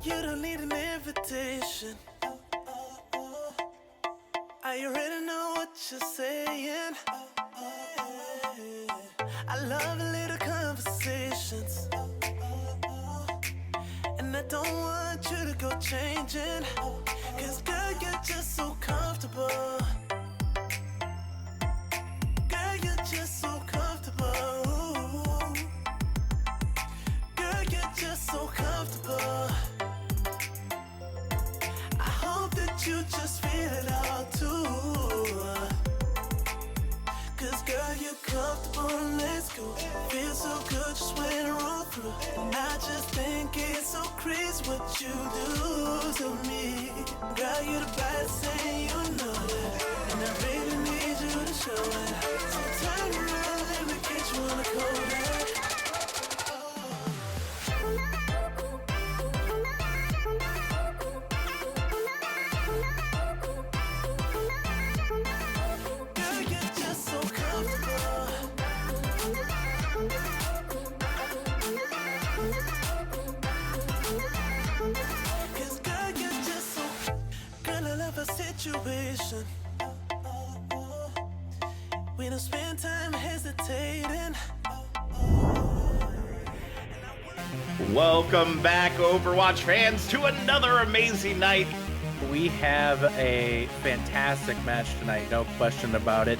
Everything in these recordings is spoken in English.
You don't need an invitation. I already know what you're saying. I love little conversations, and I don't want you to go changing. Cause girl, you're just so comfortable. Girl, you're just so comfortable. Girl, you're just so comfortable. You just feel it all too. Cause girl, you're comfortable, let's go. Feels so good just when I roll through. And I just think it's so crazy what you do to me. Girl, you're the best and you know that. And I really need you to show it. So turn around, let me get you on the cold. Situation. We don't spend time hesitating. Welcome back, Overwatch fans, to another amazing night. We have a fantastic match tonight, no question about it.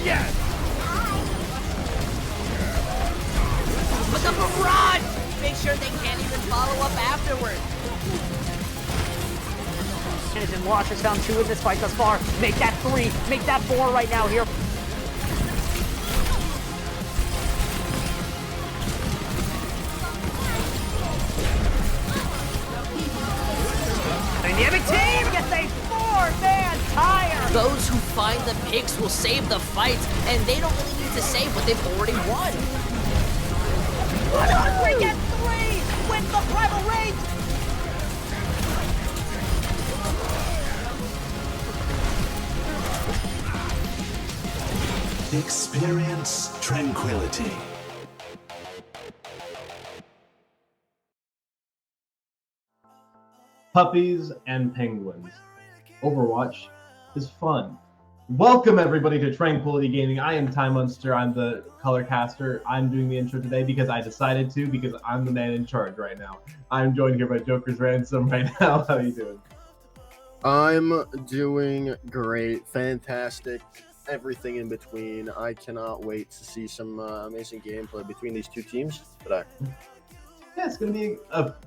Yes! Look up a run! Make sure they can't even follow up afterward. And Watchers found 2 in this fight thus far. Make that 3, make that 4 right now here. Dynamic team gets a 4-man tire! Those who find the picks will save the fight, and they don't really need to save what they've already won. 100 gets 3! Wins the primal range! Experience tranquility. Puppies and penguins. Overwatch is fun. Welcome everybody to Tranquility Gaming. I am Ty Munster. I'm the color caster. I'm doing the intro today because I decided to, because I'm the man in charge right now. I'm joined here by Joker's Ransom right now. How are you doing? I'm doing great. Fantastic. Everything in between. I cannot wait to see some amazing gameplay between these two teams today. Yeah, it's going to be,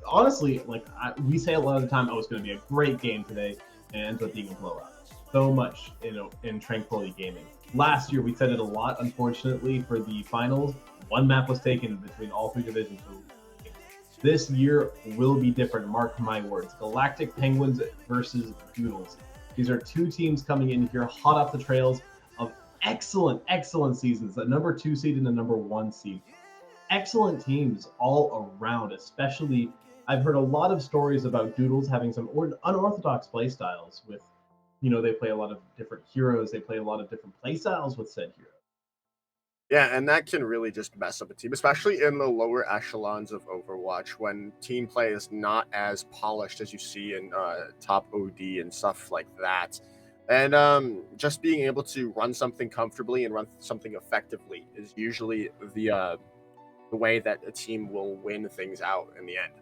honestly, like we say a lot of the time, oh, it's going to be a great game today, and it ends up being a blowout. so much in Tranquility Gaming. Last year we said it a lot. Unfortunately, for the finals, one map was taken between all three divisions. This year will be different. Mark my words. Galactic Penguins versus Doodles. These are two teams coming in here hot off the trails of excellent seasons. A number 2 seed and a number 1 seed. Excellent teams all around, especially I've heard a lot of stories about Doodles having some unorthodox play styles with, they play a lot of different heroes. They play a lot of different play styles with said heroes. Yeah, and that can really just mess up a team, especially in the lower echelons of Overwatch when team play is not as polished as you see in top OD and stuff like that. And just being able to run something comfortably and run something effectively is usually the way that a team will win things out in the end.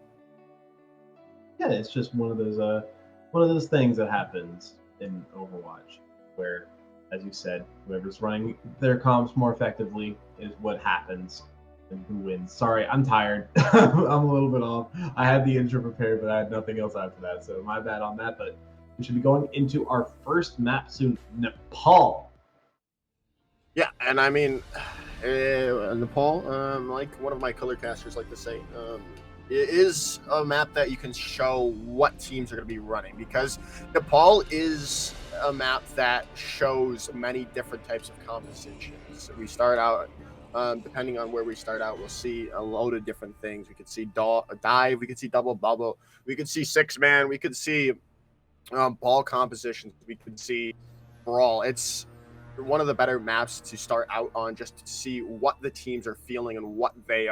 Yeah, it's just one of those things that happens in Overwatch where, as you said, whoever's running their comps more effectively is what happens and who wins. Sorry, I'm tired. I'm a little bit off. I had the intro prepared, but I had nothing else after that, so my bad on that. But we should be going into our first map soon, Nepal. Yeah, and I mean, Nepal, like one of my color casters like to say, it is a map that you can show what teams are going to be running, because Nepal is a map that shows many different types of compositions. We start out, depending on where we start out, we'll see a load of different things. We could see dive, we could see double bubble, we could see 6-man, we could see ball compositions, we could see brawl. It's one of the better maps to start out on, just to see what the teams are feeling and what they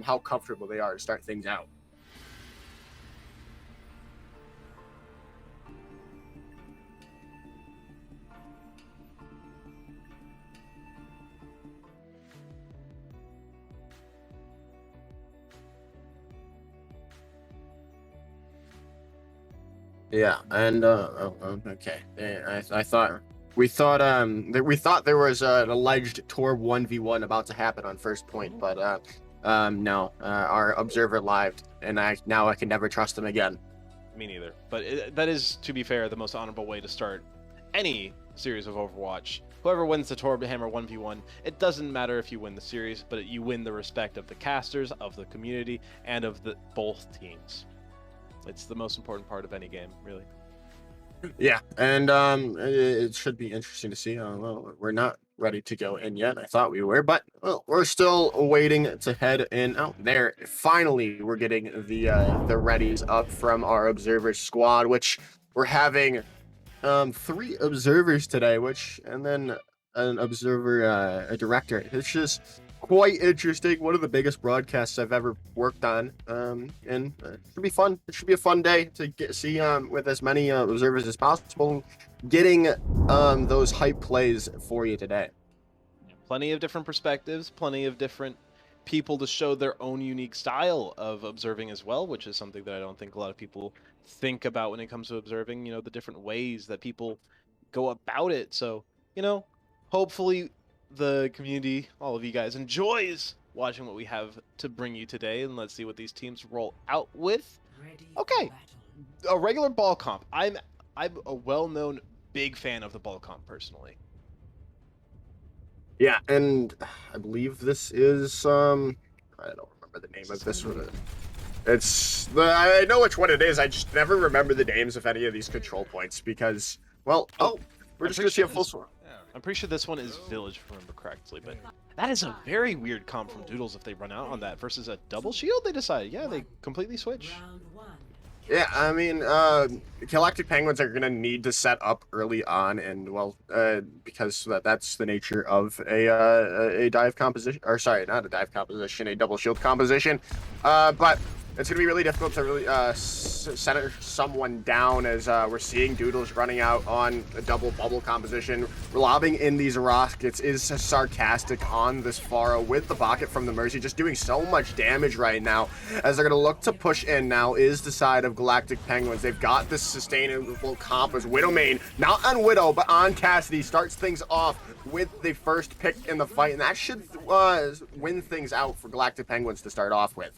how comfortable they are to start things out. Yeah, and okay. I thought we thought there was an alleged Torb 1v1 about to happen on first point, but no, our observer lived, and I can never trust him again. Me neither. But that is, to be fair, the most honorable way to start any series of Overwatch. Whoever wins the Torb Hammer 1v1, it doesn't matter if you win the series, but you win the respect of the casters, of the community, and of both teams. It's the most important part of any game, really. Yeah, and it should be interesting to see. Well, we're not ready to go in yet. I thought we were, but well, we're still waiting to head in. Oh, there! Finally, we're getting the readies up from our observer squad, which we're having 3 observers today, and then an observer, a director. It's just quite interesting. One of the biggest broadcasts I've ever worked on, and it should be fun. It should be a fun day to see with as many observers as possible, getting those hype plays for you today. Plenty of different perspectives, plenty of different people to show their own unique style of observing as well, which is something that I don't think a lot of people think about when it comes to observing, the different ways that people go about it. So, hopefully the community, all of you guys, enjoys watching what we have to bring you today, and let's see what these teams roll out with. Okay, a regular ball comp. I'm a well-known big fan of the ball comp personally. Yeah, and I believe this is I don't remember the name of this one. I know which one it is. I just never remember the names of any of these control points because, well, we're just gonna see a full sword. I'm pretty sure this one is Village, if I remember correctly, but that is a very weird comp from Doodles if they run out on that versus a double shield. They decided, yeah, they completely switch. Yeah, I mean, Galactic Penguins are gonna need to set up early on, and well, because that's the nature of a dive composition, or sorry, not a dive composition, a double shield composition. But it's going to be really difficult to really center someone down as we're seeing Doodles running out on a double bubble composition. Lobbing in these rockets is sarcastic on this Pharah with the bucket from the Mercy, just doing so much damage right now. As they're going to look to push in now is the side of Galactic Penguins. They've got this sustainable comp as Widowmain, not on Widow, but on Cassidy, starts things off with the first pick in the fight, and that should win things out for Galactic Penguins to start off with.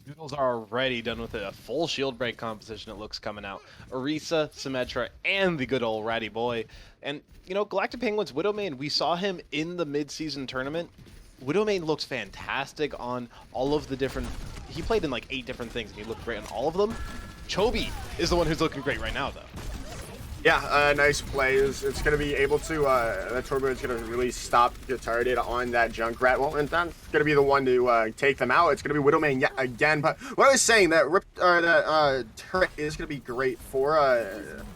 Doodles are already done with it. A full shield break composition it looks coming out. Orisa, Symmetra, and the good old Ratty Boy. And, you know, Galactic Penguins, Widowmane, we saw him in the mid-season tournament. Widowmane looks fantastic on all of the different... He played in like 8 different things, and he looked great on all of them. Chobi is the one who's looking great right now, though. Yeah, nice play. It's going to be able to, that Turbo is going to really stop Guitarded on that Junkrat. Well, and that's going to be the one to take them out. It's going to be Widowmane yet again. But what I was saying, that turret is going to be great for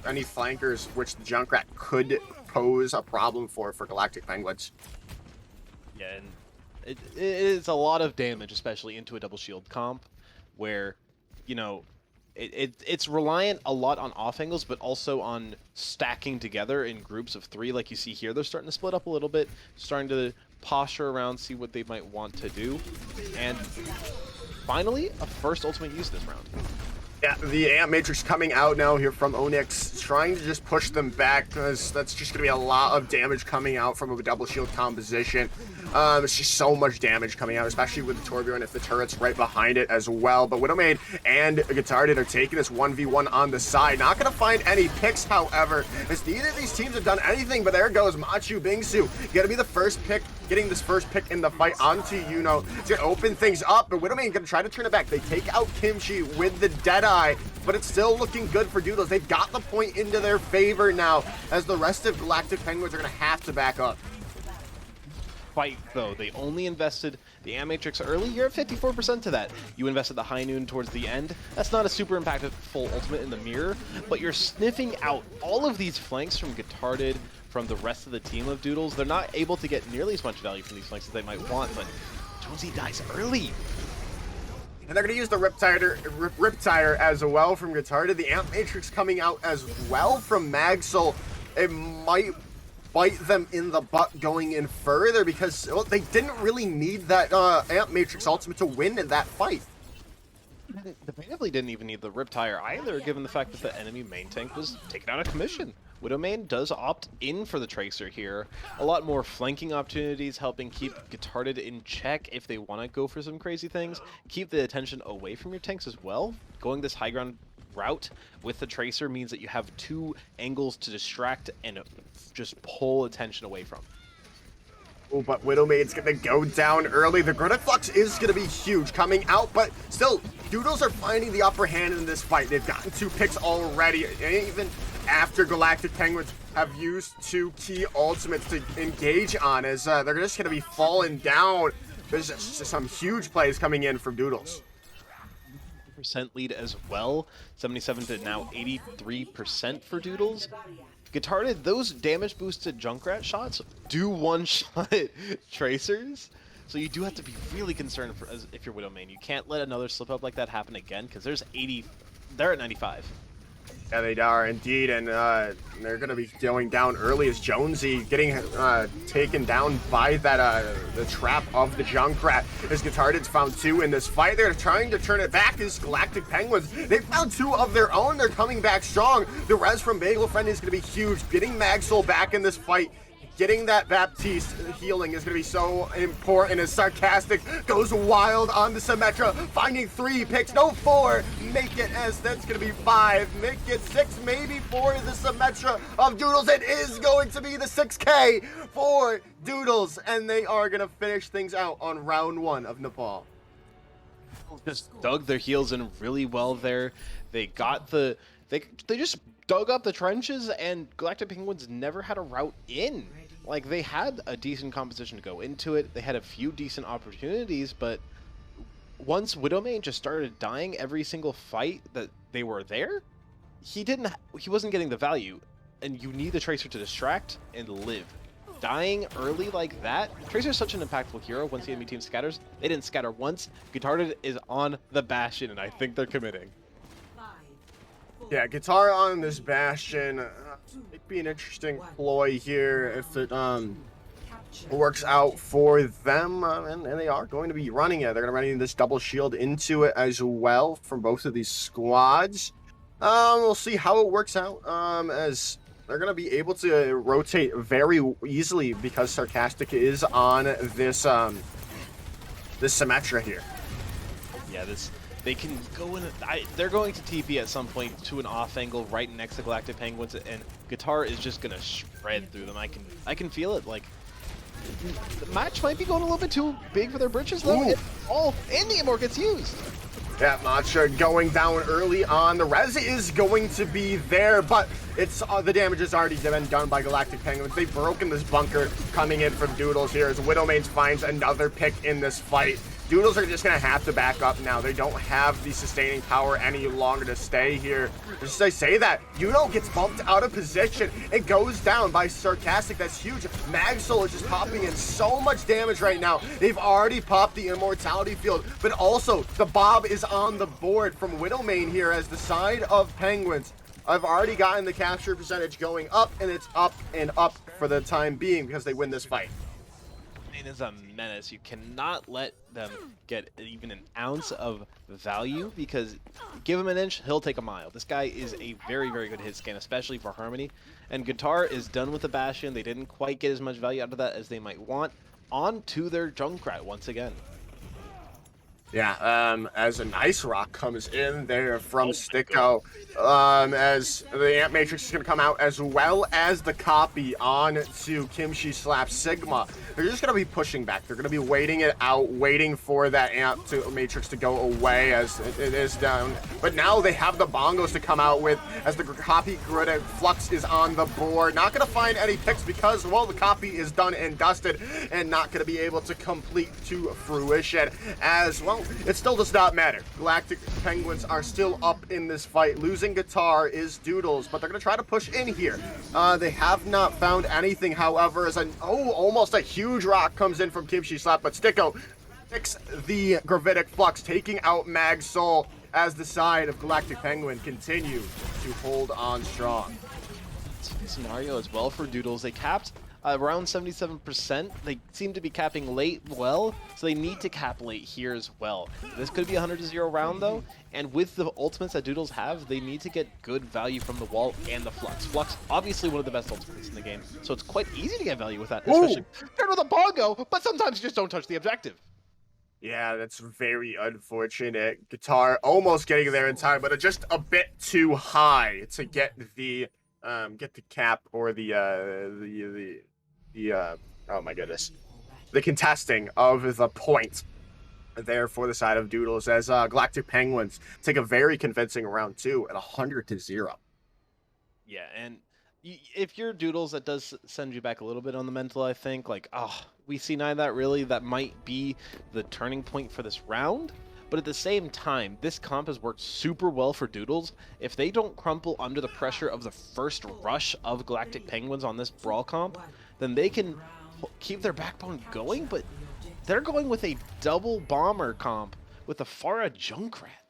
any flankers, which the Junkrat could pose a problem for Galactic Penguins. Yeah, and it is a lot of damage, especially into a double shield comp, where, you know, it's reliant a lot on off angles, but also on stacking together in groups of 3, like you see here. They're starting to split up a little bit, starting to posture around, see what they might want to do. And finally, a first ultimate use this round. Yeah, the Amp Matrix coming out now here from Onyx, trying to just push them back, because that's just going to be a lot of damage coming out from a double shield composition. It's just so much damage coming out, especially with the Torbjorn if the turret's right behind it as well. But Widowmane and Guitarded are taking this 1v1 on the side. Not going to find any picks, however, as neither of these teams have done anything, but there goes Machu Bingsu. Going to be the first pick, getting this first pick in the fight onto Yuno. It's going to open things up, but Widowmane going to try to turn it back. They take out Kimchi with the Deadeye, but it's still looking good for Doodles. They've got the point into their favor now, as the rest of Galactic Penguins are going to have to back up. Fight, though. They only invested the Amp Matrix early. You're at 54% to that. You invested the High Noon towards the end. That's not a super impactful ultimate in the mirror, but you're sniffing out all of these flanks from Guitarded, from the rest of the team of Doodles. They're not able to get nearly as much value from these flanks as they might want, but Jonesy dies early. And they're going to use the Riptire as well from Guitarded. The Amp Matrix coming out as well from Magsoul. It might bite them in the butt going in further, because well, they didn't really need that Amp Matrix ultimate to win in that fight. Debatably didn't even need the Riptire either, given the fact that the enemy main tank was taken out of commission. Widowmane does opt in for the Tracer here. A lot more flanking opportunities, helping keep Guitarded in check if they want to go for some crazy things. Keep the attention away from your tanks as well. Going this high ground route with the Tracer means that you have 2 angles to distract and just pull attention away from. Oh, but Widowmane's going to go down early. The Granite Flux is going to be huge coming out, but still, Doodles are finding the upper hand in this fight. They've gotten 2 picks already, and even after Galactic Penguins have used 2 key ultimates to engage on, as they're just going to be falling down. There's just some huge plays coming in from Doodles. % lead as well, 77 to now 83% for Doodles. Guitarded, those damage boosted Junkrat shots do one-shot Tracers, so you do have to be really concerned if you're Widowmane. You can't let another slip up like that happen again, because there's 80, they're at 95. Yeah, they are indeed, and they're going to be going down early as Jonesy getting taken down by that the trap of the Junkrat. As Guitarded's found 2 in this fight. They're trying to turn it back as Galactic Penguins. They found 2 of their own. They're coming back strong. The res from Bagel Friend is going to be huge. Getting Magsoul back in this fight, getting that Baptiste healing is going to be so important, as Sarcastic goes wild on the Symmetra, finding 3 picks, no 4, make it, as that's going to be 5, make it 6 maybe for the Symmetra of Doodles. It is going to be the 6K for Doodles, and they are going to finish things out on round 1 of Nepal. Just dug their heels in really well there. They got the... They just dug up the trenches, and Galactic Penguins never had a route in. Like, they had a decent composition to go into it. They had a few decent opportunities, but once Widowmane just started dying every single fight that they were there, he wasn't getting the value, and you need the Tracer to distract and live. Dying early like that, Tracer's such an impactful hero once the enemy team scatters. They didn't scatter once. Guitarded is on the Bastion, and I think they're committing. Yeah, Guitar on this Bastion. It'd be an interesting ploy here if it works out for them, and they are going to be running it. They're going to run this double shield into it as well from both of these squads. We'll see how it works out, as they're going to be able to rotate very easily because Sarcastic is on this this Symmetra here. Yeah, They can go in. They're going to TP at some point to an off angle right next to Galactic Penguins, and Guitar is just gonna shred through them. I can feel it. Like the match might be going a little bit too big for their britches though. And the Immort gets used. Yeah, Matcha going down early on. The res is going to be there, but it's the damage has already been done by Galactic Penguins. They've broken this bunker coming in from Doodles here as Widowmane finds another pick in this fight. Doodles are just going to have to back up now. They don't have the sustaining power any longer to stay here. Just as I say that, Yuno gets bumped out of position. It goes down by Sarcastic. That's huge. Magsoul is just popping in so much damage right now. They've already popped the Immortality Field, but also the Bob is on the board from Widowmane here as the side of Penguins. I've already gotten the capture percentage going up, and it's up and up for the time being because they win this fight. It is a menace. You cannot let them get even an ounce of value because give him an inch, he'll take a mile. This guy is a very, very good hit scan, especially for Harmony. And Guitar is done with the Bastion. They didn't quite get as much value out of that as they might want. On to their Junkrat once again. Yeah, as a nice rock comes in there from Sticko, as the Amp Matrix is going to come out, as well as the copy on to Kimchi Slap Sigma. They're just going to be pushing back. They're going to be waiting it out, waiting for that Amp to Matrix to go away as it is down. But now they have the bongos to come out with as the copy grid Flux is on the board. Not going to find any picks because, well, the copy is done and dusted and not going to be able to complete to fruition as, well, it still does not matter. Galactic Penguins are still up in this fight. Losing Guitar is Doodles, but they're going to try to push in here. They have not found anything, however, as almost a huge rock comes in from Kimchi Slap, but Sticko picks the Gravitic Flux, taking out Magsoul as the side of Galactic Penguin continue to hold on strong. Scenario as well for Doodles. They capped around 77%. They seem to be capping late well, so they need to cap late here as well. This could be a 100-0 round though, and with the ultimates that Doodles have, they need to get good value from the wall and the Flux. Flux, obviously one of the best ultimates in the game, so it's quite easy to get value with that, especially paired with a bongo, but sometimes you just don't touch the objective. Yeah, that's very unfortunate. Guitar almost getting there in time, but just a bit too high to get the cap or the oh my goodness, the contesting of the point there for the side of Doodles as Galactic Penguins take a very convincing round 2 at 100-0. Yeah, and if you're Doodles, that does send you back a little bit on the mental, I think. Like, we see 9 that really, that might be the turning point for this round. But at the same time, this comp has worked super well for Doodles. If they don't crumple under the pressure of the first rush of Galactic Penguins on this brawl comp, then they can keep their backbone going, but they're going with a double bomber comp with a Pharah Junkrat.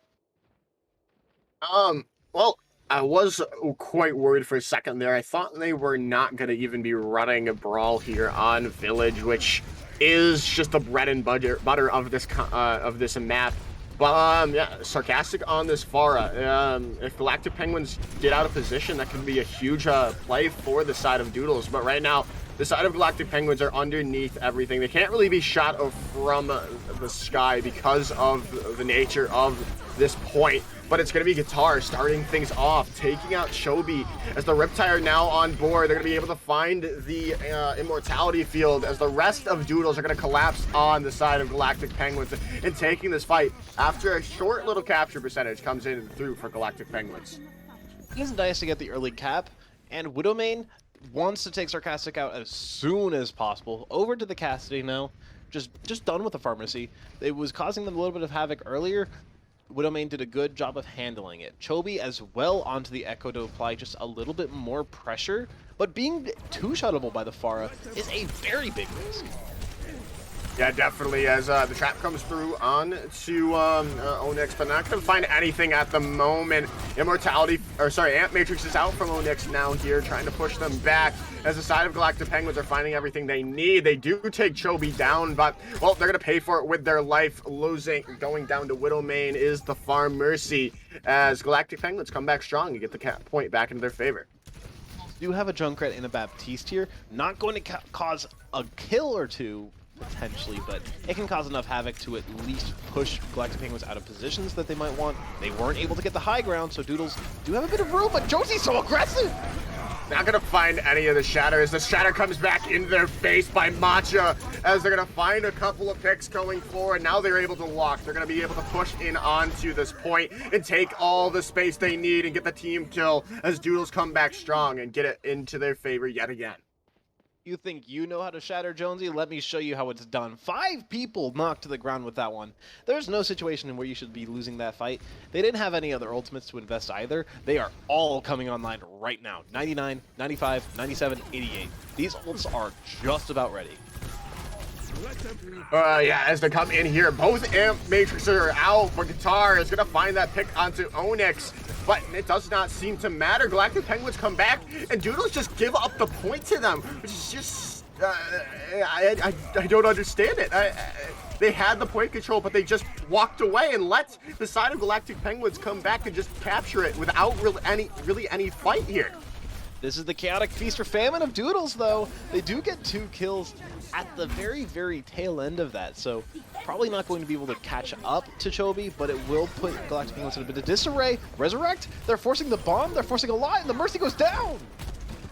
Well, I was quite worried for a second there. I thought they were not going to even be running a brawl here on Village, which is just the bread and butter of this map. But yeah, Sarcastic on this Pharah. If Galactic Penguins get out of position, that could be a huge play for the side of Doodles. But right now, the side of Galactic Penguins are underneath everything. They can't really be shot from the sky because of the nature of this point. But it's going to be Guitar starting things off, taking out Chobi. As the Riptire now on board, they're going to be able to find the Immortality Field as the rest of Doodles are going to collapse on the side of Galactic Penguins and taking this fight after a short little capture percentage comes in through for Galactic Penguins. It is nice to get the early cap, and Widowmane wants to take Sarcastic out as soon as possible. Over to the Cassidy now, just done with the Pharmacy. It was causing them a little bit of havoc earlier. Widowmane did a good job of handling it. Chobi as well onto the Echo to apply just a little bit more pressure, but being two-shottable by the Pharah is a very big risk. Yeah, definitely, as the trap comes through on to Onyx, but not going to find anything at the moment. Amp Matrix is out from Onyx now here, trying to push them back as the side of Galactic Penguins are finding everything they need. They do take Chobi down, but, well, they're going to pay for it with their life. Going down to Widowmane is the Farm Mercy as Galactic Penguins come back strong and get the point back into their favor. Do have a Junkrat and a Baptiste here. Not going to cause a kill or two, potentially, but it can cause enough havoc to at least push Galactic Penguins out of positions that they might want. They weren't able to get the high ground, so Doodles do have a bit of room, but Josie's so aggressive! Not gonna find any of the shatter as the shatter comes back into their face by Matcha, as they're gonna find a couple of picks going forward. Now they're able to walk. They're gonna be able to push in onto this point and take all the space they need and get the team kill as Doodles come back strong and get it into their favor yet again. You think you know how to shatter Jonesy? Let me show you how it's done. 5 people knocked to the ground with that one. There's no situation where you should be losing that fight. They didn't have any other ultimates to invest either. They are all coming online right now. 99, 95, 97, 88. These ults are just about ready. Yeah, as they come in here, both Amp Matrix are out, but Guitar is gonna find that pick onto Onyx, but it does not seem to matter. Galactic Penguins come back, and Doodles just give up the point to them, which is just, I don't understand it. They had the point control, but they just walked away and let the side of Galactic Penguins come back and just capture it without really any fight here. This is the chaotic feast or famine of Doodles, though. They do get 2 kills at the very, very tail end of that, so probably not going to be able to catch up to Chobi, but it will put Galactic Penguins in a bit of disarray. Resurrect, they're forcing the bomb, they're forcing a lot, and the Mercy goes down!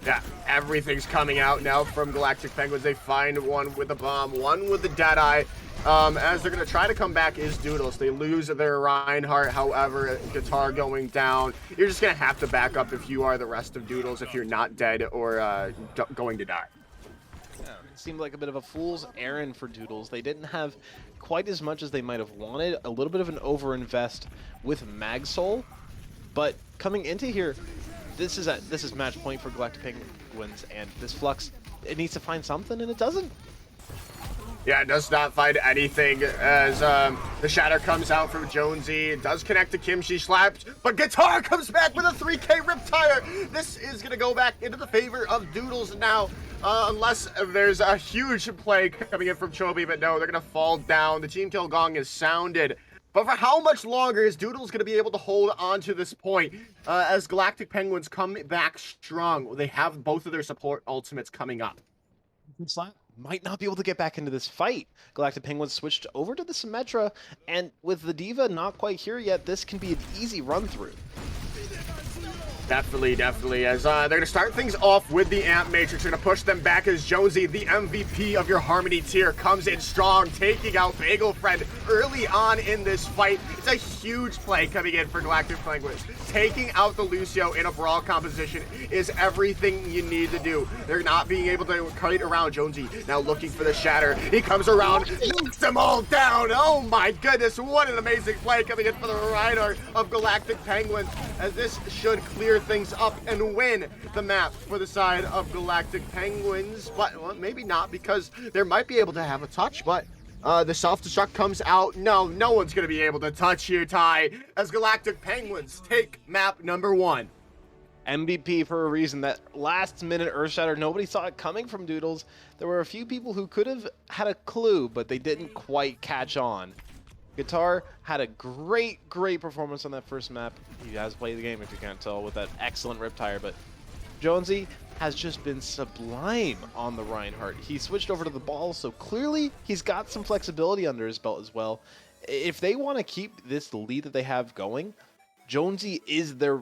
Yeah, everything's coming out now from Galactic Penguins. They find one with the bomb, one with the Deadeye. As they're going to try to come back is Doodles. They lose their Reinhardt, however, Guitar going down. You're just going to have to back up if you are the rest of Doodles, if you're not dead or going to die. Yeah, it seemed like a bit of a fool's errand for Doodles. They didn't have quite as much as they might have wanted. A little bit of an overinvest with Magsoul, but coming into here, this is match point for Galactic Penguins, and this Flux, it needs to find something, and it doesn't. Yeah, it does not find anything as the shatter comes out from Jonesy. It does connect to Kim. She slapped, but Guitar comes back with a 3K Riptire. This is going to go back into the favor of Doodles now, unless there's a huge play coming in from Chobi, but no, they're going to fall down. The team kill gong is sounded. But for how much longer is Doodles going to be able to hold on to this point as Galactic Penguins come back strong? They have both of their support ultimates coming up. Might not be able to get back into this fight. Galactic Penguins switched over to the Symmetra, and with the Diva not quite here yet, this can be an easy run through. Definitely, as they're going to start things off with the Amp Matrix. They're going to push them back as Jonesy, the MVP of your Harmony tier, comes in strong, taking out Bagel Friend early on in this fight. It's a huge play coming in for Galactic Penguins. Taking out the Lucio in a brawl composition is everything you need to do. They're not being able to kite around. Jonesy now looking for the shatter. He comes around, knocks them all down. Oh my goodness, what an amazing play coming in for the Reinhardt of Galactic Penguins, as this should clear things up and win the map for the side of Galactic Penguins. But well, maybe not, because they might be able to have a touch, but the self-destruct comes out. No one's going to be able to touch here, Ty, as Galactic Penguins take map number 1. MVP for a reason. That last-minute Earthshatter, nobody saw it coming from Doodles. There were a few people who could have had a clue, but they didn't quite catch on. Guitar had a great performance on that first map. He has played the game, if you can't tell, with that excellent Riptire, but Jonesy has just been sublime on the Reinhardt. He switched over to the ball, so clearly he's got some flexibility under his belt as well. If they want to keep this lead that they have going, Jonesy is their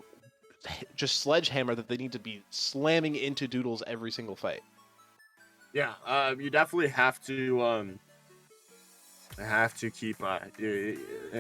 just sledgehammer that they need to be slamming into Doodles every single fight. Yeah, you definitely have to keep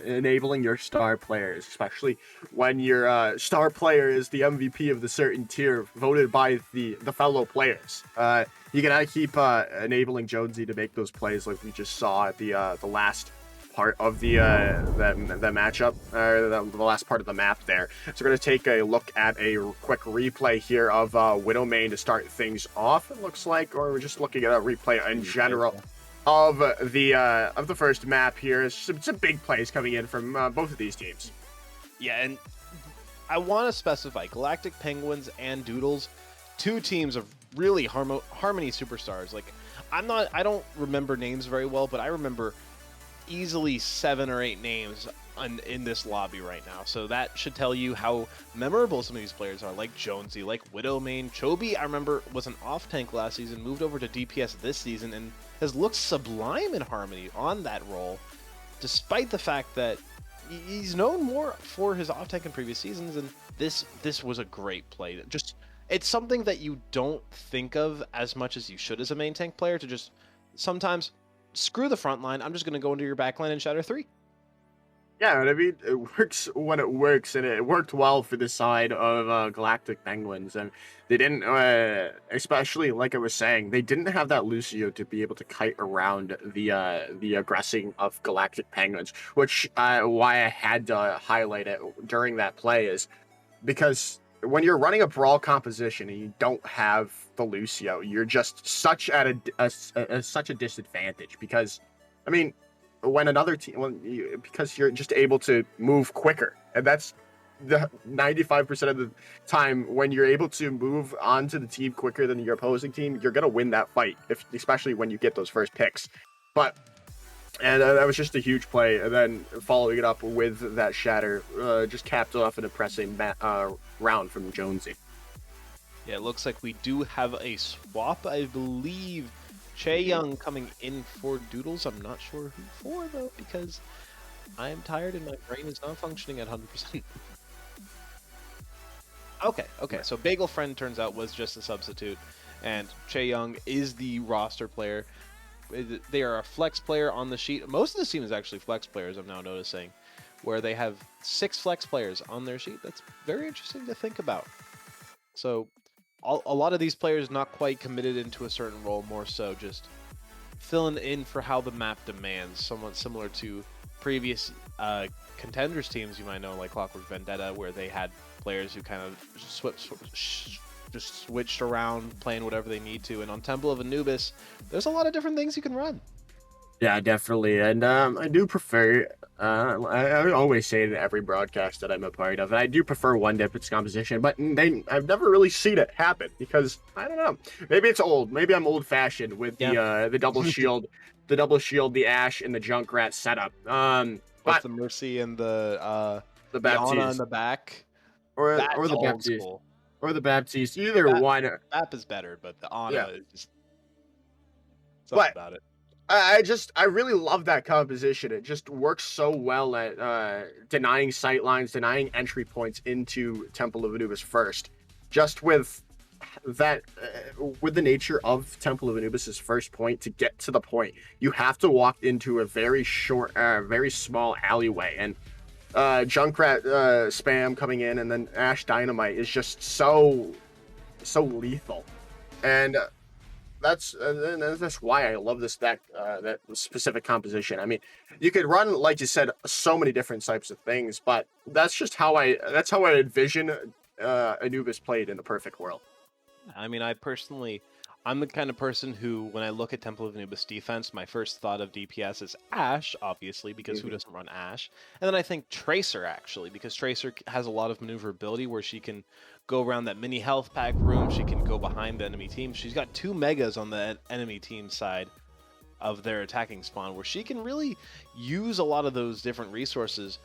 enabling your star players, especially when your star player is the MVP of the certain tier voted by the fellow players. You gotta keep enabling Jonesy to make those plays like we just saw at the last part of the matchup, the last part of the map there. So we're going to take a look at a quick replay here of Widowmane to start things off, it looks like, or we're just looking at a replay in general of the first map here. It's some big plays coming in from both of these teams. Yeah, and I want to specify Galactic Penguins and Doodles, 2 teams of really Harmony superstars. Like, I don't remember names very well, but I remember easily 7 or 8 names in this lobby right now. So that should tell you how memorable some of these players are, like Jonesy, like Widowmane. Chobi, I remember, was an off-tank last season, moved over to DPS this season, and has looked sublime in Harmony on that role, despite the fact that he's known more for his off tank in previous seasons, and this was a great play. Just it's something that you don't think of as much as you should as a main tank player, to just sometimes screw the front line. I'm just going to go into your back line and shatter 3. Yeah, I mean, it works when it works, and it worked well for the side of Galactic Penguins. And they didn't, especially like I was saying, they didn't have that Lucio to be able to kite around the aggressing of Galactic Penguins, which why I had to highlight it during that play is because when you're running a brawl composition and you don't have the Lucio, you're just such at such a disadvantage because, I mean, when another team, because you're just able to move quicker, and that's the 95% of the time when you're able to move onto the team quicker than your opposing team, you're gonna win that fight, especially when you get those first picks. But that was just a huge play, and then following it up with that shatter just capped off an impressive round from Jonesy. Yeah, it looks like we do have a swap, I believe. Chaeyoung coming in for Doodles. I'm not sure who for, though, because I am tired and my brain is not functioning at 100%. Okay, so Bagel Friend turns out was just a substitute, and Chaeyoung is the roster player. They are a flex player on the sheet. Most of this team is actually flex players, I'm now noticing, where they have 6 flex players on their sheet. That's very interesting to think about. So a lot of these players not quite committed into a certain role, more so just filling in for how the map demands, somewhat similar to previous contenders teams you might know, like Clockwork Vendetta, where they had players who kind of just switched around, playing whatever they need to. And on Temple of Anubis, there's a lot of different things you can run. Yeah, definitely. And I do prefer, I always say to every broadcast that I'm a part of, I do prefer one Dippet's composition, but I've never really seen it happen because, I don't know, maybe it's old. Maybe I'm old-fashioned with the double shield, the Ash, and the Junkrat setup. With the Mercy and the Baptiste. Ana in the back. Or That's the old Baptiste. school. Or the Baptiste. Either one. Bap is better, but the Ana is just something about it. I really love that composition. It just works so well at denying sightlines, denying entry points into Temple of Anubis first. Just with that, with the nature of Temple of Anubis's first point, to get to the point, you have to walk into a very short, very small alleyway, and Junkrat spam coming in, and then Ash Dynamite is just so lethal, and that's why I love this deck, that specific composition. I mean, you could run, like you said, so many different types of things, but that's how I envision Anubis played in the perfect world. I mean, I'm the kind of person who, when I look at Temple of Anubis defense, my first thought of DPS is Ashe, obviously, because who doesn't run Ashe? And then I think Tracer, actually, because Tracer has a lot of maneuverability where she can go around that mini health pack room, she can go behind the enemy team. She's got 2 megas on the enemy team side of their attacking spawn, where she can really use a lot of those different resources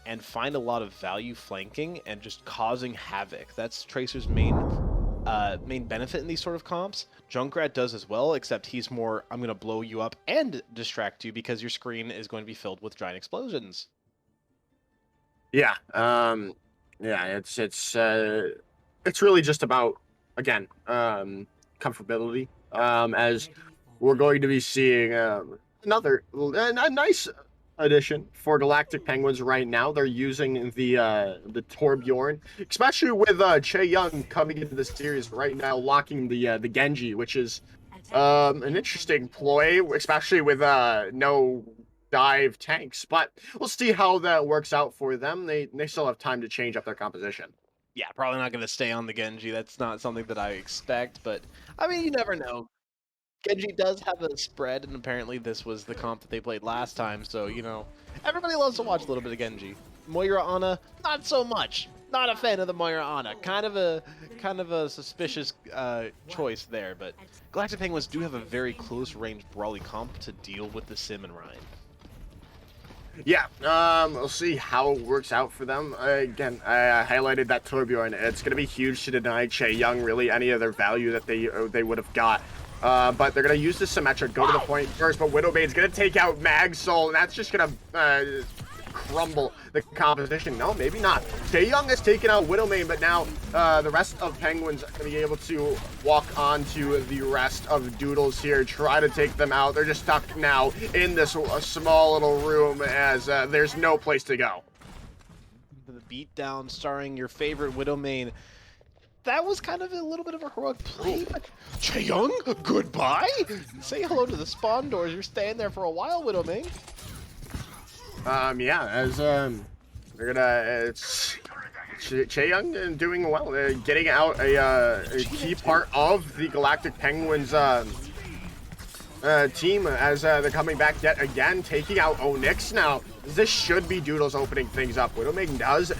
and find a lot of value flanking and just causing havoc. That's Tracer's main benefit in these sort of comps. Junkrat does as well, except he's more, I'm going to blow you up and distract you because your screen is going to be filled with giant explosions. Yeah, it's really just about, again, comfortability, as we're going to be seeing another a nice addition for Galactic Penguins right now. They're using the Torbjorn, especially with Chaeyoung coming into the series right now, locking the Genji, which is an interesting ploy, especially with no dive tanks. But we'll see how that works out for them. They still have time to change up their composition. Yeah, probably not going to stay on the Genji. That's not something that I expect, but I mean, you never know. Genji does have a spread, and apparently this was the comp that they played last time, so, you know, everybody loves to watch a little bit of Genji. Moira Ana, not so much. Not a fan of the Moira Ana. Kind of a suspicious choice there, but Galactic Penguins do have a very close-range brawly comp to deal with the Sim and Ryan. Yeah, we'll see how it works out for them. Again, I highlighted that Torbjorn. It's going to be huge to deny Chaeyoung really any of their value that they would have got But they're gonna use the Symmetra, go to the point first, but Widowmane's gonna take out Magsoul, and that's just gonna crumble the composition. No, maybe not. Jaeyoung has taken out Widowmane, but now the rest of Penguins are gonna be able to walk onto the rest of Doodles here, try to take them out. They're just stuck now in this small little room as there's no place to go. The beatdown starring your favorite Widowmane. That was kind of a little bit of a heroic play, but Jaeyoung, goodbye? Say hello to the spawn doors. You're staying there for a while, Widowmane. Yeah, as they're gonna it's Jaeyoung doing well, getting out a key part of the Galactic Penguins team as they're coming back yet again, taking out Onyx now. This should be Doodles opening things up. Widowmaker does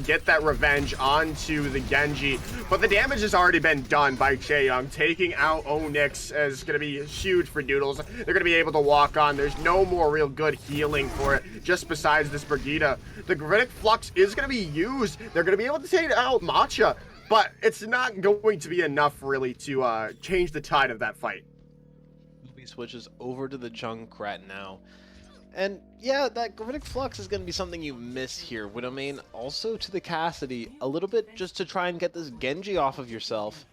get that revenge onto the Genji, but the damage has already been done by Jaeyoung. Taking out Onyx is going to be huge for Doodles. They're going to be able to walk on. There's no more real good healing for it, just besides this Brigitte. The Gravitic Flux is going to be used. They're going to be able to take out Matcha, but it's not going to be enough really to change the tide of that fight. He switches over to the Junkrat now. And yeah, that Gravitic Flux is going to be something you miss here. Widowmane also to the Cassidy, a little bit just to try and get this Genji off of yourself.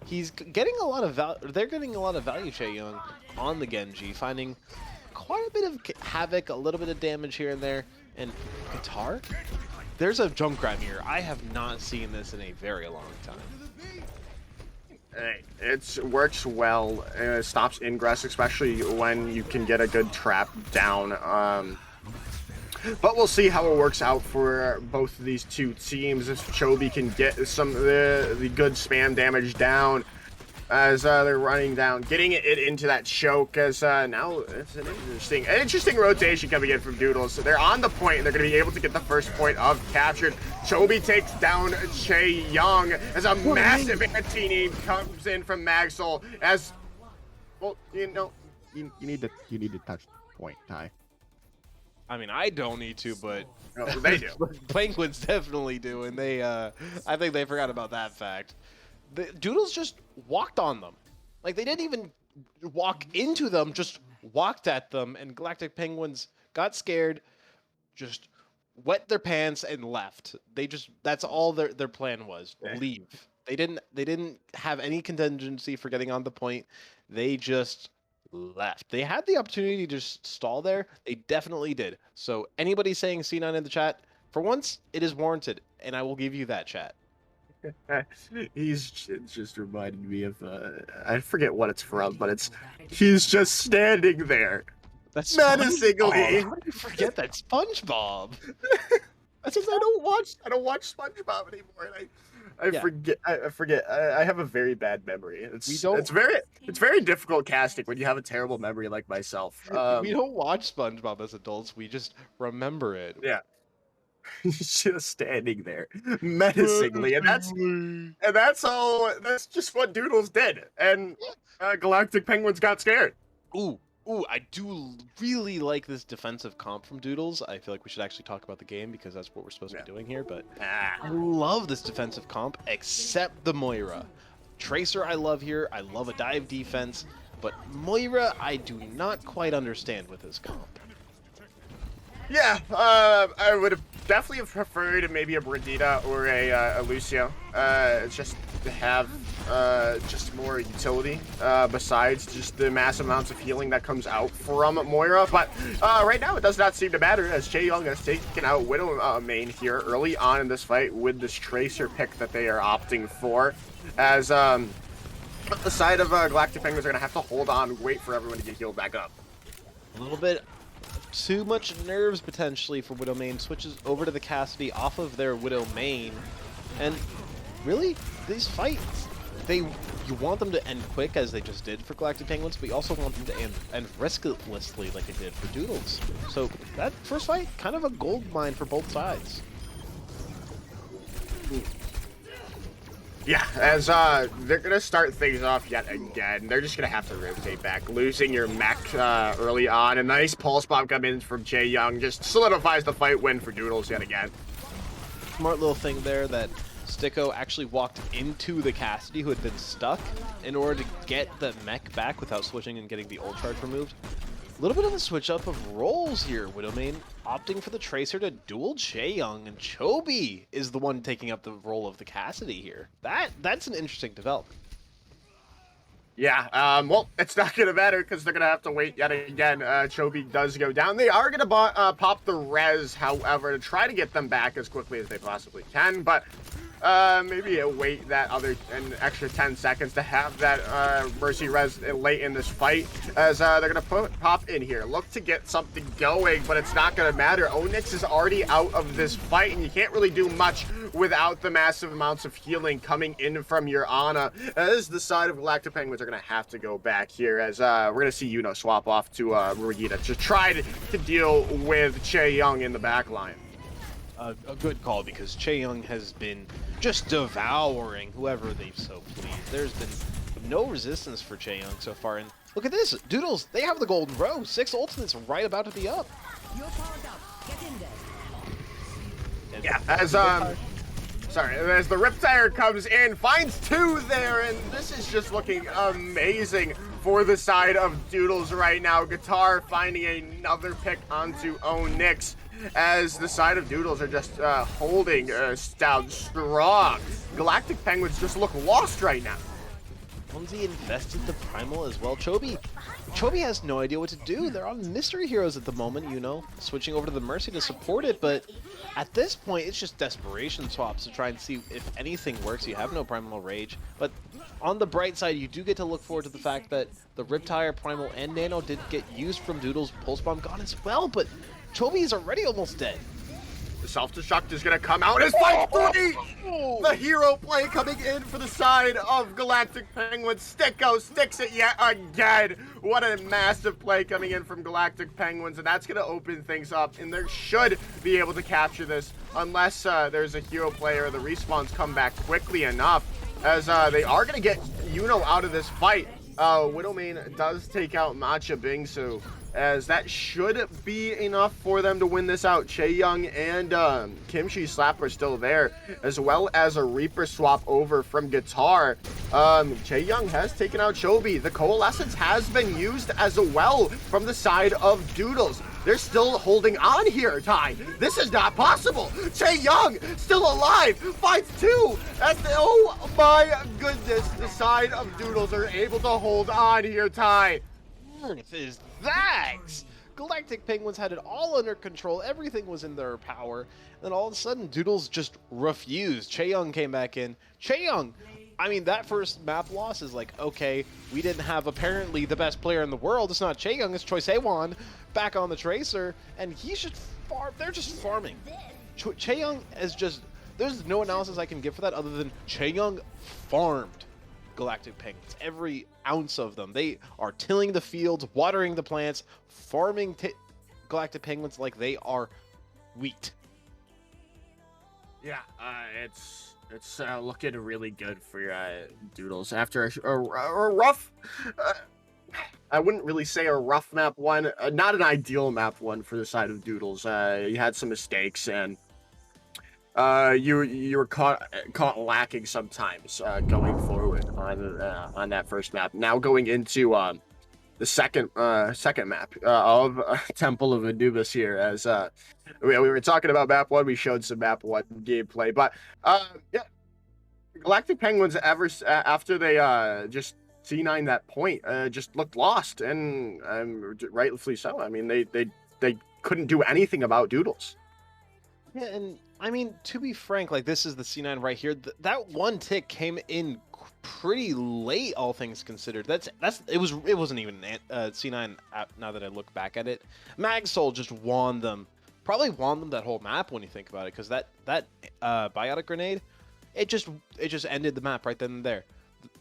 He's getting a lot of value. They're getting a lot of value, Jaeyoung, on the Genji, finding quite a bit of havoc, a little bit of damage here and there. And Guitar? There's a Junkrat here. I have not seen this in a very long time. It works well. It stops ingress, especially when you can get a good trap down. But we'll see how it works out for both of these two teams. If Chobi can get some of the good spam damage down as they're running down, getting it into that choke. As now it's an interesting rotation coming in from Doodles. So they're on the point, and they're going to be able to get the first point of captured. Chobi takes down Jaeyoung as a massive anti comes in from Magsoul. As well, you know, you need to touch the point, Ty. I mean, I don't need to, but no, they do. Penguins definitely do, and they I think they forgot about that fact. The Doodles just walked on them. Like, they didn't even walk into them, just walked at them, and Galactic Penguins got scared, just wet their pants and left. That's all their plan was. Leave. They didn't have any contingency for getting on the point. They just left. They had the opportunity to just stall there. They definitely did. So anybody saying C9 in the chat, for once, it is warranted, and I will give you that, chat. He's just reminded me of I forget what it's from, but he's just standing there. That's menacingly. How did you forget that SpongeBob? That's because I don't watch SpongeBob anymore, and I forget. I have a very bad memory. It's very difficult casting when you have a terrible memory like myself. We don't watch SpongeBob as adults. We just remember it. Yeah. He's just standing there menacingly, and that's all. That's just what Doodles did, and Galactic Penguins got scared. Ooh, I do really like this defensive comp from Doodles. I feel like we should actually talk about the game because that's what we're supposed to be doing here. But I love this defensive comp, except the Moira. Tracer I love here. I love a dive defense, but Moira I do not quite understand with this comp. Yeah, I would have definitely preferred maybe a Brigitte or a Lucio, just to have just more utility besides just the massive amounts of healing that comes out from Moira. But right now it does not seem to matter as Jaeyoung has taken out Widowmane here early on in this fight with this Tracer pick that they are opting for. As the side of Galactic Penguins are going to have to hold on, wait for everyone to get healed back up. A little bit too much nerves potentially for Widowmane. Switches over to the Cassidy off of their Widowmane, and really these fights, you want them to end quick as they just did for Galactic Penguins, but you also want them to end risklessly like they did for Doodles. So that first fight, kind of a gold mine for both sides. Yeah, as they're going to start things off yet again. They're just going to have to rotate back. Losing your mech early on. A nice pulse bomb coming in from Jaeyoung just solidifies the fight win for Doodles yet again. Smart little thing there that Sticko actually walked into the Cassidy, who had been stuck, in order to get the mech back without switching and getting the ult charge removed. A little bit of a switch up of roles here. Widowmain opting for the Tracer to duel Chaeyoung, and Chobi is the one taking up the role of the Cassidy here. That's an interesting development. Yeah, well, it's not going to matter because they're going to have to wait yet again. Chobi does go down. They are going to pop the res, however, to try to get them back as quickly as they possibly can, but maybe wait an extra 10 seconds to have that Mercy res late in this fight, as they're going to pop in here. Look to get something going, but it's not going to matter. Onyx is already out of this fight, and you can't really do much without the massive amounts of healing coming in from your Ana, as the side of Galactic Penguins are going to have to go back here, as we're going to see Yuno swap off to Rugita to try to deal with Chaeyoung in the back line. A good call, because Chaeyoung has been just devouring whoever they've so pleased. There's been no resistance for Chaeyoung so far, and look at this, Doodles, they have the golden row, 6 ultimates right about to be up. You're powered up. Get in there. Yeah, as the Riptire comes in, finds 2 there, and this is just looking amazing for the side of Doodles right now. Guitar finding another pick onto Onyx, as the side of Doodles are just holding down strong. Galactic Penguins just look lost right now. Clumsy invested the Primal as well. Chobi has no idea what to do. They're on Mystery Heroes at the moment, you know, switching over to the Mercy to support it, but at this point, it's just desperation swaps to try and see if anything works. You have no Primal Rage, but on the bright side, you do get to look forward to the fact that the Riptire, Primal, and Nano did get used from Doodles. Pulse Bomb gone as well, but Chobi is already almost dead. The self-destruct is going to come out as fight 3! The hero play coming in for the side of Galactic Penguins. Sticko sticks it yet again. What a massive play coming in from Galactic Penguins, and that's going to open things up, and they should be able to capture this unless there's a hero player or the respawns come back quickly enough, as they are going to get Yuno out of this fight. Widowmain does take out Matcha Bingsu, as that should be enough for them to win this out. Chaeyoung and Kimchi Slap are still there, as well as a Reaper swap over from Guitar. Chaeyoung has taken out Chobi. The Coalescence has been used as well from the side of Doodles. They're still holding on here, Ty. This is not possible. Chaeyoung still alive. Finds 2. Oh my goodness. The side of Doodles are able to hold on here, Ty. What is that? Galactic Penguins had it all under control. Everything was in their power. And then all of a sudden, Doodles just refused. Chaeyoung came back in. Chaeyoung, I mean, that first map loss is like, okay, we didn't have apparently the best player in the world. It's not Chaeyoung, it's Choi Se-won back on the Tracer. And he's just they're just farming. Chaeyoung is just, there's no analysis I can give for that other than Chaeyoung farmed Galactic Penguins. Every ounce of them. They are tilling the fields, watering the plants, farming Galactic Penguins like they are wheat. Yeah, it's looking really good for Doodles after a rough. I wouldn't really say a rough map 1, not an ideal map 1 for the side of Doodles. You had some mistakes, and you were caught lacking sometimes going forward on that first map. Now going into the second map of Temple of Anubis here, as we were talking about map 1, we showed some map 1 gameplay, but yeah, Galactic Penguins after they just C9 that point just looked lost, and rightfully so. I mean, they couldn't do anything about Doodles. Yeah, and I mean, to be frank, like, this is the C9 right here. That one tick came in pretty late, all things considered. It wasn't even C9 now that I look back at it. Magsoul just probably won them that whole map when you think about it, because that biotic grenade, it just ended the map right then and there.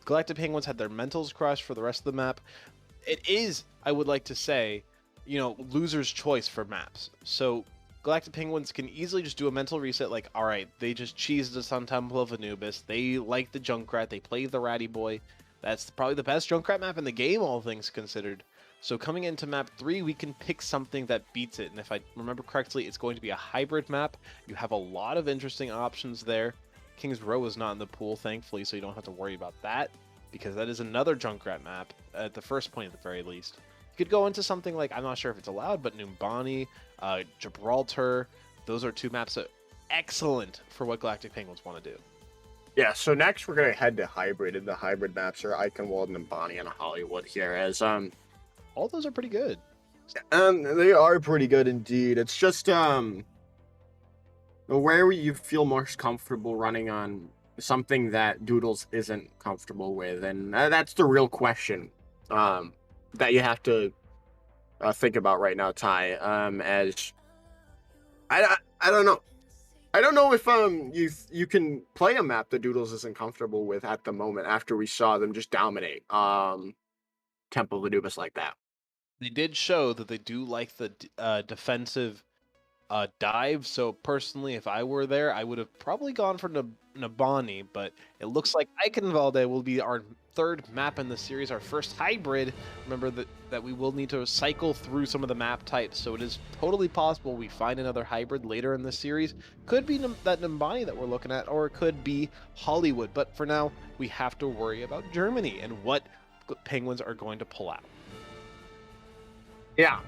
Galactic Penguins had their mentals crushed for the rest of the map. It is, I would like to say, you know, loser's choice for maps. So Galactic Penguins can easily just do a mental reset, like, all right, they just cheesed us on Temple of Anubis. They like the Junkrat. They play the Ratty Boy. That's probably the best Junkrat map in the game, all things considered. So coming into map 3, we can pick something that beats it. And if I remember correctly, it's going to be a hybrid map. You have a lot of interesting options there. King's Row is not in the pool, thankfully, so you don't have to worry about that, because that is another Junkrat map, at the first point at the very least. You could go into something like, I'm not sure if it's allowed, but Numbani, Gibraltar, those are 2 maps that are excellent for what Galactic Penguins want to do. Yeah, so next we're going to head to Hybrid, and the Hybrid maps are Eichenwald, Numbani, and Hollywood here, as, all those are pretty good. they are pretty good indeed. It's just, where you feel most comfortable running on something that Doodles isn't comfortable with, and that's the real question that you have to think about right now, Ty. As I don't know. I don't know if you can play a map that Doodles isn't comfortable with at the moment after we saw them just dominate Temple of Anubis like that. They did show that they do like the defensive dive, so personally, if I were there, I would have probably gone for Numbani, but it looks like Eichenwalde will be our 3rd map in the series, our first hybrid. Remember that we will need to cycle through some of the map types, so it is totally possible we find another hybrid later in the series. Could be that Numbani that we're looking at, or it could be Hollywood, but for now, we have to worry about Germany and what Penguins are going to pull out. Yeah.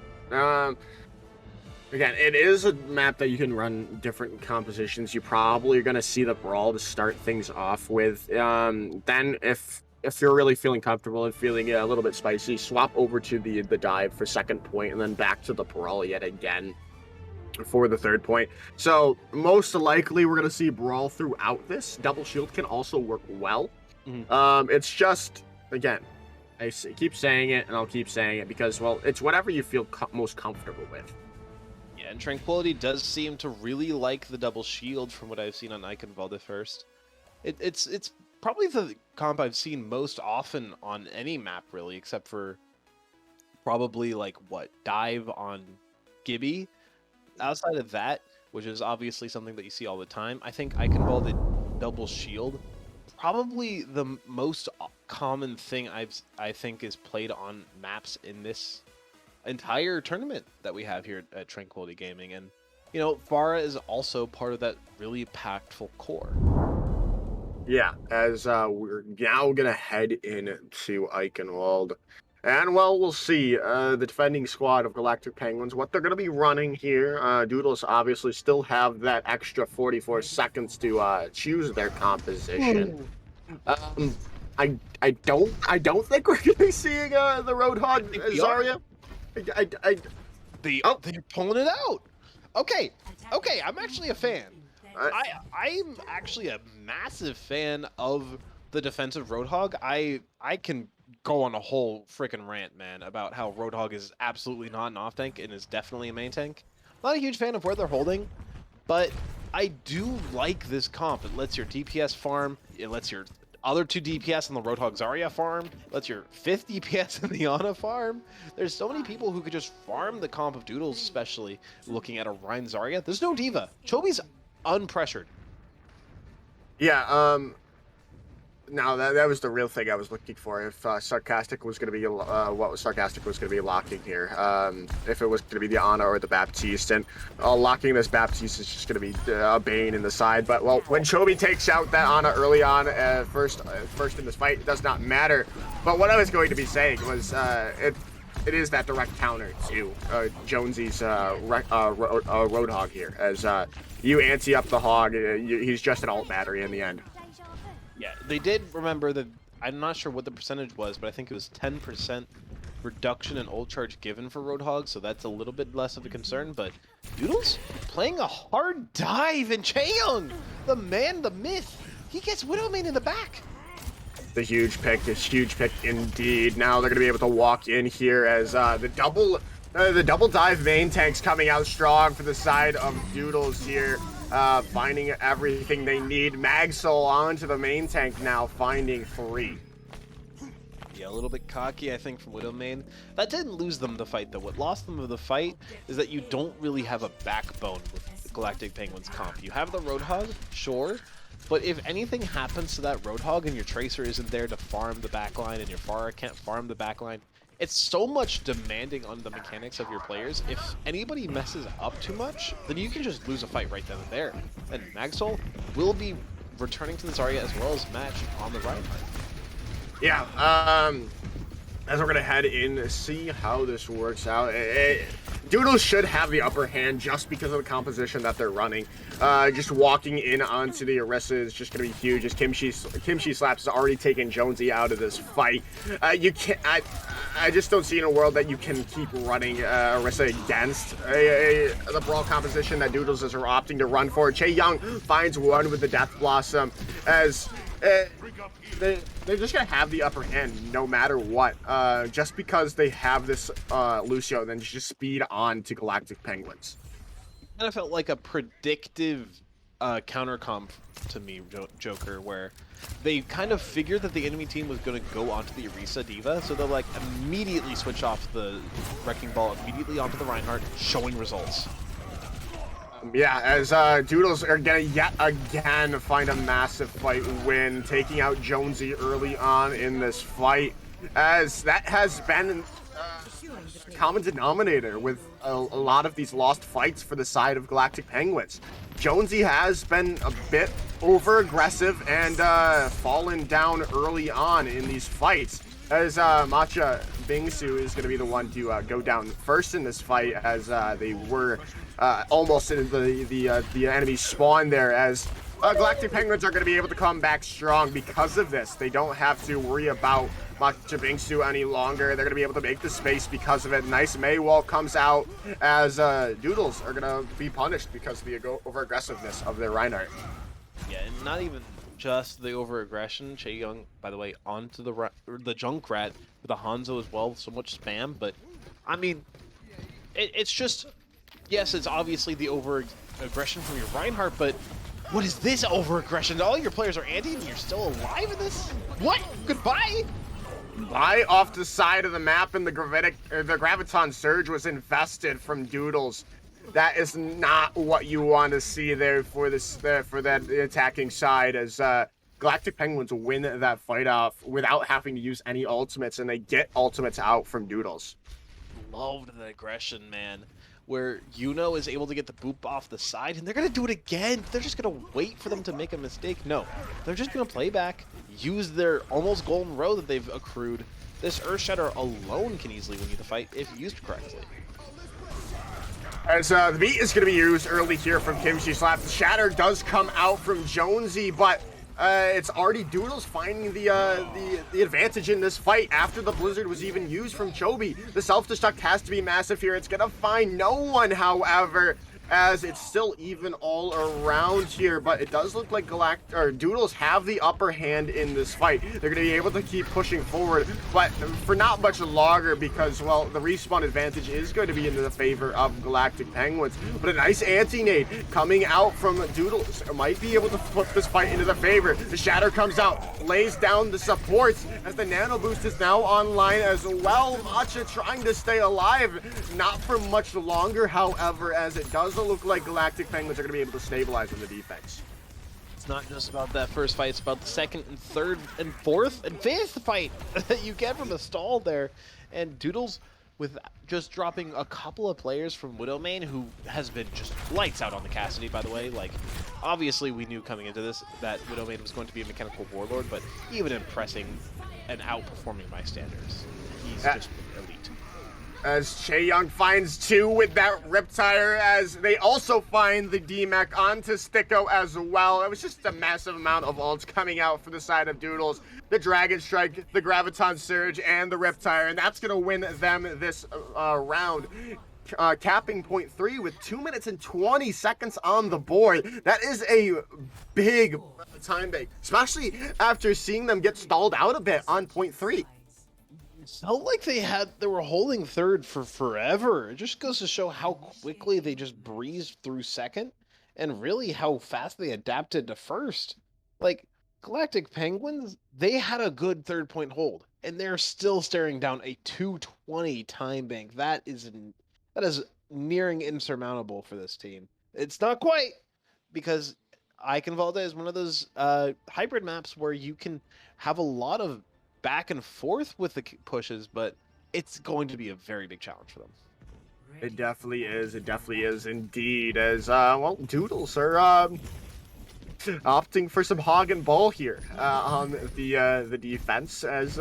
Again, it is a map that you can run different compositions. You probably are going to see the Brawl to start things off with. Then if you're really feeling comfortable and feeling a little bit spicy, swap over to the dive for 2nd point, and then back to the Brawl yet again for the 3rd point. So most likely we're going to see Brawl throughout this. Double Shield can also work well. It's just, again, keep saying it, and I'll keep saying it because, well, it's whatever you feel most comfortable with. Yeah, and Tranquility does seem to really like the double shield from what I've seen on Eichenwalde first. It's probably the comp I've seen most often on any map, really, except for probably, like, dive on Gibby. Outside of that, which is obviously something that you see all the time, I think Eichenwalde double shield, probably the most common thing I think is played on maps in this entire tournament that we have here at Tranquility Gaming. And you know, Farah is also part of that really impactful core. Yeah, as we're now gonna head into Eichenwald, and well, we'll see the defending squad of Galactic Penguins, what they're gonna be running here. Doodles obviously still have that extra 44 seconds to choose their composition. I don't think we're gonna be seeing the Roadhog Zarya. They're pulling it out. Okay, I'm actually a fan. I'm actually a massive fan of the defensive Roadhog. I can go on a whole freaking rant, man, about how Roadhog is absolutely not an off tank and is definitely a main tank. Not a huge fan of where they're holding, but I do like this comp. It lets your DPS farm. It lets your other 2 DPS on the Roadhog Zarya farm. Lets your 5th DPS in the Ana farm. There's so many people who could just farm the comp of Doodles, especially looking at a Rhine Zarya. There's no Diva. Chobi's unpressured. Yeah, no, that was the real thing I was looking for. If Sarcastic was going to be, what Sarcastic was going to be locking here. If it was going to be the Ana or the Baptiste. And locking this Baptiste is just going to be a Bane in the side. But, well, when Chobi takes out that Ana early on, first in this fight, it does not matter. But what I was going to be saying was, it is that direct counter to Jonesy's Roadhog here. As you ante up the Hog, he's just an alt battery in the end. Yeah, they did remember that. I'm not sure what the percentage was, but I think it was 10% reduction in ult charge given for Roadhog, so that's a little bit less of a concern. But Doodles playing a hard dive, and Chaeyoung, the man, the myth, he gets Widowmane in the back. The huge pick indeed. Now they're going to be able to walk in here as the double dive main tank's coming out strong for the side of Doodles here. Finding everything they need. Magsol onto the main tank now, finding 3. Yeah, a little bit cocky, I think, from Widowmane. That didn't lose them the fight, though. What lost them the fight is that you don't really have a backbone with the Galactic Penguins comp. You have the Roadhog, sure, but if anything happens to that Roadhog and your Tracer isn't there to farm the backline and your Farah can't farm the backline, it's so much demanding on the mechanics of your players. If anybody messes up too much, then you can just lose a fight right then and there. And Magsol will be returning to the Zarya as well as match on the Reinhardt. Yeah, as we're gonna head in to see how this works out, Doodles should have the upper hand just because of the composition that they're running. Just walking in onto the Orisa is just gonna be huge. As Kimchi Slaps has already taken Jonesy out of this fight. You can't. I just don't see in a world that you can keep running Orisa against the brawl composition that Doodles is opting to run for. Chae Young finds one with the Death Blossom as. They're just gonna have the upper hand no matter what. Just because they have this Lucio, then just speed on to Galactic Penguins. Kind of felt like a predictive counter comp to me, Joker, where they kind of figured that the enemy team was going to go onto the Orisa D.Va, so they'll like immediately switch off the Wrecking Ball immediately onto the Reinhardt, showing results. Yeah, as Doodles are gonna yet again find a massive fight win, taking out Jonesy early on in this fight, as that has been a common denominator with a lot of these lost fights for the side of Galactic Penguins. Jonesy has been a bit over-aggressive and fallen down early on in these fights, as Matcha Bingsu is going to be the one to go down first in this fight, as they were almost in the enemy spawn there, as Galactic Penguins are going to be able to come back strong because of this. They don't have to worry about Matcha Bingsu any longer. They're going to be able to make the space because of it. Nice Maywall comes out, as Doodles are going to be punished because of the over-aggressiveness of their Reinhardt. Yeah, and not even just the over-aggression. Chae Young, by the way, onto the Junkrat with the Hanzo as well. So much spam, but I mean, it's just, yes, it's obviously the over-aggression from your Reinhardt, but what is this over-aggression? All your players are anti and you're still alive in this? What? Goodbye? Bye off the side of the map, and the Graviton Surge was infested from Doodles. That is not what you want to see there for this for that attacking side, as Galactic Penguins win that fight off without having to use any ultimates, and they get ultimates out from Doodles. Loved the aggression, man, where Yuno is able to get the boop off the side, and they're going to do it again. They're just going to wait for them to make a mistake. No, they're just going to play back, use their almost golden row that they've accrued. This Earthshatter alone can easily win you the fight if used correctly. As the beat is going to be used early here from Kimchi Slap. The Shatter does come out from Jonesy, but it's already Doodles finding the advantage in this fight after the Blizzard was even used from Chobi. The self-destruct has to be massive here. It's going to find no one, however, as it's still even all around here, but it does look like Doodles have the upper hand in this fight. They're going to be able to keep pushing forward, but for not much longer, because, well, the respawn advantage is going to be in the favor of Galactic Penguins. But a nice anti-nade coming out from Doodles might be able to flip this fight into their favor. The Shatter comes out, lays down the supports, as the Nano Boost is now online as well. Matcha trying to stay alive, not for much longer, however, as it does look like Galactic Penguins are going to be able to stabilize in the defense. It's not just about that first fight, it's about the second and third and fourth and fifth fight that you get from a stall there. And Doodles, with just dropping a couple of players from Widowmane, who has been just lights out on the Cassidy, by the way. Like, obviously we knew coming into this that Widowmane was going to be a mechanical warlord, but even impressing and outperforming my standards. He's just elite. As Chae Young finds two with that Riptire, as they also find the D-Mech onto Sticko as well. It was just a massive amount of ults coming out for the side of Doodles. The Dragon Strike, the Graviton Surge, and the Riptire, and that's going to win them this round. Capping point 3 with 2 minutes and 20 seconds on the board. That is a big time bank, especially after seeing them get stalled out a bit on point 3. Felt like they were holding third for forever. It just goes to show how quickly they just breezed through second, and really how fast they adapted to first. Like, Galactic Penguins, they had a good 3rd-point hold, and they're still staring down a 220 time bank. That is nearing insurmountable for this team. It's not quite, because Icon Valda is one of those hybrid maps where you can have a lot of back and forth with the pushes, but it's going to be a very big challenge for them. It definitely is. It definitely is indeed. As well, Doodles are opting for some hog and ball here on the defense, as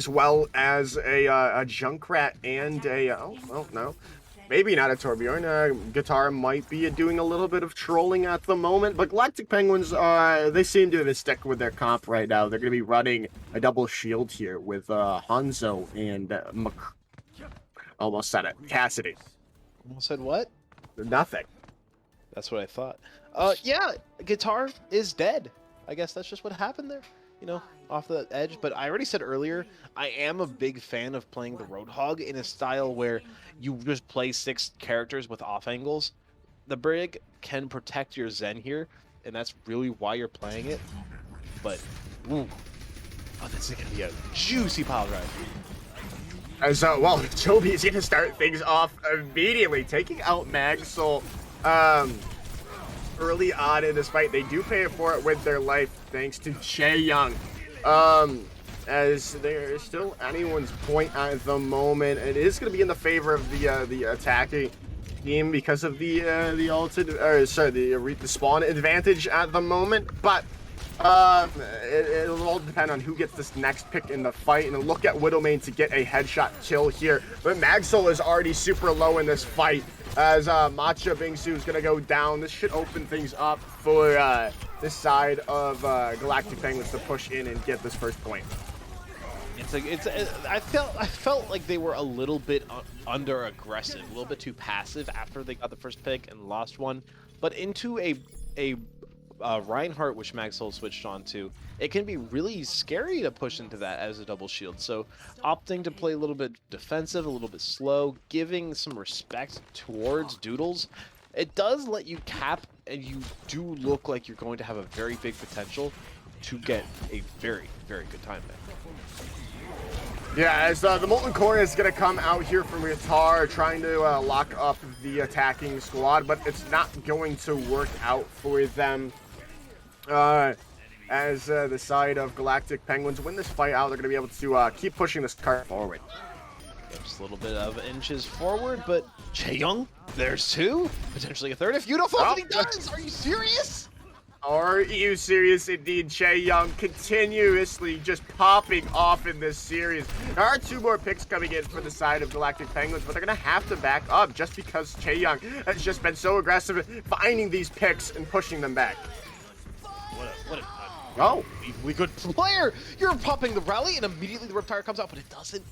well as a Junkrat and a no, maybe not a Torbjorn. Guitar might be doing a little bit of trolling at the moment, but Galactic Penguins they seem to stick with their comp right now. They're going to be running a double shield here with Hanzo and almost said it, Cassidy. Almost said what? Nothing. That's what I thought. Yeah, Guitar is dead. I guess that's just what happened there. You know, off the edge. But I already said earlier, I am a big fan of playing the Roadhog in a style where you just play 6 characters with off angles. The Brig can protect your Zen here, and that's really why you're playing it. But, ooh, oh, this is going to be a juicy pile drive. As well, Toby is going to start things off immediately, taking out Magsoul early on in this fight. They do pay for it with their life, thanks to Chaeyoung. As there's still anyone's point at the moment, it is going to be in the favor of the attacking team because of the spawn advantage at the moment. But it'll all depend on who gets this next pick in the fight, and look at Widowmane to get a headshot kill here. But Magsoul is already super low in this fight, as Matcha Bingsu is gonna go down. This should open things up for this side of Galactic Penguins to push in and get this first point. I felt like they were a little bit under aggressive, a little bit too passive after they got the first pick and lost one, but into a Reinhardt, which Magsoul switched on to, it can be really scary to push into that as a double shield. So opting to play a little bit defensive, a little bit slow, giving some respect towards Doodles, it does let you cap, and you do look like you're going to have a very big potential to get a very, very good time there. Yeah, as the Molten Core is going to come out here from Guitar, trying to lock up the attacking squad, but it's not going to work out for them. As the side of Galactic Penguins win this fight out, they're going to be able to keep pushing this cart forward. Just a little bit of inches forward, but Chaeyoung, there's 2, potentially a 3rd. If you don't fall, he does. Are you serious? Are you serious indeed? Chaeyoung continuously just popping off in this series. There are 2 more picks coming in for the side of Galactic Penguins, but they're going to have to back up just because Chaeyoung has just been so aggressive at finding these picks and pushing them back. What a really good player! You're popping the rally, and immediately the Riptire comes out, but it doesn't.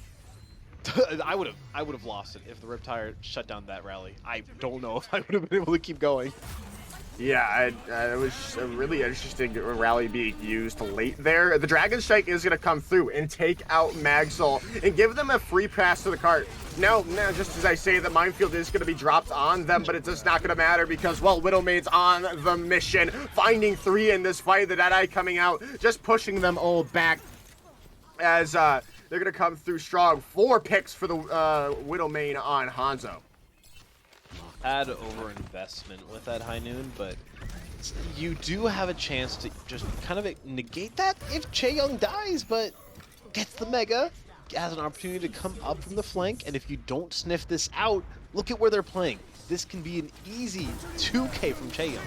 I would have lost it if the Riptire shut down that rally. I don't know if I would have been able to keep going. Yeah, it was a really interesting rally being used late there. The Dragon Strike is going to come through and take out Magsoul and give them a free pass to the cart. Now, just as I say, the minefield is going to be dropped on them, but it's just not going to matter because, well, Widowmane's on the mission, finding 3 in this fight. The Deadeye coming out, just pushing them all back as they're going to come through strong. 4 picks for the Widowmane on Hanzo. Had over investment with that high noon, but you do have a chance to just kind of negate that if Chaeyoung dies, but gets the mega, has an opportunity to come up from the flank, and if you don't sniff this out, look at where they're playing. This can be an easy 2K from Chaeyoung.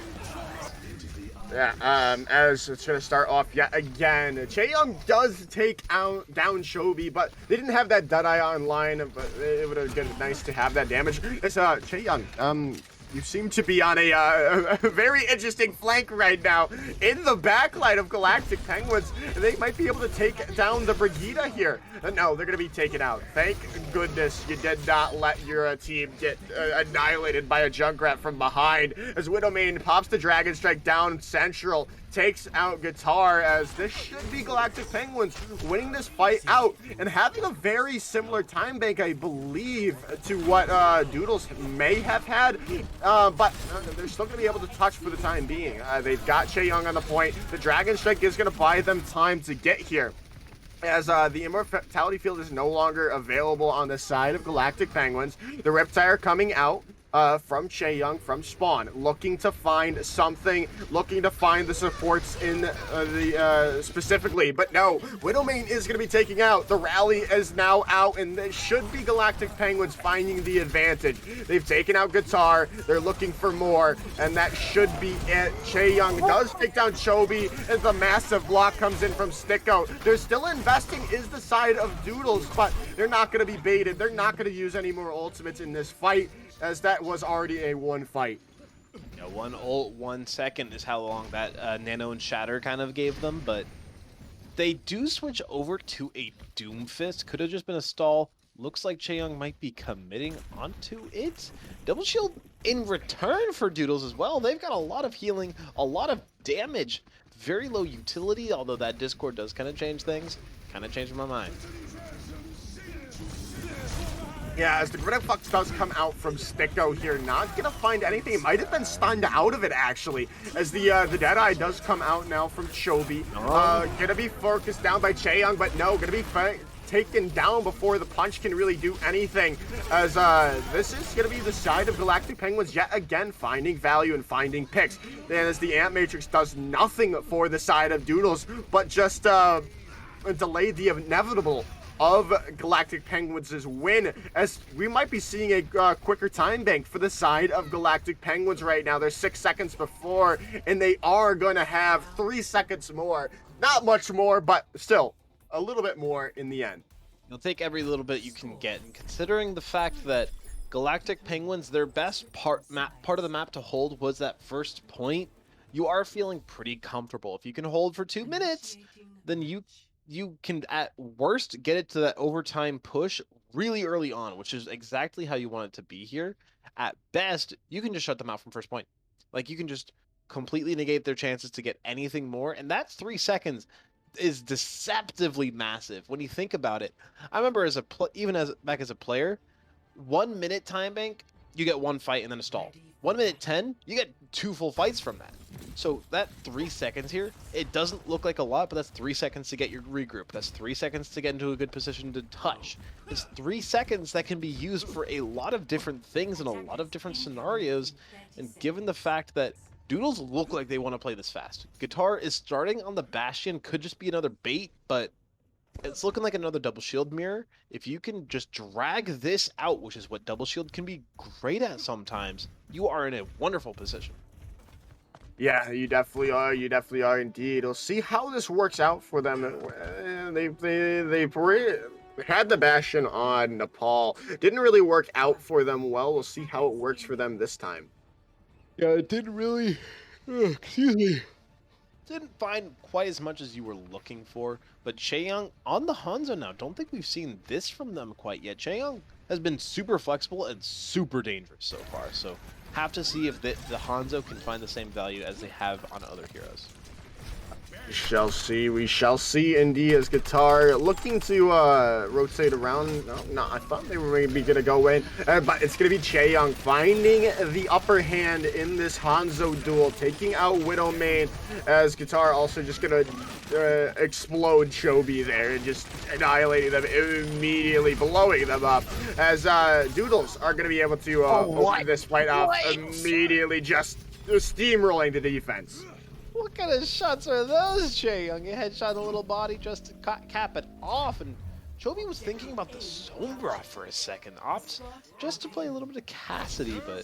Yeah, as it's going to start off yet again. Chaeyoung does take down Shobi, but they didn't have that Deadeye online, but it would have been nice to have that damage. It's Chaeyoung, you seem to be on a very interesting flank right now in the backline of Galactic Penguins. They might be able to take down the Brigida here. No, they're going to be taken out. Thank goodness you did not let your team get annihilated by a Junkrat from behind. As Widowmane pops the Dragon Strike down central, takes out Guitar, as this should be Galactic Penguins winning this fight out and having a very similar time bank, I believe, to what Doodles may have had, but they're still going to be able to touch for the time being. They've got Chaeyoung on the point. The Dragon Strike is going to buy them time to get here, as the Immortality Field is no longer available on the side of Galactic Penguins. The Riptire coming out, from Chaeyoung, from Spawn, looking to find something, looking to find the supports in the specifically, but no, Widowmane is going to be taking out. The rally is now out, and it should be Galactic Penguins finding the advantage. They've taken out Guitar, they're looking for more, and that should be it. Chaeyoung does take down Chobi, as the massive block comes in from Sticko. They're still investing is the side of Doodles, but they're not going to be baited. They're not going to use any more ultimates in this fight, as that was already a one fight. Yeah, 1 second is how long that Nano and Shatter kind of gave them, but they do switch over to a Doomfist. Could have just been a stall. Looks like Chaeyoung might be committing onto it. Double shield in return for Doodles as well. They've got a lot of healing, a lot of damage, very low utility, although that Discord does kind of change things. Kind of changed my mind. Yeah, as the Grid Flux does come out from Sticko here, not gonna find anything. It might have been stunned out of it, actually, as the Deadeye does come out now from Chobi. Gonna be focused down by Chaeyoung, but no, gonna be taken down before the punch can really do anything, as this is gonna be the side of Galactic Penguins yet again finding value and finding picks. And as the Ant Matrix does nothing for the side of Doodles, but just delay the inevitable of Galactic Penguins' win, as we might be seeing a quicker time bank for the side of Galactic Penguins right now. They're 6 seconds before, and they are going to have 3 seconds more. Not much more, but still a little bit more in the end. You'll take every little bit you can get, and considering the fact that Galactic Penguins, their best part of the map to hold was that first point, you are feeling pretty comfortable. If you can hold for 2 minutes, then you can at worst get it to that overtime push really early on, which is exactly how you want it to be here. At best, you can just shut them out from first point. Like, you can just completely negate their chances to get anything more, and that's 3 seconds is deceptively massive when you think about it. I remember back as a player, 1 minute time bank, you get 1 fight and then a stall. 1 minute 10, you get 2 full fights from that. So that 3 seconds here, it doesn't look like a lot, but that's 3 seconds to get your regroup. That's 3 seconds to get into a good position to touch. It's 3 seconds that can be used for a lot of different things in a lot of different scenarios. And given the fact that Doodles look like they want to play this fast. Guitar is starting on the Bastion, could just be another bait, but it's looking like another double shield mirror. If you can just drag this out, which is what double shield can be great at sometimes, you are in a wonderful position. Yeah, you definitely are. You definitely are indeed. We'll see how this works out for them. They had the Bastion on Nepal. Didn't really work out for them well. We'll see how it works for them this time. Yeah, it didn't really. Excuse me. Didn't find quite as much as you were looking for, but Chaeyoung on the Hanzo now. Don't think we've seen this from them quite yet. Chaeyoung has been super flexible and super dangerous so far, so have to see if the Hanzo can find the same value as they have on other heroes. We shall see indeed, as Guitar looking to rotate around. No, I thought they were maybe going to go in, but it's going to be Chaeyoung finding the upper hand in this Hanzo duel, taking out Widowmane, as Guitar also just going to explode Chobi there and just annihilating them immediately, blowing them up, as Doodles are going to be able to open this fight up immediately, just steamrolling the defense. What kind of shots are those, Chaeyoung? You headshot a little body just to cap it off, and Chobi was thinking about the Sombra for a second. Opts just to play a little bit of Cassidy, but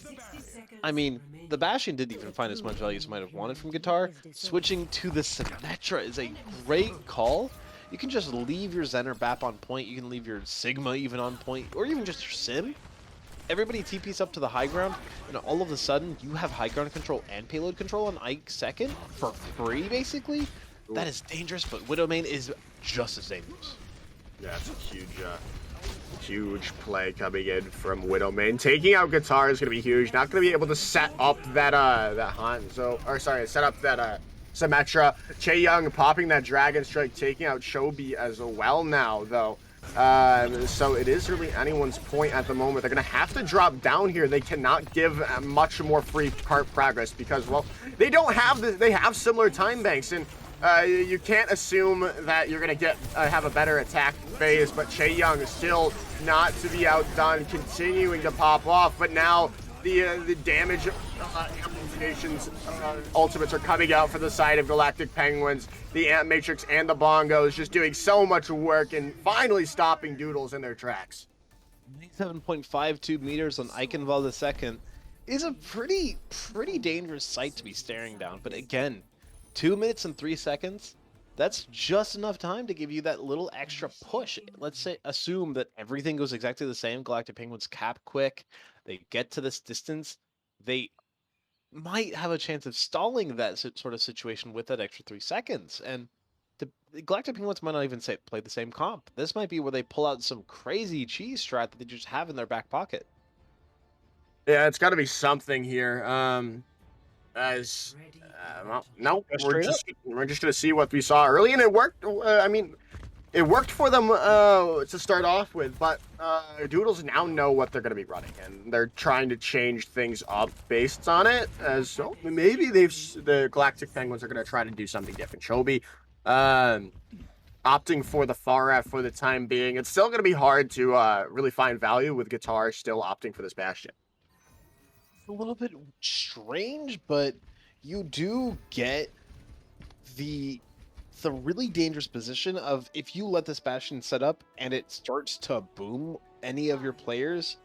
I mean, the Bastion didn't even find as much value as you might have wanted from Guitar. Switching to the Symmetra is a great call. You can just leave your Zen or Bap on point, you can leave your Sigma even on point, or even just your Sim. Everybody TPs up to the high ground, and all of a sudden, you have high ground control and payload control on Ike second for free, basically. That is dangerous, but Widowmane is just as dangerous. Yeah, it's a huge play coming in from Widowmane. Taking out Guitar is going to be huge. Not going to be able to set up that set up that Symmetra. Chaeyoung popping that Dragon Strike, taking out Chobi as well now, though. So it is really anyone's point at the moment. They're going to have to drop down here. They cannot give much more free cart progress because, well, they don't have they have similar time banks, and you can't assume that you're going to have a better attack phase, but Chaeyoung is still not to be outdone, continuing to pop off, but now the damage amplifications ultimates are coming out for the side of Galactic Penguins. The Ant Matrix and the Bongos just doing so much work and finally stopping Doodles in their tracks. 7.52 meters on Eichenwald II is a pretty dangerous sight to be staring down. But again, 2 minutes and 3 seconds, that's just enough time to give you that little extra push. Let's say, assume that everything goes exactly the same. Galactic Penguins cap quick. They get to this distance. They might have a chance of stalling that sort of situation with that extra 3 seconds. And the Galactic Penguins might not even play the same comp. This might be where they pull out some crazy cheese strat that they just have in their back pocket. Yeah, it's got to be something here. Well, no, we're just gonna see what we saw early, and it worked. I mean, it worked for them to start off with, but Doodles now know what they're gonna be running, and they're trying to change things up based on it. As so, maybe the Galactic Penguins are gonna try to do something different. Chobi, opting for the Pharah for the time being. It's still gonna be hard to really find value with Guitar still opting for this Bastion. A little bit strange, but you do get the really dangerous position of if you let this Bastion set up and it starts to boom any of your players,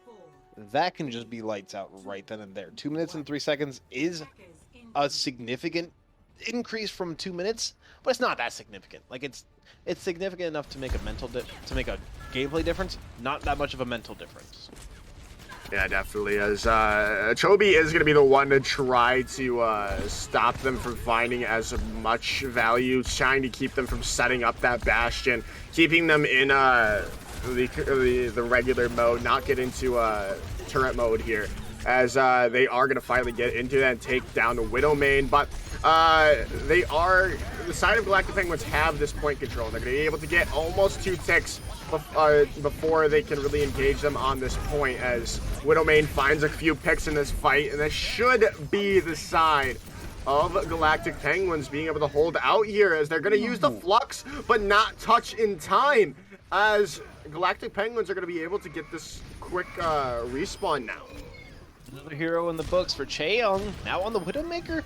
that can just be lights out right then and there. 2 minutes and 3 seconds is a significant increase from 2 minutes, but it's not that significant. Like it's significant enough to make a gameplay difference, not that much of a mental difference. Yeah, definitely. As Chobi is going to be the one to try to stop them from finding as much value, trying to keep them from setting up that Bastion, keeping them in the regular mode, not get into turret mode here, as they are going to finally get into that and take down the Widowmane. But the side of Galactic Penguins have this point control. They're going to be able to get almost 2 ticks before they can really engage them on this point, as Widowmane finds a few picks in this fight, and this should be the side of Galactic Penguins being able to hold out here, as they're going to use the Flux but not touch in time, as Galactic Penguins are going to be able to get this quick respawn now. Another hero in the books for Chaeyoung. Now on the Widowmaker.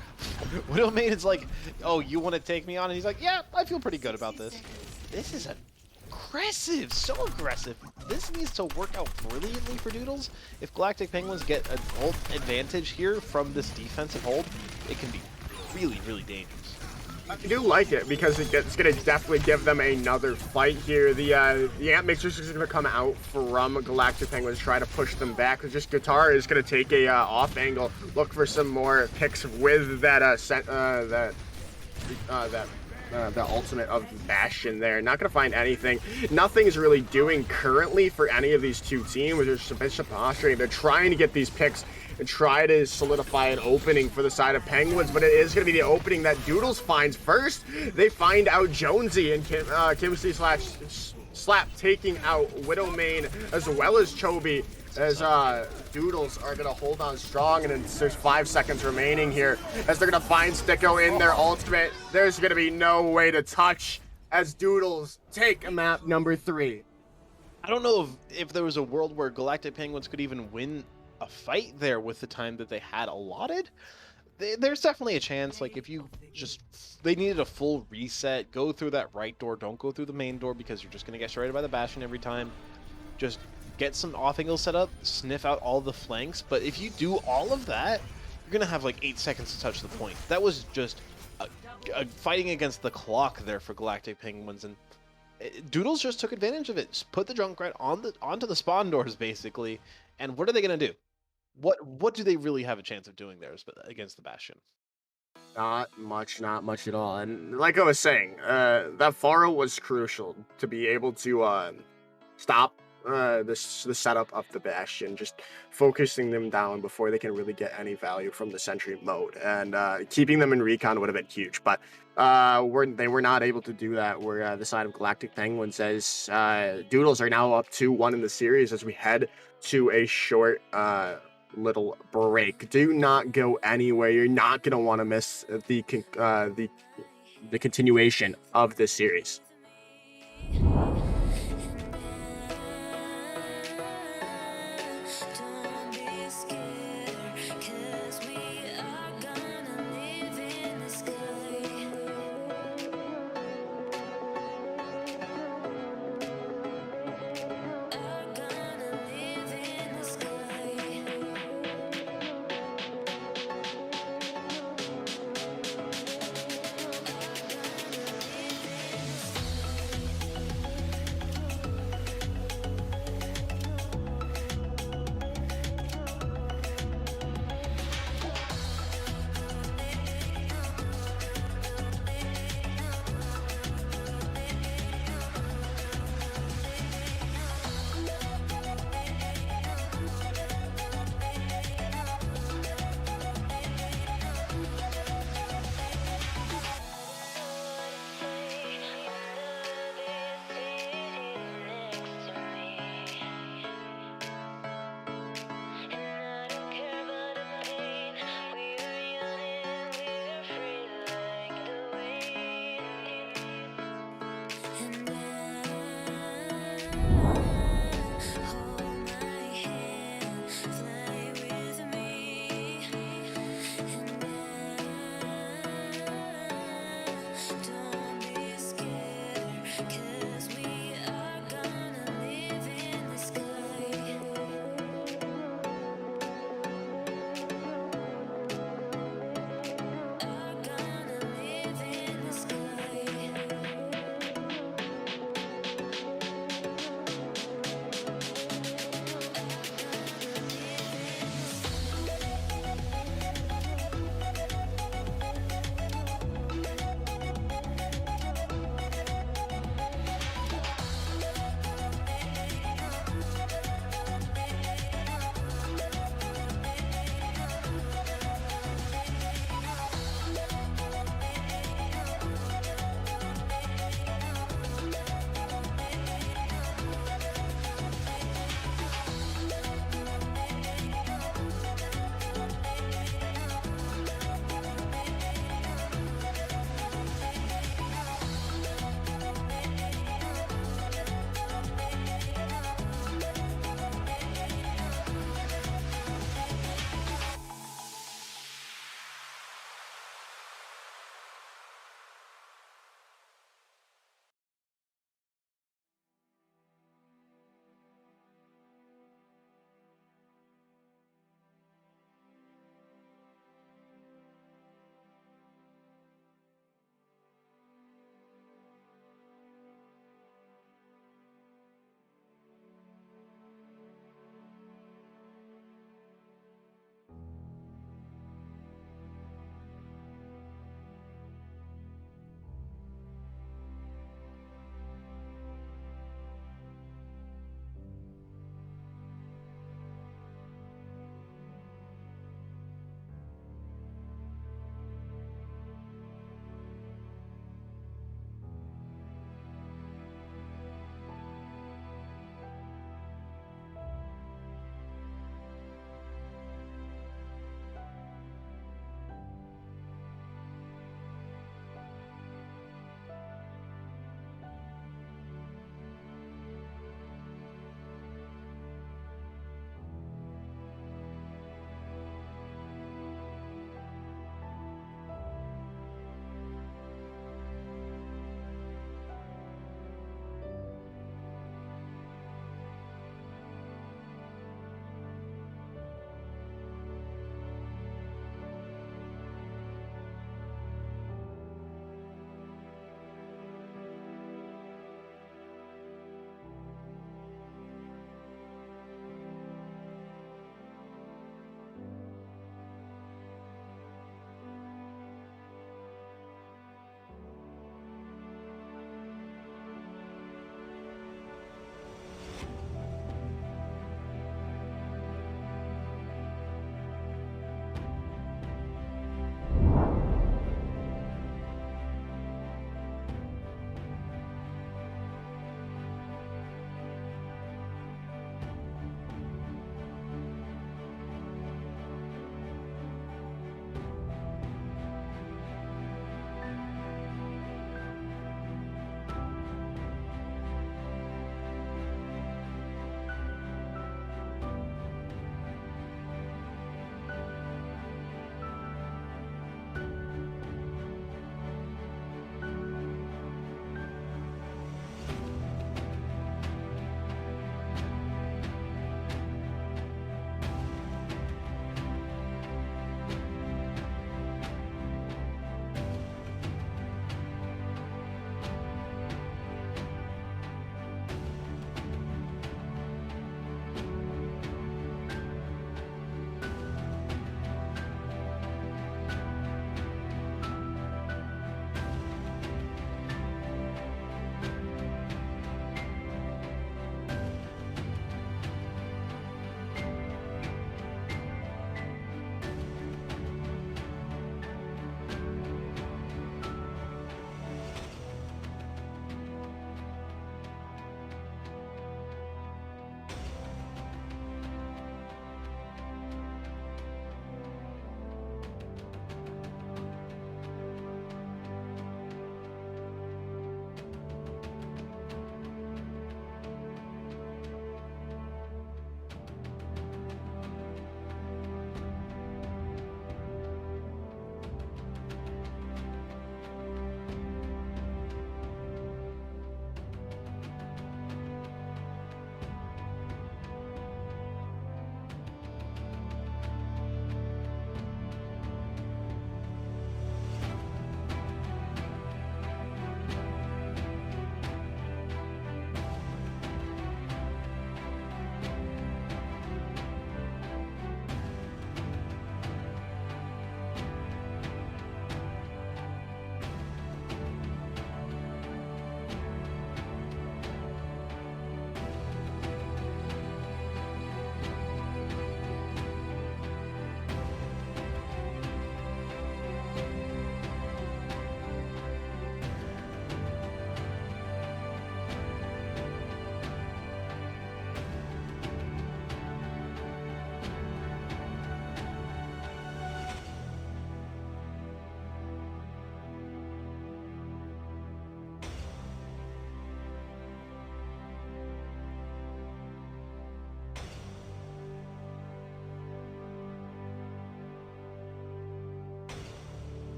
Widowmane is like, oh, you want to take me on? And he's like, yeah, I feel pretty good about this. This is aggressive, so aggressive. This needs to work out brilliantly for Doodles. If Galactic Penguins get an ult advantage here from this defensive hold, it can be really dangerous. I do like it because it's going to definitely give them another fight here. The Ant Matrix is going to come out from Galactic Penguins, try to push them back. Just Guitar is going to take a off angle, look for some more picks with that the ultimate of Bastion there. Not going to find anything. Nothing's really doing currently for any of these two teams. They're just a bit posturing. They're trying to get these picks and try to solidify an opening for the side of Penguins, but it is going to be the opening that Doodles finds first. They find out Jonesy and Kimsey Slap taking out Widowmane as well as Chobi, as Doodles are going to hold on strong, and there's 5 seconds remaining here as they're going to find Sticko in their ultimate. There's going to be no way to touch as Doodles take map number 3. I don't know if there was a world where Galactic Penguins could even win a fight there with the time that they had allotted. There's definitely a chance, like if you they needed a full reset, go through that right door, don't go through the main door because you're just going to get shredded by the Bastion every time. Just get some off angle set up, sniff out all the flanks, but if you do all of that, you're going to have like 8 seconds to touch the point. That was just a fighting against the clock there for Galactic Penguins, and Doodles just took advantage of it. Put the Junkrat onto the spawn doors basically, and what are they going to do? What do they really have a chance of doing there against the Bastion? Not much at all. And like I was saying, that Pharah was crucial to be able to stop the setup of the Bastion, just focusing them down before they can really get any value from the Sentry mode. And keeping them in recon would have been huge, but they were not able to do that. Where the side of Galactic Penguins says Doodles are now up 2-1 in the series as we head to a short little break. Do not go anywhere. You're not going to want to miss the continuation of this series. Don't be scared.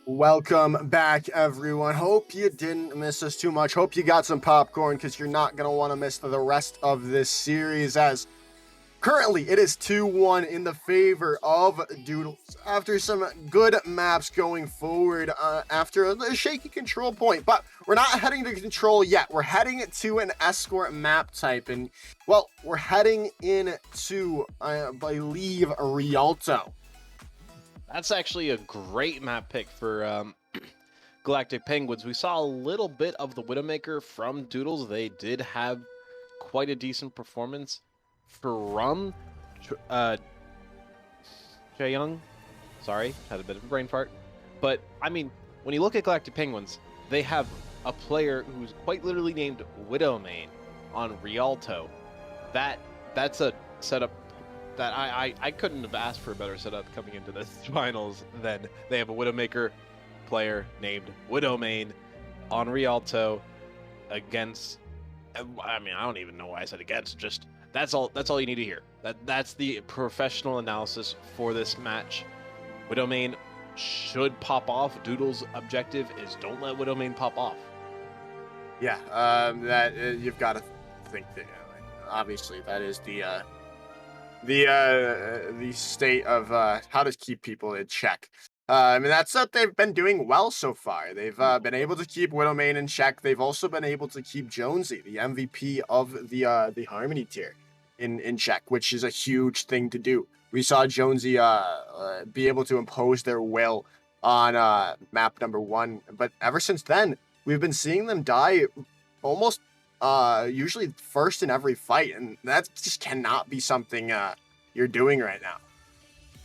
Welcome back, everyone. Hope you didn't miss us too much. Hope you got some popcorn, because you're not going to want to miss the rest of this series, as currently it is 2-1 in the favor of Doodles after some good maps going forward after a shaky control point. But we're not heading to control yet. We're heading to an escort map type, and, well, we're heading into, I believe, Rialto. That's actually a great map pick for Galactic Penguins. We saw a little bit of the Widowmaker from Doodles. They did have quite a decent performance from Jaeyoung. Sorry, had a bit of a brain fart. But, I mean, when you look at Galactic Penguins, they have a player who's quite literally named Widowmain on Rialto. That's a setup that I couldn't have asked for a better setup coming into this finals than they have a Widowmaker player named Widowmain on Rialto against, I mean, I don't even know why I said against, just that's all you need to hear. That's the professional analysis for this match. Widowmain should pop off. Doodles' objective is don't let Widowmain pop off. Yeah, that you've got to think that, obviously that is the state of how to keep people in check. I mean, that's what they've been doing well so far. They've been able to keep Widowmain in check. They've also been able to keep Jonesy, the MVP of the Harmony tier, in check, which is a huge thing to do. We saw Jonesy be able to impose their will on map number 1, but ever since then, we've been seeing them die almost usually first in every fight, and that just cannot be something you're doing right now.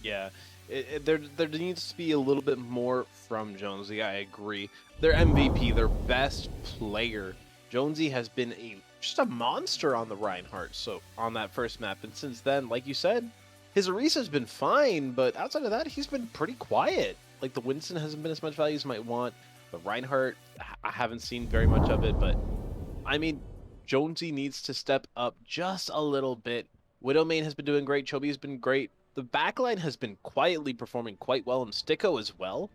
Yeah, there needs to be a little bit more from Jonesy. I agree. Their MVP, their best player, Jonesy has been just a monster on the Reinhardt. So on that first map, and since then, like you said, his Orisa's been fine, but outside of that, he's been pretty quiet. Like the Winston hasn't been as much value as you might want. The Reinhardt, I haven't seen very much of it, but I mean, Jonesy needs to step up just a little bit. Widowmain has been doing great. Chobi has been great. The backline has been quietly performing quite well, and Sticko as well.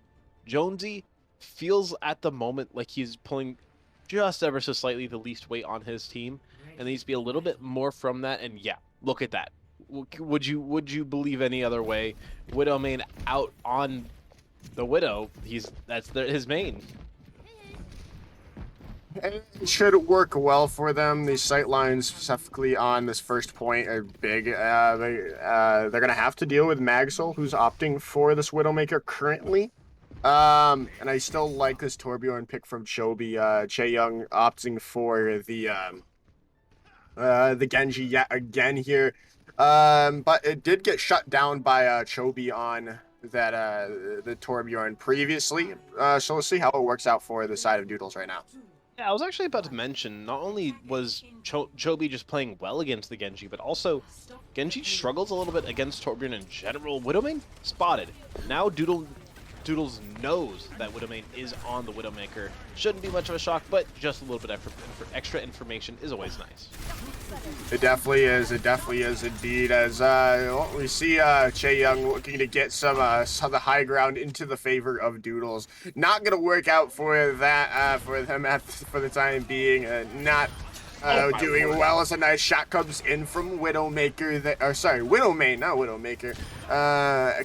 Jonesy feels at the moment like he's pulling just ever so slightly the least weight on his team, and needs to be a little bit more from that. And yeah, look at that. Would you believe any other way? Widowmain out on the Widow. That's his main. It should work well for them. These sight lines, specifically on this first point, are big. They're going to have to deal with Magsol, who's opting for this Widowmaker currently. And I still like this Torbjorn pick from Chobi. Chaeyoung opting for the Genji yet again here. But it did get shut down by Chobi on that the Torbjorn previously. So we'll see how it works out for the side of Doodles right now. Yeah, I was actually about to mention, not only was Chobi just playing well against the Genji, but also Genji struggles a little bit against Torbjorn in general. Widowmane spotted. Now Doodles knows that Widowmane is on the Widowmaker. Shouldn't be much of a shock, but just a little bit extra information is always nice. It definitely is. It definitely is indeed. As we see Chaeyoung looking to get some of the high ground into the favor of Doodles. Not gonna work out for that for them for the time being. Not doing well as a nice shot comes in from Widowmaker. Widowmane, not Widowmaker.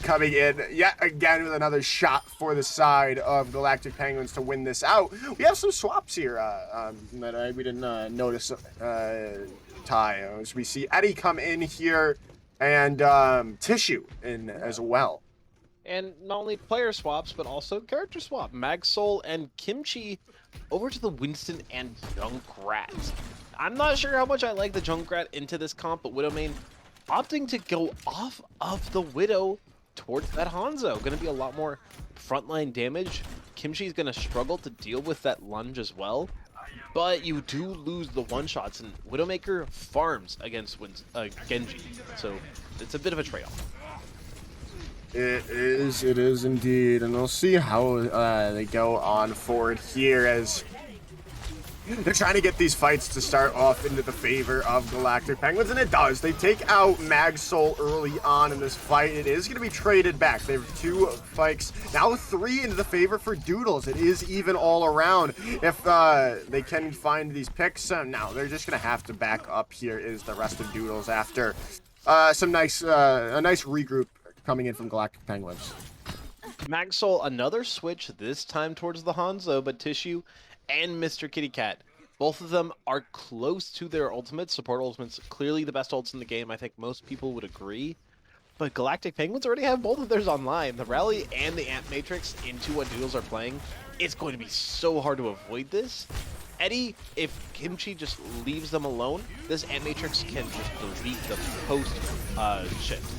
Coming in yet again with another shot for the side of Galactic Penguins to win this out. We have some swaps here that we didn't notice. Ty, as we see Eddie come in here and Tissue in as well. And not only player swaps, but also character swap. Magsol and Kimchi over to the Winston and Junkrat. I'm not sure how much I like the Junkrat into this comp, but Widowmane opting to go off of the Widow towards that Hanzo. Going to be a lot more frontline damage. Kimchi's going to struggle to deal with that lunge as well. But you do lose the one-shots, and Widowmaker farms against Genji. So it's a bit of a trade-off. It is indeed. And we'll see how they go on forward here as they're trying to get these fights to start off into the favor of Galactic Penguins, and it does. They take out Magsol early on in this fight. It is going to be traded back. They have 2 fights, now 3 into the favor for Doodles. It is even all around. If they can find these picks, now they're just going to have to back up. Here is the rest of Doodles after a nice regroup coming in from Galactic Penguins. Magsol, another switch, this time towards the Hanzo, but Tissue and Mr. Kitty Cat, both of them are close to their ultimates. Support ultimates, clearly the best ults in the game. I think most people would agree. But Galactic Penguins already have both of theirs online. The Rally and the Ant Matrix into what Doodles are playing. It's going to be so hard to avoid this. Eddie, if Kimchi just leaves them alone, this Ant Matrix can just delete the post shift.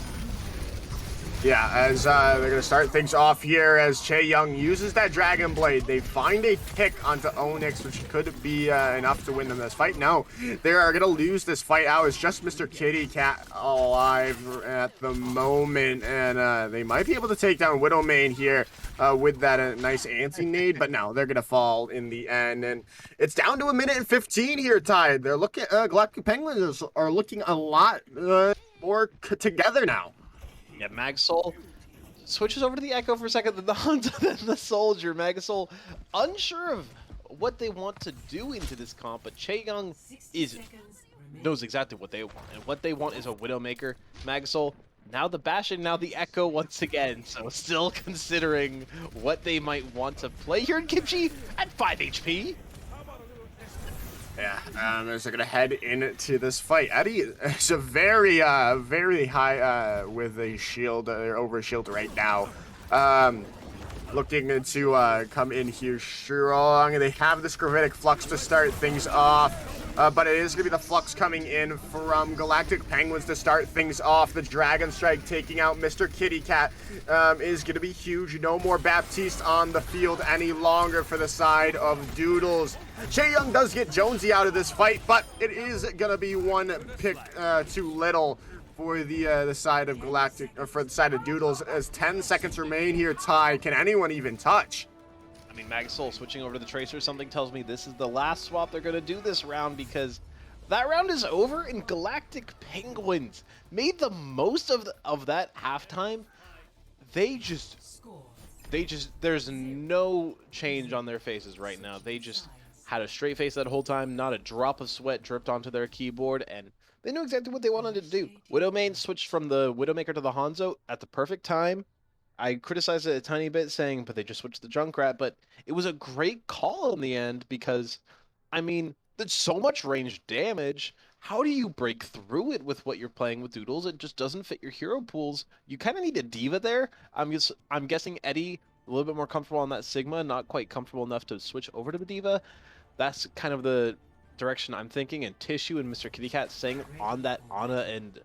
Yeah, as they're going to start things off here as Chaeyoung uses that Dragon Blade. They find a pick onto Onyx, which could be enough to win them this fight. No, they are going to lose this fight out. It's just Mr. Kitty Cat alive at the moment, and they might be able to take down Widowmane here with that nice anti-nade, but no, they're going to fall in the end, and it's down to 1:15 here, Ty. They're looking, Galactic Penguins are looking a lot more together now. Yeah, Magsol switches over to the Echo for a second, then the Hunter, then the Soldier. Magsol unsure of what they want to do into this comp, but Chaeyoung knows exactly what they want, and what they want is a Widowmaker. Magsol, now the Bastion, now the Echo once again, so still considering what they might want to play here in Kimchi at 5 HP. Yeah, as they're gonna head into this fight. Eddie is a very high with a shield, over a shield right now. Looking to come in here strong. They have this Gravitic Flux to start things off. But it is going to be the Flux coming in from Galactic Penguins to start things off. The Dragon Strike taking out Mr. Kitty Cat is going to be huge. No more Baptiste on the field any longer for the side of Doodles. Chaeyoung does get Jonesy out of this fight, but it is going to be one pick too little for the side of Galactic, or for the side of Doodles, as 10 seconds remain here. Ty, can anyone even touch? I mean, Magsol switching over to the Tracer, something tells me this is the last swap they're going to do this round, because that round is over and Galactic Penguins made the most of that halftime. There's no change on their faces right now. They just had a straight face that whole time, not a drop of sweat dripped onto their keyboard, and they knew exactly what they wanted to do. Widowmane switched from the Widowmaker to the Hanzo at the perfect time. I criticized it a tiny bit, saying, but they just switched the Junkrat, but it was a great call in the end, because I mean, there's so much range damage. How do you break through it with what you're playing with Doodles? It just doesn't fit your hero pools. You kind of need a diva there. I'm guessing Eddie a little bit more comfortable on that Sigma, not quite comfortable enough to switch over to the diva. That's kind of the direction I'm thinking. And Tissue and Mr. Kitty Cat staying on that Ana and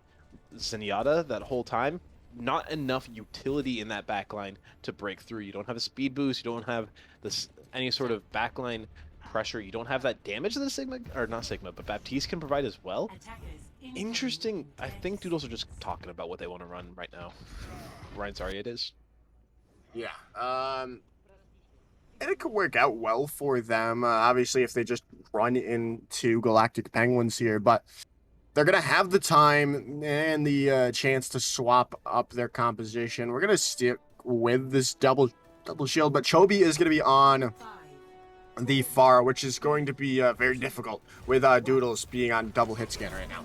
Zenyatta that whole time. Not enough utility in that backline to break through. You don't have a speed boost. You don't have this any sort of backline pressure. You don't have that damage that the Sigma, or not Sigma, but Baptiste can provide as well. Interesting. I think Doodles are just talking about what they want to run right now. Ryan, sorry, it is. Yeah. And it could work out well for them, obviously, if they just run into Galactic Penguins here, but they're going to have the time and the chance to swap up their composition. We're going to stick with this double shield, but Chobi is going to be on the far, which is going to be very difficult with Doodles being on double hit scan right now.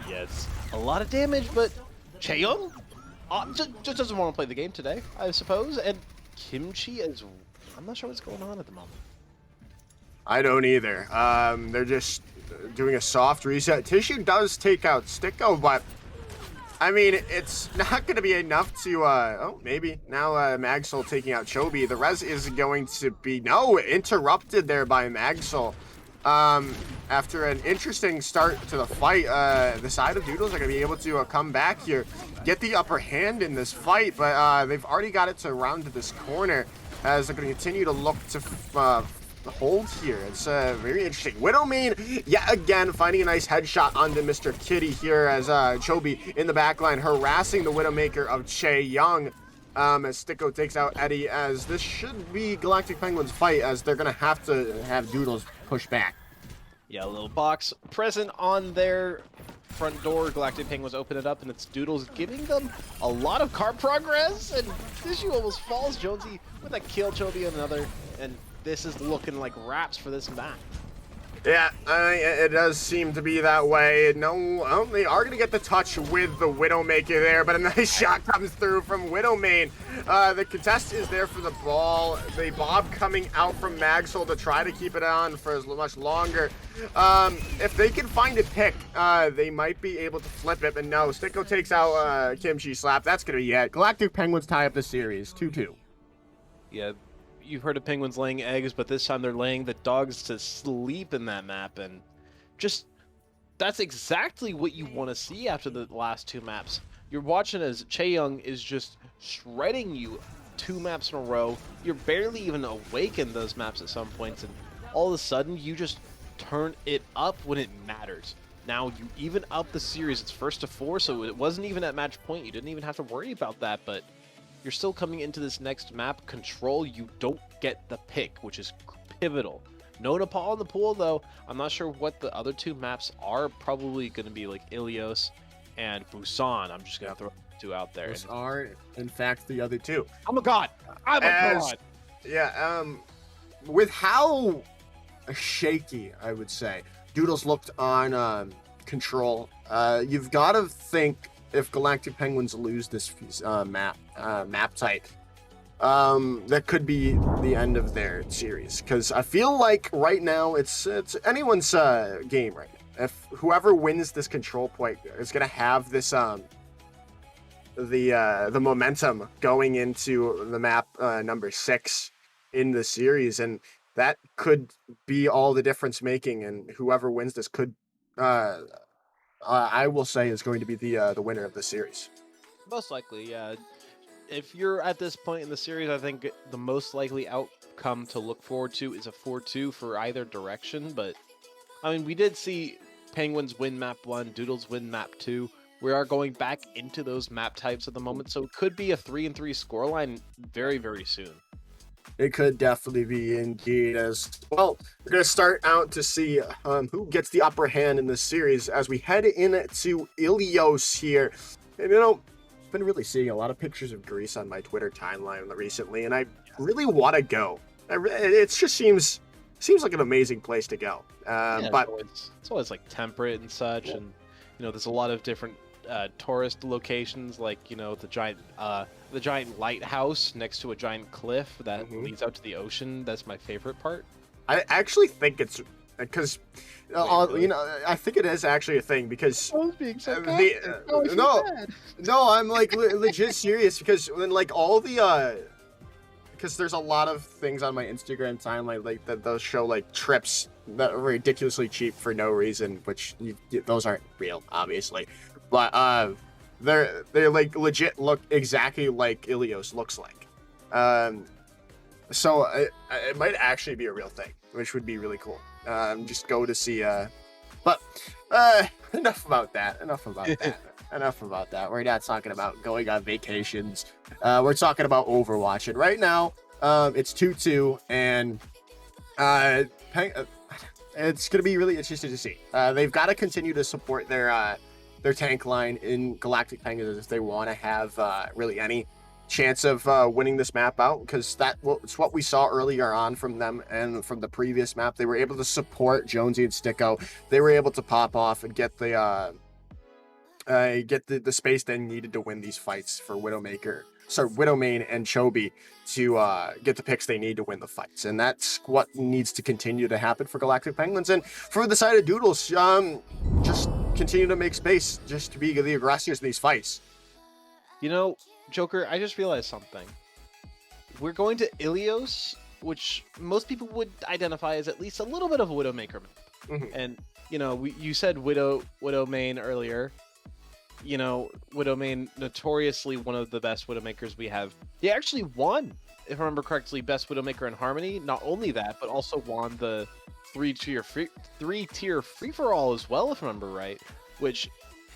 Yes. A lot of damage, but Chaeyoung just doesn't want to play the game today, I suppose, and Kimchi is... I'm not sure what's going on at the moment. I don't either. They're just doing a soft reset. Tissue does take out Sticko, but I mean, it's not going to be enough to, oh, maybe. Now Magsol taking out Chobi. The res is going to be, no, interrupted there by Magsol. After an interesting start to the fight, the side of Doodles are going to be able to come back here, get the upper hand in this fight, but they've already got it to round to this corner as they're going to continue to look to hold here. It's very interesting. Widowmane, yet again, finding a nice headshot onto Mr. Kitty here as Chobi in the backline harassing the Widowmaker of Chaeyoung. As Sticko takes out Eddie, as this should be Galactic Penguins' fight, as they're going to have Doodles push back. Yeah, a little box present on their front door. Galactic Penguins open it up, and it's Doodles giving them a lot of car progress, and Tissue almost falls. Jonesy with a kill, Chobi another, and this is looking like wraps for this map. Yeah, it does seem to be that way. No, they are going to get the touch with the Widowmaker there, but a nice shot comes through from Widowmane. The contest is there for the ball. The Bob coming out from Magsol to try to keep it on for as much longer. If they can find a pick, they might be able to flip it, but no. Sticko takes out Kimchi Slap. That's going to be it. Galactic Penguins tie up the series, 2-2. Yeah. You've heard of penguins laying eggs, but this time they're laying the dogs to sleep in that map, and just that's exactly what you want to see after the last two maps. You're watching as Chaeyoung is just shredding you 2 maps in a row. You're barely even awake in those maps at some points, and all of a sudden you just turn it up when it matters. Now you even up the series. It's 1st to 4, so it wasn't even at match point. You didn't even have to worry about that, but you're still coming into this next map. Control, you don't get the pick, which is pivotal. No Nepal in the pool, though. I'm not sure what the other 2 maps are. Probably going to be like Ilios and Busan. I'm just going to throw 2 out there. Those are, in fact, the other 2. I'm a god. I'm a god. Yeah, with how shaky, I would say, Doodles looked on Control, you've got to think if Galactic Penguins lose this map type, that could be the end of their series. Because I feel like right now it's anyone's game right now. If whoever wins this control point is gonna have this the momentum going into the map number 6 in the series, and that could be all the difference making. And whoever wins this could. I will say is going to be the winner of the series. Most likely, yeah. If you're at this point in the series, I think the most likely outcome to look forward to is a 4-2 for either direction. But, I mean, we did see Penguins win map 1, Doodles win map 2. We are going back into those map types at the moment, so it could be a 3-3 scoreline very, very soon. It could definitely be indeed. As well, we're going to start out to see who gets the upper hand in this series as we head into Ilios here. And, you know, I've been really seeing a lot of pictures of Greece on my Twitter timeline recently, and I really want to go. It just seems like an amazing place to go. But it's always like temperate and such, and you know, there's a lot of different tourist locations, like, you know, the giant lighthouse next to a giant cliff that leads out to the ocean. That's my favorite part. I actually think it's because really? you know, I think it is actually a thing because I was being sarcastic. No, I'm like legit serious because when like all the because there's a lot of things on my Instagram timeline like that those show like trips that are ridiculously cheap for no reason, which those aren't real, obviously, but they're like legit look exactly like Ilios looks like. So it might actually be a real thing, which would be really cool. Just go to see. But enough about that. Enough about that. Enough about that. We're not talking about going on vacations. We're talking about Overwatch. And right now, it's 2-2, and it's gonna be really interesting to see. They've got to continue to support their tank line in Galactic Penguins if they want to have really any chance of winning this map out, because it's what we saw earlier on from them and from the previous map. They were able to support Jonesy and Sticko. They were able to pop off and get the space they needed to win these fights for Widowmain and Chobi to get the picks they need to win the fights, and that's what needs to continue to happen for Galactic Penguins. And for the side of Doodles, just continue to make space, just to be the aggressors in these fights. You know, Joker, I just realized something. We're going to Ilios, which most people would identify as at least a little bit of a Widowmaker map. Mm-hmm. And, you know, you said Widowmain earlier. You know, Widowmain, notoriously one of the best Widowmakers we have. They actually won, if I remember correctly, Best Widowmaker in Harmony. Not only that, but also won the three-tier free-for-all as well, if I remember right. Which,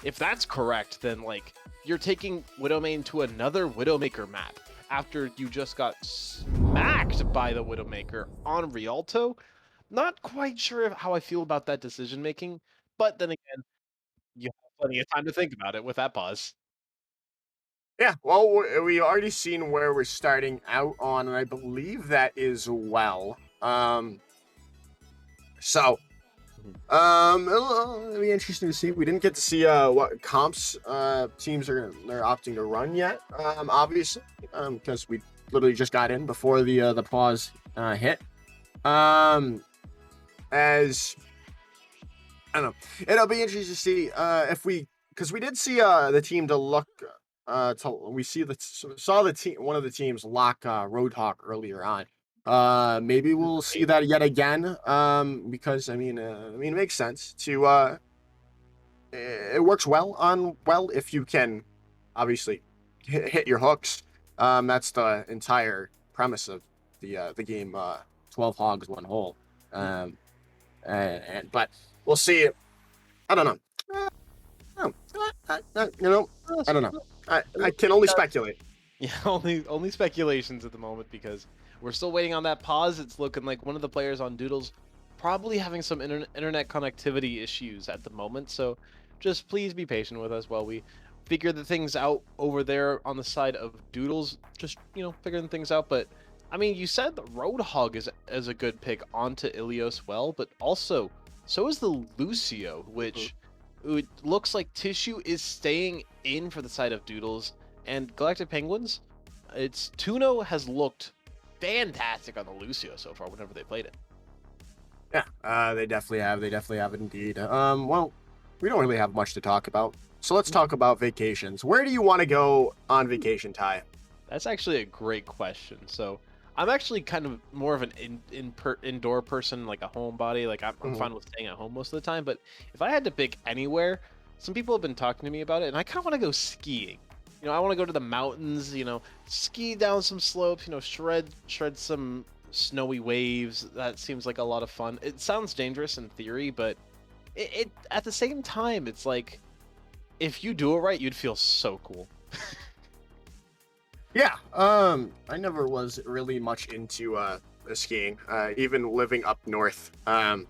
if that's correct, then, like, you're taking Widowmain to another Widowmaker map after you just got smacked by the Widowmaker on Rialto. Not quite sure how I feel about that decision making, but then again, you have plenty of time to think about it with that pause. Yeah, well, we already seen where we're starting out on, and I believe that is well. So it'll be interesting to see. We didn't get to see what comps teams they're opting to run yet. Obviously, because we literally just got in before the pause hit. As I don't know, it'll be interesting to see because we did see the team to look. We saw the team, one of the teams lock Roadhog earlier on. Maybe we'll see that yet again. Because I mean, it makes sense to. It works well if you can, obviously, hit your hooks. That's the entire premise of the game. 12 hogs, 1 hole. But we'll see. I don't know. I don't know. I can only speculate. Yeah, only speculations at the moment because we're still waiting on that pause. It's looking like one of the players on Doodles probably having some internet connectivity issues at the moment. So just please be patient with us while we figure the things out over there on the side of Doodles. Just, you know, figuring things out. But I mean, you said the Roadhog is a good pick onto Ilios well, but also so is the Lucio, which it looks like Tissue is staying in for the side of Doodles. And Galactic Penguins, its Tuno has looked fantastic on the Lucio so far whenever they played it. Yeah, they definitely have. They definitely have indeed. Well, we don't really have much to talk about. So let's talk about vacations. Where do you want to go on vacation, Ty? That's actually a great question. So I'm actually kind of more of an indoor person, like a homebody. Like I'm fine with staying at home most of the time. But if I had to pick anywhere, some people have been talking to me about it, and I kind of want to go skiing. You know, I want to go to the mountains. You know, ski down some slopes. You know, shred some snowy waves. That seems like a lot of fun. It sounds dangerous in theory, but it at the same time, it's like if you do it right, you'd feel so cool. Yeah, I never was really much into skiing, even living up north. I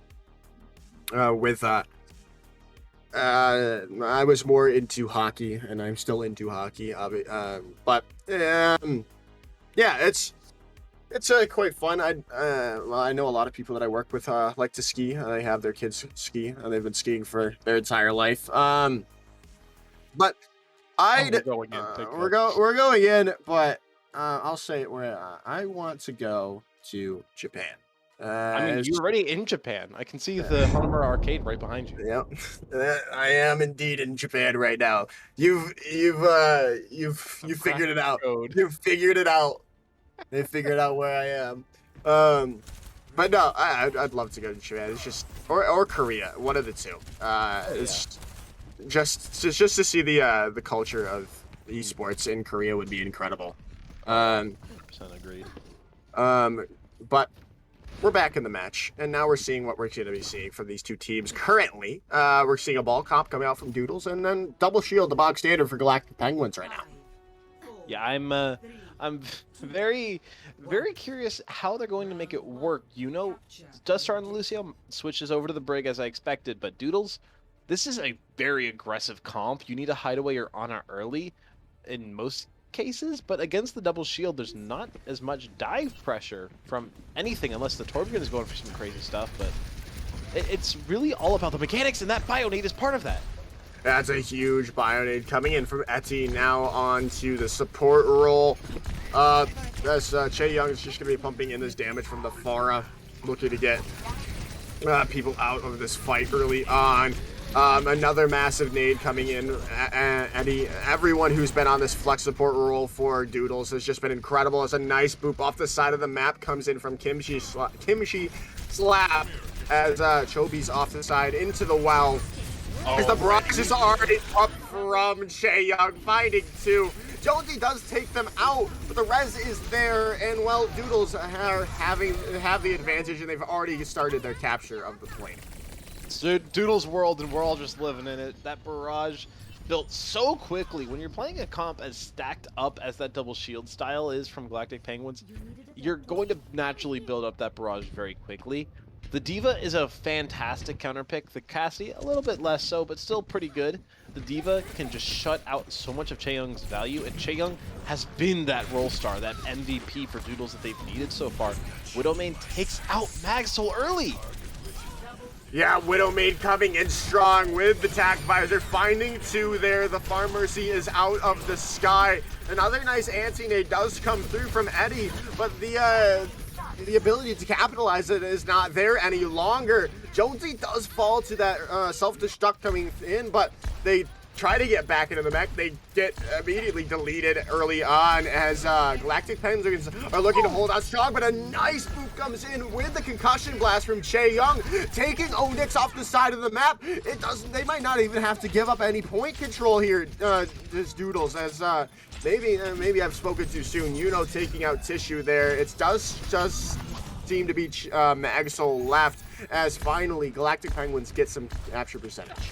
was more into hockey, and I'm still into hockey. But yeah, it's quite fun. I know a lot of people that I work with like to ski. They have their kids ski, and they've been skiing for their entire life. But we're going in, but I'll say it where I want to go to Japan. I mean, you're already in Japan. I can see the Hanamura arcade right behind you. Yep, I am indeed in Japan right now. You've figured it out. Code. You've figured it out. They figured out where I am. But no, I'd love to go to Japan. It's just or Korea, one of the two. It's just to see the culture of esports in Korea would be incredible. 100% agreed. But we're back in the match, and now we're seeing what we're going to be seeing from these two teams. Currently, we're seeing a ball comp coming out from Doodles, and then double shield, the bog standard for Galactic Penguins right now. Yeah, I'm very, very curious how they're going to make it work. You know, does start on the Lucio, switches over to the Brig as I expected, but Doodles, this is a very aggressive comp. You need a hideaway or Ana early in most cases, but against the double shield, there's not as much dive pressure from anything unless the Torbjorn is going for some crazy stuff, but it's really all about the mechanics, and that Bionade is part of that. That's a huge Bionade coming in from Eti now onto the support role. Che Young is just going to be pumping in this damage from the Pharah, looking to get people out of this fight early on. Another massive nade coming in. Eddie, everyone who's been on this flex support role for Doodles has just been incredible. It's a nice boop off the side of the map, comes in from Kimchi Slap as Chobi's off the side into the well. As the Brox is already up from Che Young, finding two. Jonesy does take them out, but the res is there, and well, Doodles have the advantage, and they've already started their capture of the plane. It's Doodles' world, and we're all just living in it. That barrage built so quickly. When you're playing a comp as stacked up as that double shield style is from Galactic Penguins, you're going to naturally build up that barrage very quickly. The D.Va is a fantastic counter pick. The Cassie, a little bit less so, but still pretty good. The D.Va can just shut out so much of Che Young's value, and Che Young has been that role star, that MVP for Doodles that they've needed so far. Widowmane takes out Magsoul early. Yeah, Widowmane coming in strong with the tack visor, finding two there. The Farm Mercy is out of the sky. Another nice anti-nade does come through from Eddie, but the ability to capitalize it is not there any longer. Jonesy does fall to that self-destruct coming in, but they try to get back into the mech. They get immediately deleted early on as Galactic Penguins are looking to hold out strong, but a nice boop comes in with the concussion blast from Che Young, taking Onyx off the side of the map. They might not even have to give up any point control here, this Doodles, as maybe I've spoken too soon. You know, taking out Tissue there. It does just seem to be Magsoul left, as finally Galactic Penguins get some capture percentage.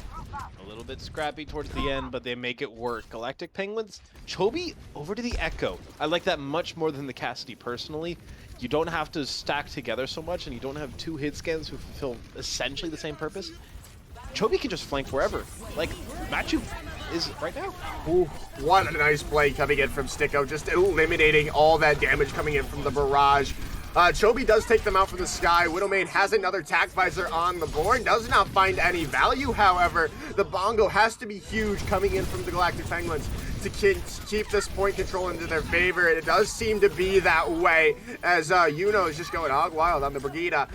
A little bit scrappy towards the end, but they make it work. Galactic Penguins, Chobi over to the Echo. I like that much more than the Cassidy personally. You don't have to stack together so much, and you don't have two hit scans who fulfill essentially the same purpose. Chobi can just flank wherever. Like, Machu is right now. Ooh, what a nice play coming in from Sticko, just eliminating all that damage coming in from the barrage. Chobi does take them out from the sky. Widowmane has another tack visor on the board. Does not find any value, however. The bongo has to be huge coming in from the Galactic Penguins to keep this point control into their favor. It does seem to be that way, as Yuno is just going hog wild on the Brigida,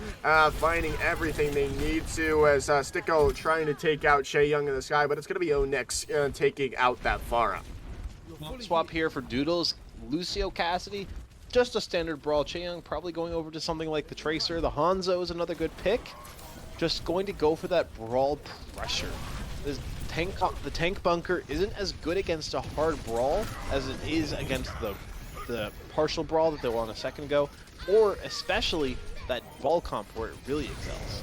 finding everything they need to, as Sticko trying to take out Che Young in the sky, but it's going to be Onyx taking out that Pharah. Swap here for Doodles. Lucio Cassidy, just a standard brawl. Che Young probably going over to something like the Tracer. The Hanzo is another good pick. Just going to go for that brawl pressure. The tank bunker isn't as good against a hard brawl as it is against the partial brawl that they were on a second ago, or especially that ball comp where it really excels.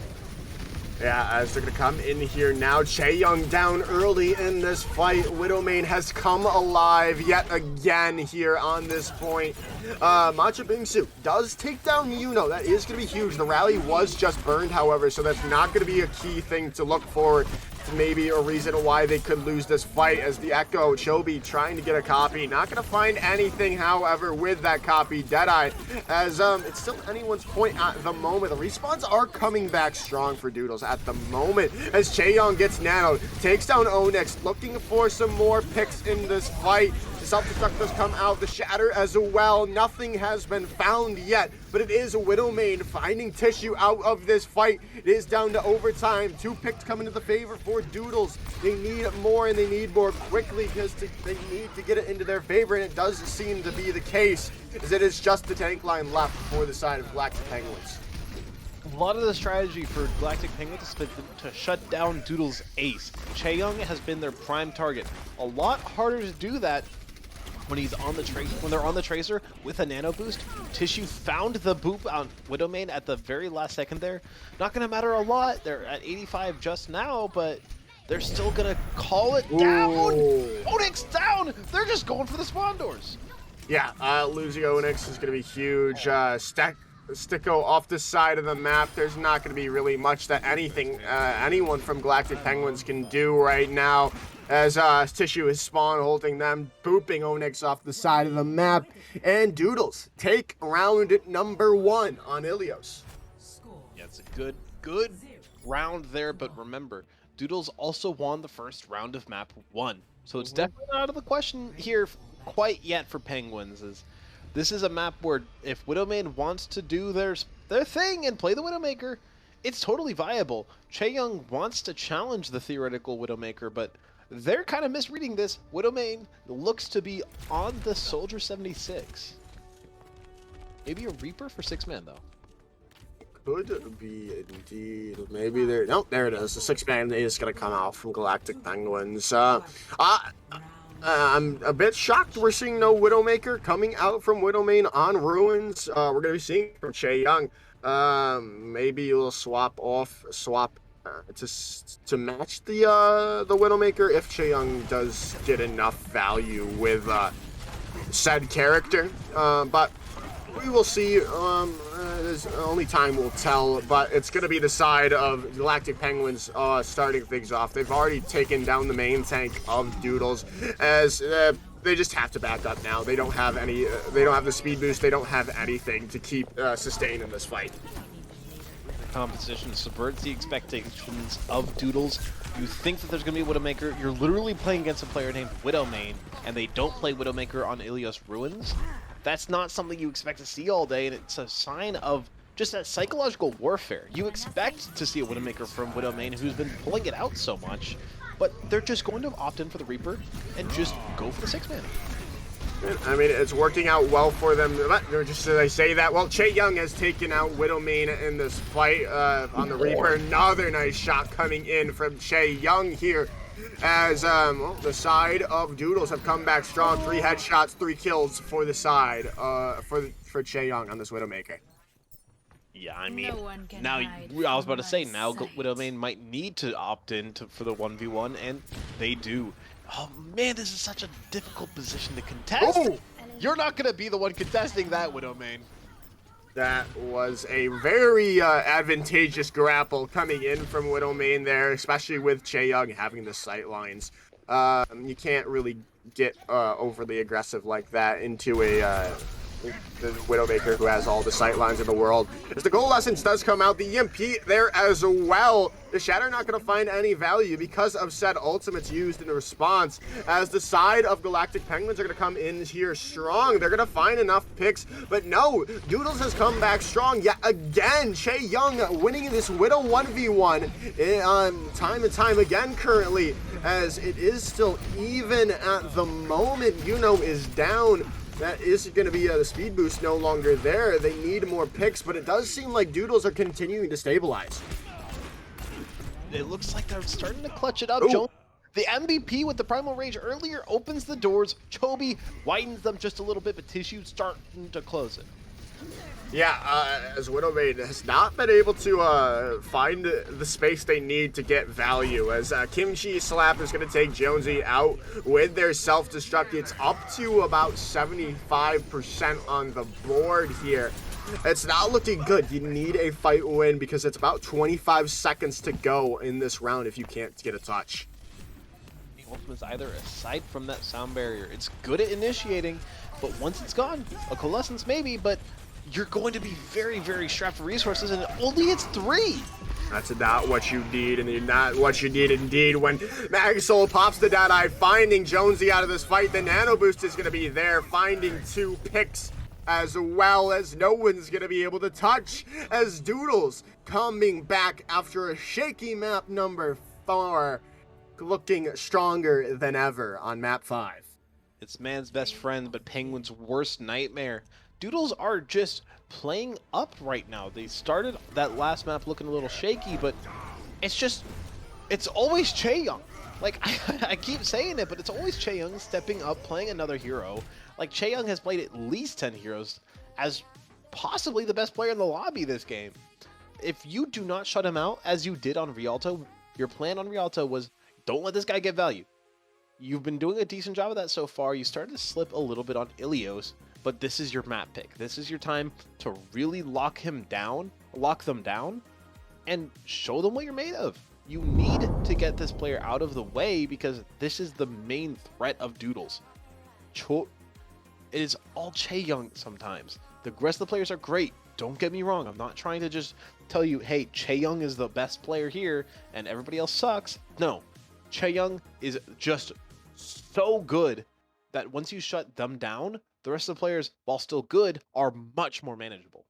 Yeah, as they're going to come in here now. Che Young down early in this fight. Widowmane has come alive yet again here on this point. Matcha Bingsu does take down Yuno. That is going to be huge. The rally was just burned, however, so that's not going to be a key thing to look forward to. Maybe a reason why they could lose this fight, as the Echo, Chobi trying to get a copy. Not going to find anything, however, with that copy. Deadeye, as it's still anyone's point at the moment. The respawns are coming back strong for Doodles at the moment, as Che Young gets nanoed, takes down Onyx, looking for some more picks in this fight. The self-destruct does come out, the shatter as well. Nothing has been found yet, but it is Widowmane finding tissue out of this fight. It is down to overtime. 2 picks coming to the favor for Doodles. They need more, and they need more quickly because they need to get it into their favor, and it does seem to be the case, as it is just the tank line left for the side of Galactic Penguins. A lot of the strategy for Galactic Penguins has been to shut down Doodles' ace. Chaeyoung has been their prime target. A lot harder to do that when he's on the when they're on the tracer with a nano boost. Tissue found the boop on Widowmane at the very last second there. Not gonna matter a lot. They're at 85 just now, but they're still gonna call it down. Onyx down. They're just going for the spawn doors. Yeah, losing Onyx is gonna be huge. Sticko off the side of the map. There's not going to be really much that anyone from Galactic Penguins can do right now, as Tissue is spawn holding them, booping Onyx off the side of the map, and Doodles take round number 1 on Ilios. Yeah, it's a good round there, but remember, Doodles also won the first round of map 1, so it's definitely not out of the question here quite yet for Penguins. This is a map where if Widowmane wants to do their thing and play the Widowmaker, it's totally viable. Chaeyoung wants to challenge the theoretical Widowmaker, but they're kind of misreading this. Widowmane looks to be on the Soldier 76. Maybe a Reaper for 6-man, though. Could be indeed. Maybe there. Nope, there it is. The 6-man is going to come out from Galactic Penguins. I'm a bit shocked we're seeing no Widowmaker coming out from Widowmane on Ruins. We're going to be seeing from Chaeyoung. Maybe we'll swap to match the Widowmaker if Chaeyoung does get enough value with said character. But we will see. Only time will tell, but it's going to be the side of Galactic Penguins starting things off. They've already taken down the main tank of Doodles, as they just have to back up now. They don't have any. They don't have the speed boost. They don't have anything to keep sustained in this fight. Composition subverts the expectations of Doodles. You think that there's going to be a Widowmaker. You're literally playing against a player named Widowmane, and they don't play Widowmaker on Ilios Ruins. That's not something you expect to see all day, and it's a sign of just that psychological warfare. You expect to see a Widowmaker from Widowmane, who's been pulling it out so much, but they're just going to opt in for the Reaper and just go for the 6-man. I mean, it's working out well for them. Just as I say that, well, Chaeyoung has taken out Widowmane in this fight on the Reaper. Another nice shot coming in from Chaeyoung here, as the side of Doodles have come back strong. 3 headshots, 3 kills for the side for Chaeyoung on this Widowmaker. Yeah, I mean, now I was about to say, now Widowmane might need to opt in for the 1v1, and they do. Oh man, this is such a difficult position to contest. Ooh. You're not gonna be the one contesting that, Widowmane. That was a very advantageous grapple coming in from Widowmane there, especially with Chaeyoung having the sight lines. You can't really get overly aggressive like that into the Widowmaker, who has all the sight lines in the world. As the goal essence does come out, the EMP there as well. The Shatter not going to find any value because of said ultimates used in the response, as the side of Galactic Penguins are going to come in here strong. They're going to find enough picks, but no, Doodles has come back strong yet again. Chaeyoung winning this Widow 1v1 time and time again currently, as it is still even at the moment. Yuno is down. That is going to be the speed boost no longer there. They need more picks, but it does seem like Doodles are continuing to stabilize. It looks like they're starting to clutch it up. Jones, the MVP with the Primal Rage earlier opens the doors. Chobi widens them just a little bit, but Tissue starting to close it. Yeah, as Widowmane has not been able to find the space they need to get value, as Kimchi Slap is going to take Jonesy out with their self-destruct. It's up to about 75% on the board here. It's not looking good. You need a fight win because it's about 25 seconds to go in this round if you can't get a touch. The ultimate is either aside from that sound barrier. It's good at initiating, but once it's gone, a Coalescence maybe, but you're going to be very, very strapped for resources, and it only hits 3. That's not what you need, and not what you need indeed. When Magsol pops the Dead Eye, finding Jonesy out of this fight, the Nano Boost is going to be there, finding 2 picks, as well as no one's going to be able to touch, as Doodles coming back after a shaky map number 4, looking stronger than ever on map 5. It's man's best friend, but Penguin's worst nightmare. Doodles are just playing up right now. They started that last map looking a little shaky, but it's always Chaeyoung. Like, I keep saying it, but it's always Chaeyoung stepping up, playing another hero. Like, Chaeyoung has played at least 10 heroes as possibly the best player in the lobby this game. If you do not shut him out, as you did on Rialto, your plan on Rialto was, don't let this guy get value. You've been doing a decent job of that so far. You started to slip a little bit on Ilios, but this is your map pick. This is your time to really lock them down, and show them what you're made of. You need to get this player out of the way because this is the main threat of Doodles. It is all Chaeyoung sometimes. The rest of the players are great. Don't get me wrong. I'm not trying to just tell you, hey, Chaeyoung is the best player here and everybody else sucks. No, Chaeyoung is just so good that once you shut them down, the rest of the players, while still good, are much more manageable.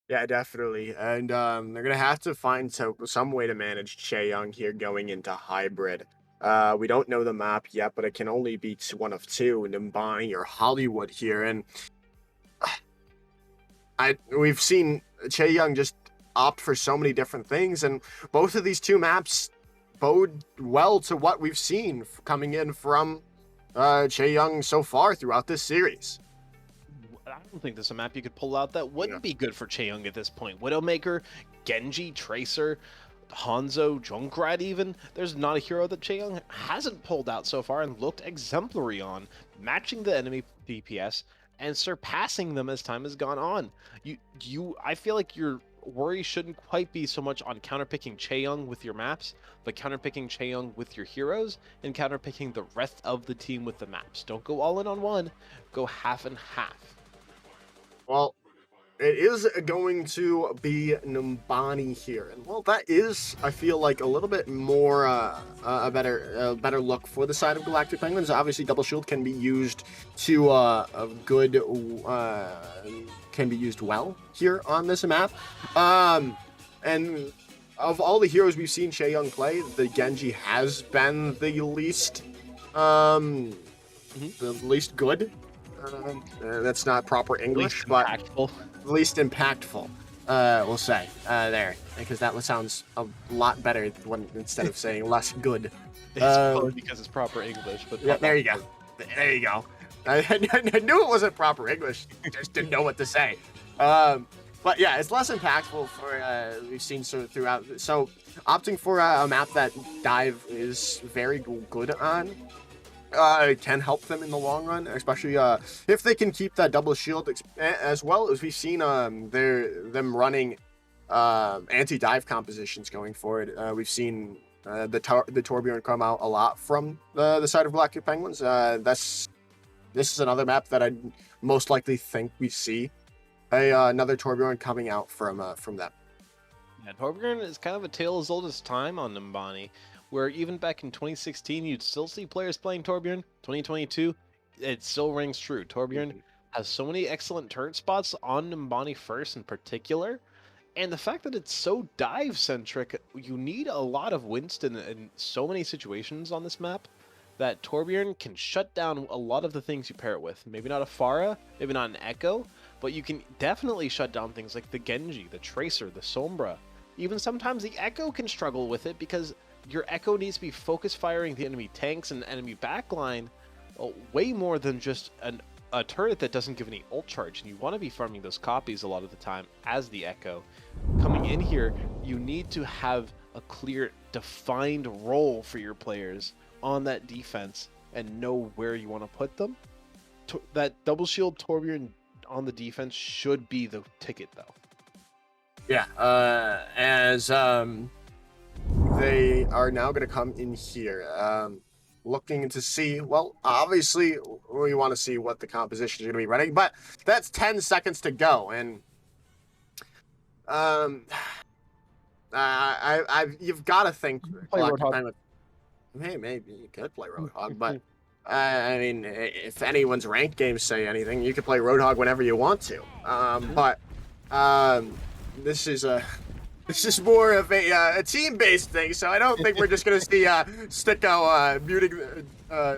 Yeah, definitely. And they're going to have to find some way to manage Chaeyoung here going into hybrid. We don't know the map yet, but it can only be one of 2, Nimbani or Hollywood here. And we've seen Chaeyoung just opt for so many different things, and both of these 2 maps bode well to what we've seen coming in from Chaeyoung so far throughout this series. I don't think there's a map you could pull out that wouldn't be good for Chaeyoung at this point. Widowmaker, Genji, Tracer, Hanzo, Junkrat even. There's not a hero that Chaeyoung hasn't pulled out so far and looked exemplary on, matching the enemy DPS and surpassing them as time has gone on. I feel like your worry shouldn't quite be so much on counterpicking Chaeyoung with your maps, but counterpicking Chaeyoung with your heroes and counterpicking the rest of the team with the maps. Don't go all in on one, go half and half. Well, it is going to be Nimbani here, and well, that is, I feel like, a little bit more a better look for the side of Galactic Penguins. Obviously, Double Shield can be used to can be used well here on this map, and of all the heroes we've seen Chaeyoung play, the Genji has been the least good. That's not proper English, but least impactful, we'll say, there, because that sounds a lot better instead of saying less good. It's probably because it's proper English, but yeah, there you go. There you go. I knew it wasn't proper English, just didn't know what to say. But yeah, it's less impactful for we've seen throughout. So opting for a map that Dive is very good on can help them in the long run, especially if they can keep that double shield, as well as we've seen them running anti-dive compositions going forward. We've seen the Torbjorn come out a lot from the side of Galactic Penguins. This is another map that I'd most likely think we see another Torbjorn coming out from them. Yeah, Torbjorn is kind of a tale as old as time on Nimbani, where even back in 2016, you'd still see players playing Torbjorn. 2022, it still rings true. Torbjorn has so many excellent turret spots on Nimbani first in particular, and the fact that it's so dive-centric, you need a lot of Winston in so many situations on this map that Torbjorn can shut down a lot of the things you pair it with. Maybe not a Pharah, maybe not an Echo, but you can definitely shut down things like the Genji, the Tracer, the Sombra. Even sometimes the Echo can struggle with it because your Echo needs to be focus firing the enemy tanks and enemy backline way more than just a turret that doesn't give any ult charge. And you want to be farming those copies a lot of the time as the Echo. Coming in here, you need to have a clear, defined role for your players on that defense and know where you want to put them. That double shield Torbjorn on the defense should be the ticket, though. Yeah, as they are now going to come in here, looking to see, well, obviously, we want to see what the composition is going to be running, but that's 10 seconds to go, and You've got to think. Play Galactic Roadhog. Penguins. Hey, maybe you could play Roadhog, but I mean, if anyone's ranked games say anything, you could play Roadhog whenever you want to. But this is more of a team-based thing, so I don't think we're just gonna see Sticko muting,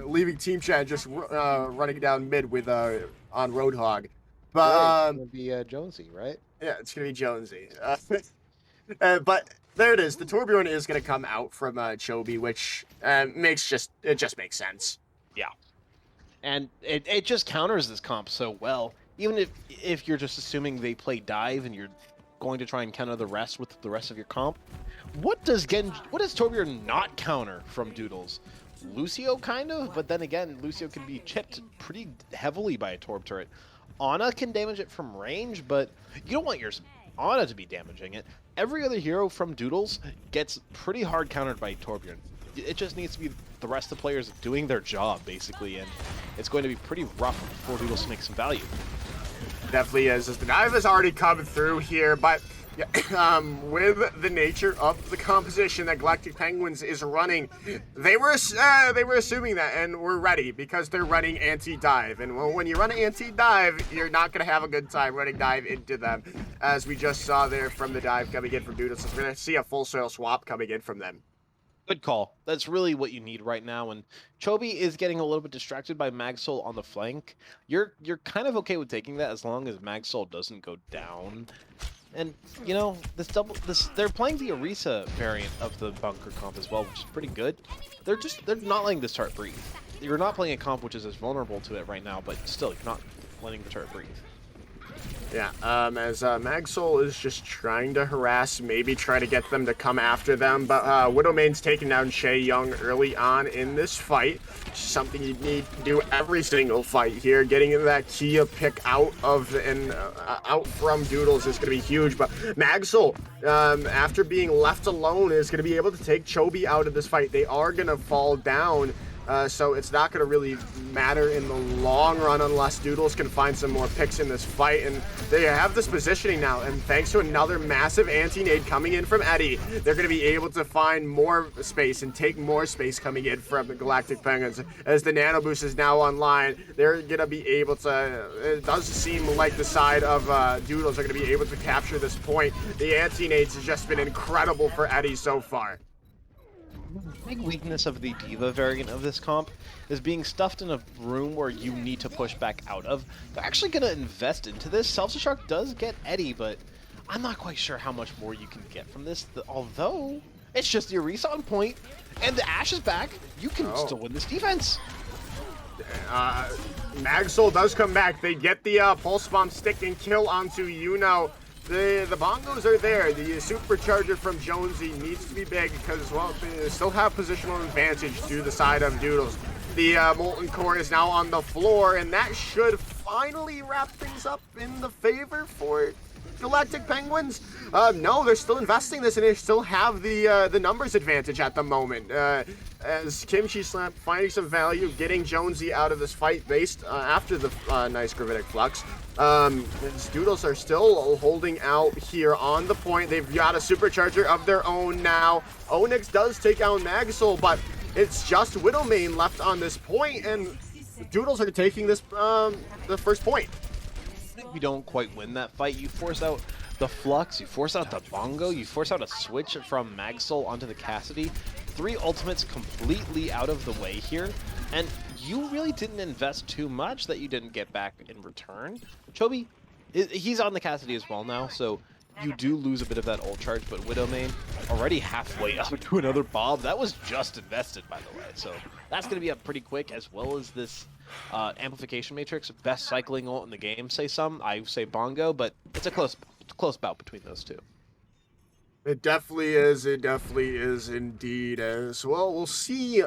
leaving team chat, just running down mid with on Roadhog. But it's gonna be Jonesy, right? yeah, it's gonna be Jonesy. But there it is. The Torbjorn is gonna come out from Chobi, which just makes sense. And it just counters this comp so well. Even if you're just assuming they play dive and you're going to try and counter the rest with the rest of your comp, what does Torbjorn not counter from Doodles? Lucio kind of, but then again, Lucio can be chipped pretty heavily by a Torb turret. Ana can damage it from range, but you don't want your Ana to be damaging it. Every other hero from Doodles gets pretty hard countered by Torbjorn. It just needs to be the rest of the players doing their job, basically, and it's going to be pretty rough for Doodles to make some value. Definitely is. The dive has already come through here, but with the nature of the composition that Galactic Penguins is running, they were assuming that and were ready because they're running anti-dive. And when you run anti-dive, you're not going to have a good time running dive into them, as we just saw there from the dive coming in from Doodles. So we're going to see a full soil swap coming in from them. Good call. That's really what you need right now. And Chobi is getting a little bit distracted by Magsol on the flank. You're kind of okay with taking that as long as Magsol doesn't go down. And you know, they're playing the Orisa variant of the bunker comp as well, which is pretty good. They're not letting this turret breathe. You're not playing a comp which is as vulnerable to it right now, but still you're not letting the turret breathe. Yeah, as Magsol is just trying to harass, maybe try to get them to come after them, but Widowmane's taking down Shay Young early on in this fight. Something you need to do every single fight here. Getting that Kia pick out from Doodles is going to be huge, but Magsol, after being left alone, is going to be able to take Chobi out of this fight. They are going to fall down. So it's not going to really matter in the long run unless Doodles can find some more picks in this fight. And they have this positioning now. And thanks to another massive anti-nade coming in from Eddie, they're going to be able to find more space and take more space coming in from the Galactic Penguins. As the Nano Boost is now online, they're going to be able to... It does seem like the side of Doodles are going to be able to capture this point. The anti-nades has just been incredible for Eddie so far. Big weakness of the Diva variant of this comp is being stuffed in a room where you need to push back out of. They're actually going to invest into this. Self-destruct does get Eddie, but I'm not quite sure how much more you can get from this. Although, it's just the Orisa on point, and the Ashe is back. You can still win this defense. Magsol does come back. They get the Pulse Bomb stick and kill onto Yuno. The bongos are there. The supercharger from Jonesy needs to be big because, well, they still have positional advantage to the side of Doodles. The Molten Core is now on the floor, and that should finally wrap things up in the favor for Galactic Penguins. No, they're still investing this, and they still have the numbers advantage at the moment. As Kimchi Slap finding some value, getting Jonesy out of this fight based after the nice Gravitic Flux. Doodles are still holding out here on the point. They've got a supercharger of their own now. Onyx does take out Magsol, but it's just Widowmane left on this point, and Doodles are taking this the first point. You don't quite win that fight. You force out the Flux, you force out the Bongo, you force out a switch from Magsol onto the Cassidy. 3 ultimates completely out of the way here, and you really didn't invest too much that you didn't get back in return. Chobi, he's on the Cassidy as well now, so you do lose a bit of that ult charge, but Widowmane already halfway up to another Bob. That was just invested, by the way, so that's going to be up pretty quick, as well as this amplification matrix. Best cycling ult in the game, say some. I say Bongo, but it's a close bout between those two. It definitely is. It definitely is indeed. As well, we'll see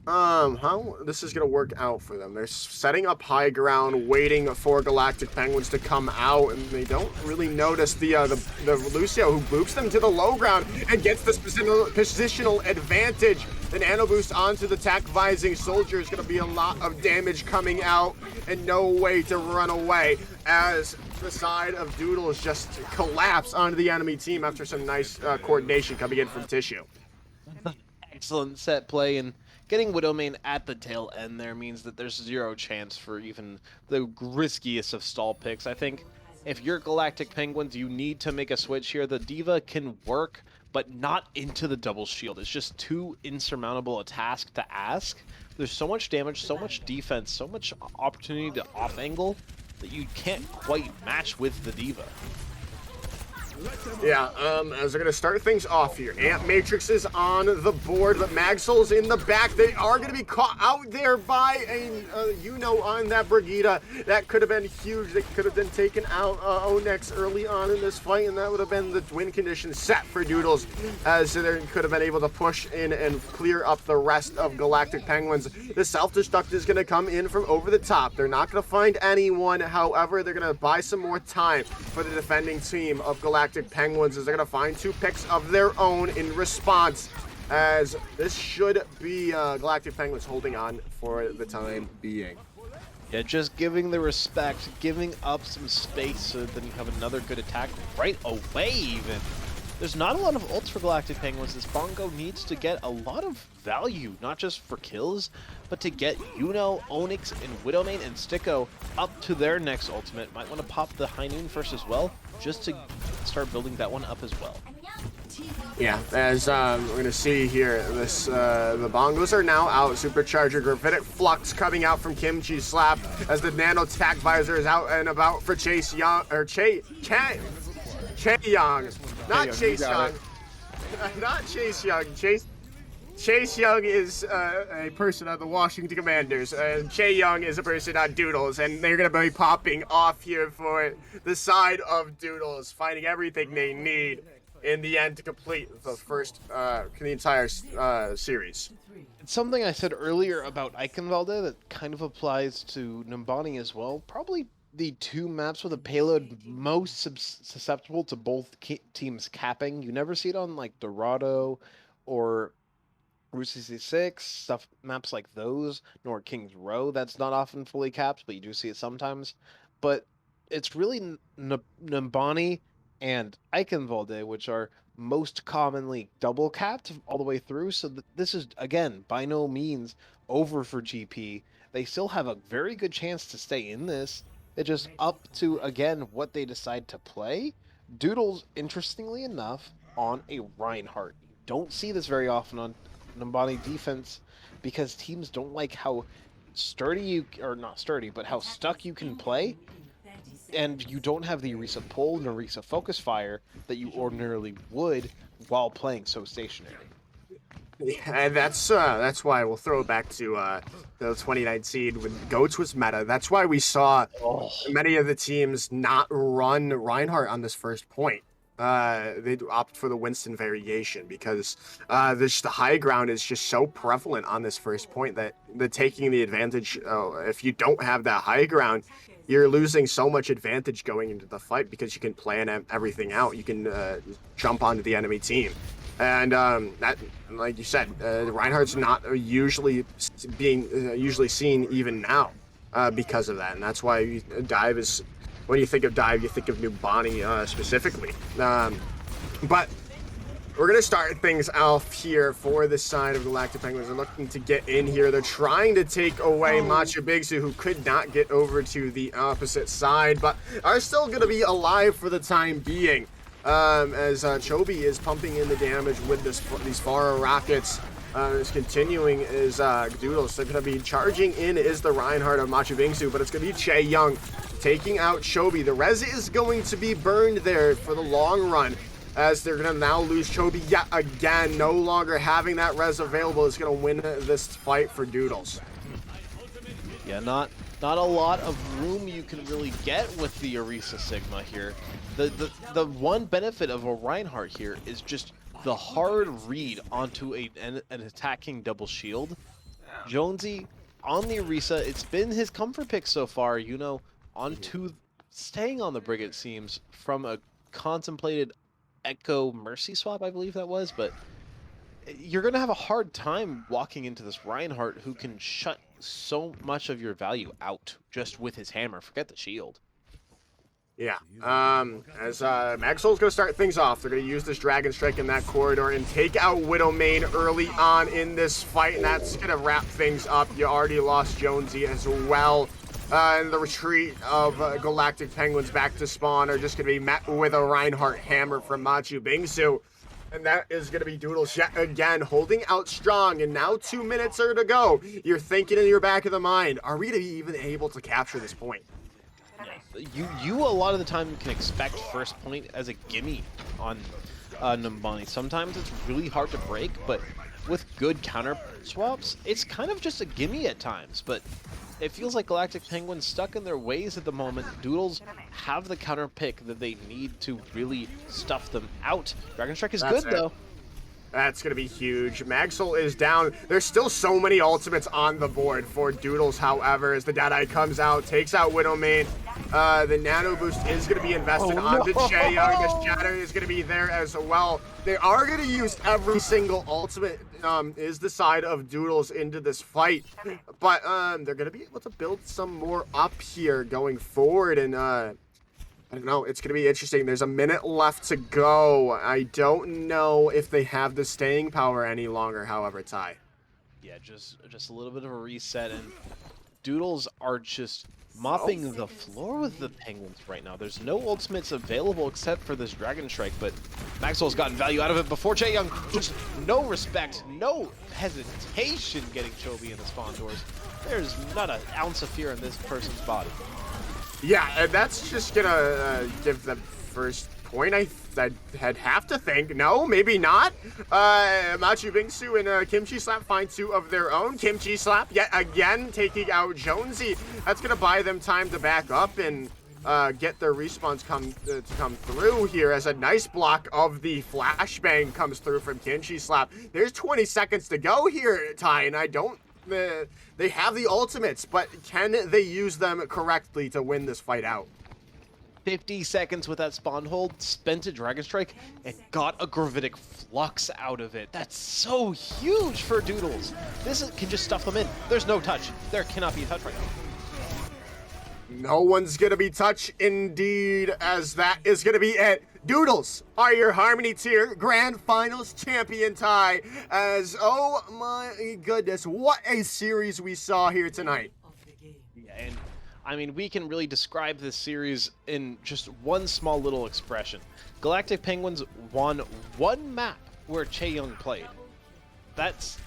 how this is going to work out for them. They're setting up high ground, waiting for Galactic Penguins to come out, and they don't really notice the Lucio, who boops them to the low ground and gets this positional advantage. The Nano Boost onto the Tac Vising Soldier is going to be a lot of damage coming out and no way to run away. as the side of Doodles just collapse onto the enemy team after some nice coordination coming in from Tissue. Excellent set play, and getting Widowmane at the tail end there means that there's zero chance for even the riskiest of stall picks. I think if you're Galactic Penguins, you need to make a switch here. The D.Va can work, but not into the double shield. It's just too insurmountable a task to ask. There's so much damage, so much defense, so much opportunity to off-angle that you can't quite match with the D.Va. Yeah, as they're going to start things off here. Ant Matrix is on the board, but Magsol's in the back. They are going to be caught out there by a, on that Brigida. That could have been huge. They could have been taken out Onyx early on in this fight, and that would have been the win condition set for Doodles, as they could have been able to push in and clear up the rest of Galactic Penguins. The self-destruct is going to come in from over the top. They're not going to find anyone. However, they're going to buy some more time for the defending team of Galactic Penguins, as they're going to find 2 picks of their own in response, as this should be Galactic Penguins holding on for the time being. Yeah, just giving the respect, giving up some space so then you have another good attack right away even. There's not a lot of ults for Galactic Penguins. This Bongo needs to get a lot of value, not just for kills, but to get Onyx, and Widowmane, and Sticko up to their next ultimate. Might want to pop the High Noon first as well, just to start building that one up as well. Yeah, as we're going to see here, this the Bongos are now out. Supercharger Gravitic Flux coming out from Kimchi Slap, as the Nano Tac Visor is out and about for Chase Young, or Che Young. Not Chase Young. Not Chase Young. Chase Young is a person on the Washington Commanders. Che Young is a person on Doodles, and they're going to be popping off here for the side of Doodles, finding everything they need in the end to complete the entire series. It's something I said earlier about Eichenwalde that kind of applies to Numbani as well. Probably the 2 maps with a payload most susceptible to both teams capping. You never see it on like Dorado or Route 66, maps like those, nor King's Row. That's not often fully capped, but you do see it sometimes. But it's really Numbani and Eichenwalde, which are most commonly double capped all the way through. So this is, again, by no means over for GP. They still have a very good chance to stay in this. It's just up to, again, what they decide to play. Doodles, interestingly enough, on a Reinhardt. You don't see this very often on Numbani defense, because teams don't like how sturdy not sturdy, but how stuck you can play, and you don't have the Orisa pull and Orisa focus fire that you ordinarily would while playing so stationary. And that's why we'll throw it back to the 29 seed when Goats was meta. That's why we saw many of the teams not run Reinhardt on this first point. They'd opt for the Winston variation, because the high ground is just so prevalent on this first point that taking the advantage, if you don't have that high ground, you're losing so much advantage going into the fight, because you can plan everything out. You can jump onto the enemy team. And that, like you said, Reinhardt's not usually seen even now because of that. And that's why Dive is, when you think of Dive, you think of Numbani specifically. But we're going to start things off here for this side of Galactic Penguins. They're looking to get in here. They're trying to take away Machu Bigsu, who could not get over to the opposite side, but are still going to be alive for the time being. As Chobi is pumping in the damage with these Fara rockets. Is continuing is Doodles. They're going to be charging in is the Reinhardt of Machu Bingsu, but it's going to be Che Young taking out Chobi. The res is going to be burned there for the long run, as they're going to now lose Chobi yet again. No longer having that res available is going to win this fight for Doodles. Yeah, not a lot of room you can really get with the Orisa Sigma here. The one benefit of a Reinhardt here is just the hard read onto an attacking double shield. Jonesy on the Orisa, it's been his comfort pick so far, onto staying on the Brig, it seems, from a contemplated Echo Mercy swap, I believe that was, but you're going to have a hard time walking into this Reinhardt, who can shut so much of your value out just with his hammer. Forget the shield. Yeah. As Maxwell's gonna start things off, they're gonna use this Dragon Strike in that corridor and take out Widowmane early on in this fight, and that's gonna wrap things up. You already lost Jonesy as well. And the retreat of Galactic Penguins back to spawn are just gonna be met with a Reinhardt hammer from Machu Bingsu. And that is going to be Doodles yet again, holding out strong. And now 2 minutes are to go. You're thinking in your back of the mind, are we going to be even able to capture this point? You a lot of the time can expect first point as a gimme on Numbani. Sometimes it's really hard to break, but with good counter swaps, it's kind of just a gimme at times. But it feels like Galactic Penguins stuck in their ways at the moment. Doodles have the counter pick that they need to really stuff them out. Dragon Strike is good though. That's going to be huge. Maxwell is down. There's still so many ultimates on the board for Doodles, however, as the Deadeye comes out, takes out Widowmane. The Nano Boost is going to be invested onto Chaeyoung. The Shatter is going to be there as well. They are going to use every single ultimate, is the side of Doodles into this fight. But they're going to be able to build some more up here going forward, and I don't know. It's going to be interesting. There's a minute left to go. I don't know if they have the staying power any longer, however, Ty. Yeah, just a little bit of a reset, and Doodles are just mopping the floor with the Penguins right now. There's no ultimates available except for this Dragon Strike, but Maxwell's gotten value out of it before Chaeyoung. Just no respect, no hesitation getting Chobi in the spawn doors. There's not an ounce of fear in this person's body. Yeah, and that's just gonna give the first point. I'd have to think. No, maybe not. Machu Bingsu and Kimchi Slap find 2 of their own. Kimchi Slap yet again taking out Jonesy. That's gonna buy them time to back up and get their respawns to come through here, as a nice block of the flashbang comes through from Kimchi Slap. There's 20 seconds to go here, Ty, and I don't. They have the ultimates, but can they use them correctly to win this fight out? 50 seconds with that spawn hold, spent a Dragon Strike, and got a Gravitic Flux out of it. That's so huge for Doodles. Can just stuff them in. There's no touch. There cannot be a touch right now. No one's gonna be touched indeed, as that is gonna be it. Doodles are your Harmony Tier Grand Finals champion, Ty, as oh my goodness, what a series we saw here tonight. Yeah, and I mean, we can really describe this series in just one small little expression. Galactic Penguins won one map where Chaeyoung played. That's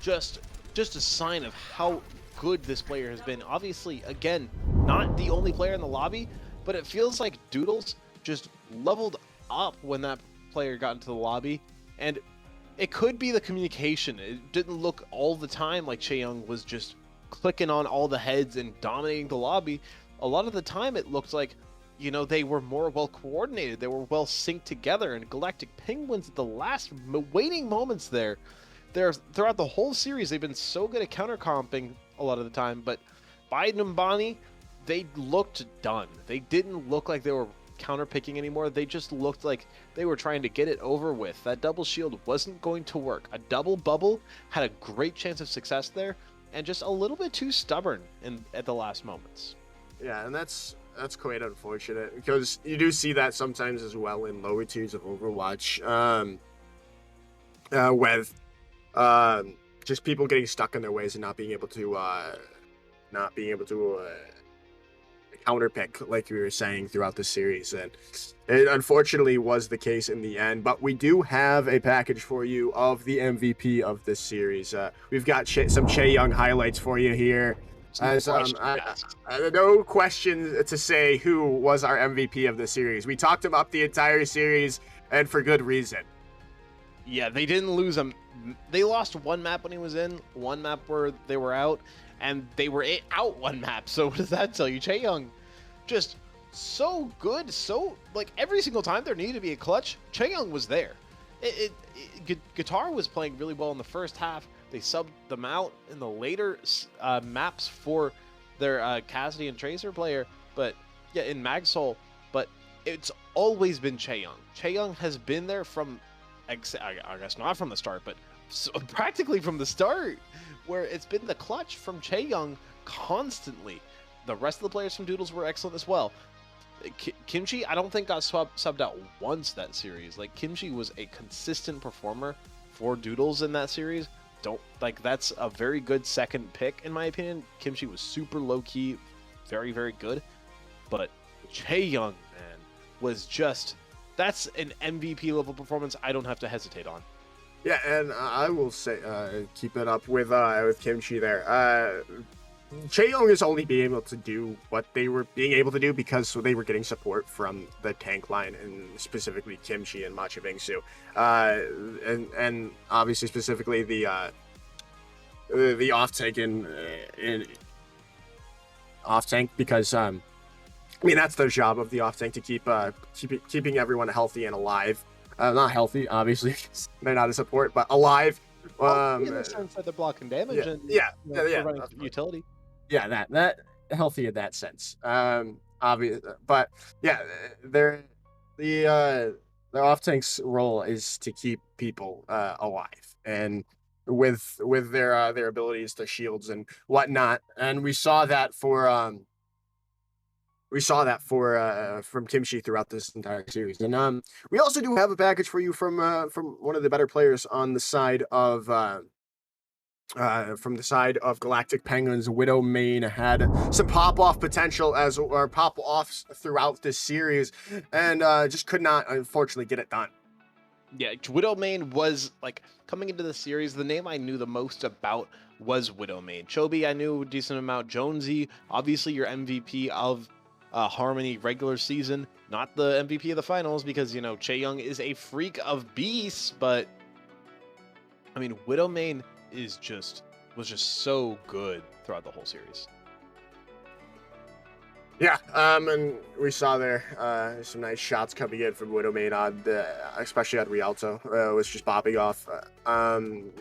just a sign of how good this player has been. Obviously, again, not the only player in the lobby, but it feels like Doodles just leveled up when that player got into the lobby, and it could be the communication. It didn't look all the time like Chaeyoung was just clicking on all the heads and dominating the lobby. A lot of the time it looked like, you know, they were more well coordinated, they were well synced together, and Galactic Penguins at the last waiting moments there, throughout the whole series, they've been so good at counter-comping a lot of the time, but by Numbani, they looked done. They didn't look like they were counter-picking anymore. They just looked like they were trying to get it over with. That double shield wasn't going to work. A double bubble had a great chance of success there, and just a little bit too stubborn at the last moments. Yeah, and that's quite unfortunate, because you do see that sometimes as well in lower tiers of Overwatch, with just people getting stuck in their ways and not being able to counterpick, like we were saying throughout the series, and it unfortunately was the case in the end. But we do have a package for you of the MVP of this series. We've got some Chaeyoung highlights for you here. As no question to say who was our MVP of the series. We talked him up the entire series, and for good reason. Yeah, they didn't lose him. They lost one map when he was in, one map where they were out, and they were out one map. So what does that tell you? Chaeyoung, just so good, so like every single time there needed to be a clutch, Chaeyoung was there. Guitar was playing really well in the first half. They subbed them out in the later maps for their Cassidy and Tracer player, but yeah, in Magsol. But it's always been Chaeyoung. Chaeyoung has been there from, I guess not from the start, but practically from the start, where it's been the clutch from Chaeyoung constantly. The rest of the players from Doodles were excellent as well. Kimchi, I don't think got subbed out once that series. Like Kimchi was a consistent performer for Doodles in that series. That's a very good second pick in my opinion. Kimchi was super low key, very very good, but Chaeyoung, man, was just that's an MVP level performance. I don't have to hesitate on. Yeah, and I will say, keep it up with Kimchi there. Chaeyoung is only being able to do what they were being able to do because they were getting support from the tank line, and specifically Kimchi and Matcha Bingsu. And obviously specifically the off tank in off tank, because I mean that's the job of the off tank, to keeping everyone healthy and alive. Not healthy, obviously, they're not a support, but alive. In the sense that they're blocking damage and providing utility. Yeah, that healthy in that sense. Obvious, but yeah, the off tank's role is to keep people alive, and with their abilities, the shields and whatnot, and we saw that from Kimchi throughout this entire series. And we also do have a package for you from one of the better players on the side of Galactic Penguins. Widow Main had some pop-off potential or pop-offs throughout this series, and just could not, unfortunately, get it done. Yeah, Widowmane was, like, coming into the series, the name I knew the most about was Widowmane. Chobi, I knew a decent amount. Jonesy, obviously your MVP of Harmony regular season, not the MVP of the finals, because, Chaeyoung is a freak of beasts, but, I mean, Widowmane was just so good throughout the whole series. Yeah, and we saw there some nice shots coming in from Widowmane especially on Rialto, was just popping off.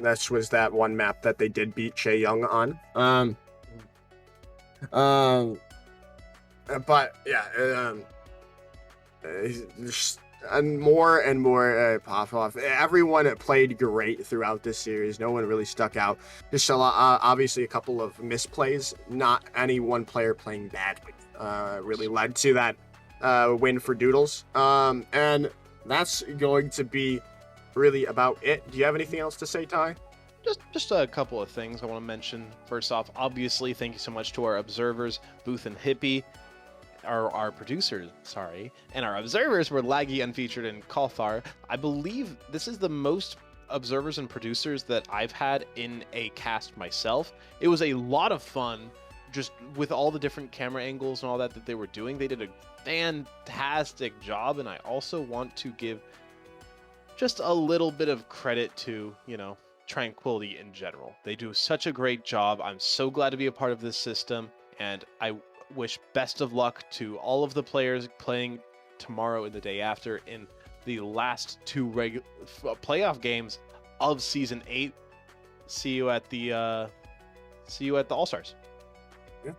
This was that one map that they did beat Chaeyoung on. But yeah, and more pop off. Everyone played great throughout this series. No one really stuck out. Just obviously a couple of misplays. Not any one player playing badly really led to that win for Doodles. And that's going to be really about it. Do you have anything else to say, Ty? Just a couple of things I want to mention. First off, obviously, thank you so much to our observers, Booth and Hippie. Our producers, and our observers were Laggy, Unfeatured, and Kothar. I believe this is the most observers and producers that I've had in a cast myself. It was a lot of fun, just with all the different camera angles and all that they were doing. They did a fantastic job, and I also want to give just a little bit of credit to, Tranquility in general. They do such a great job. I'm so glad to be a part of this system, and I wish best of luck to all of the players playing tomorrow and the day after in the last two playoff games of season 8. See you at the All-Stars. Yeah.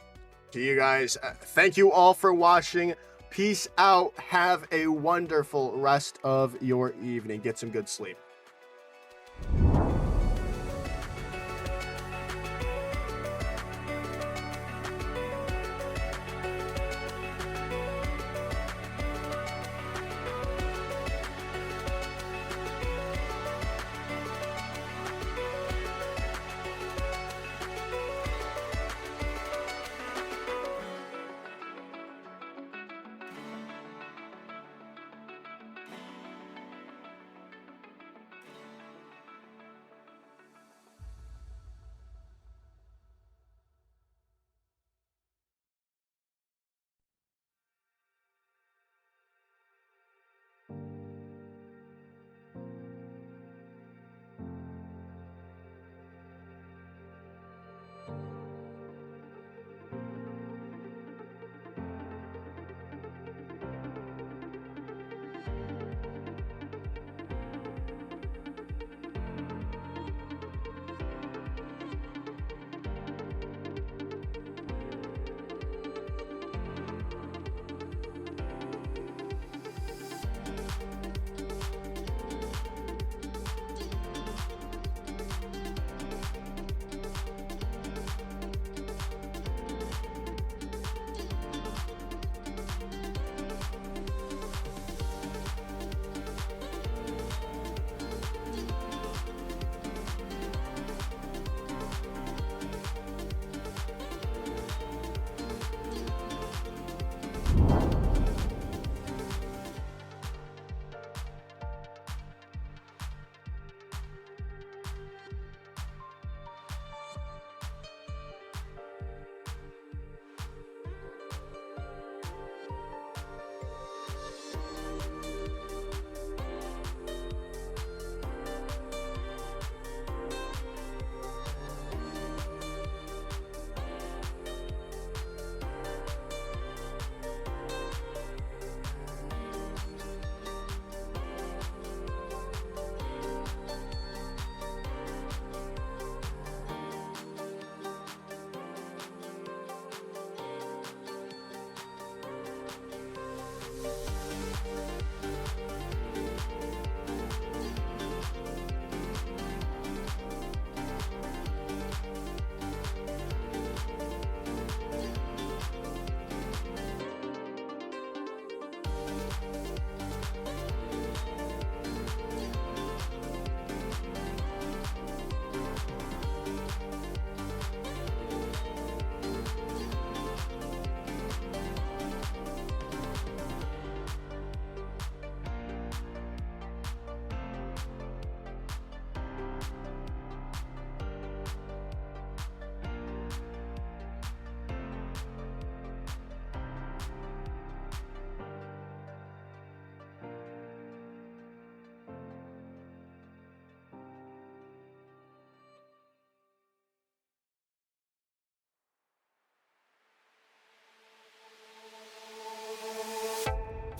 See you guys. Thank you all for watching. Peace out. Have a wonderful rest of your evening. Get some good sleep.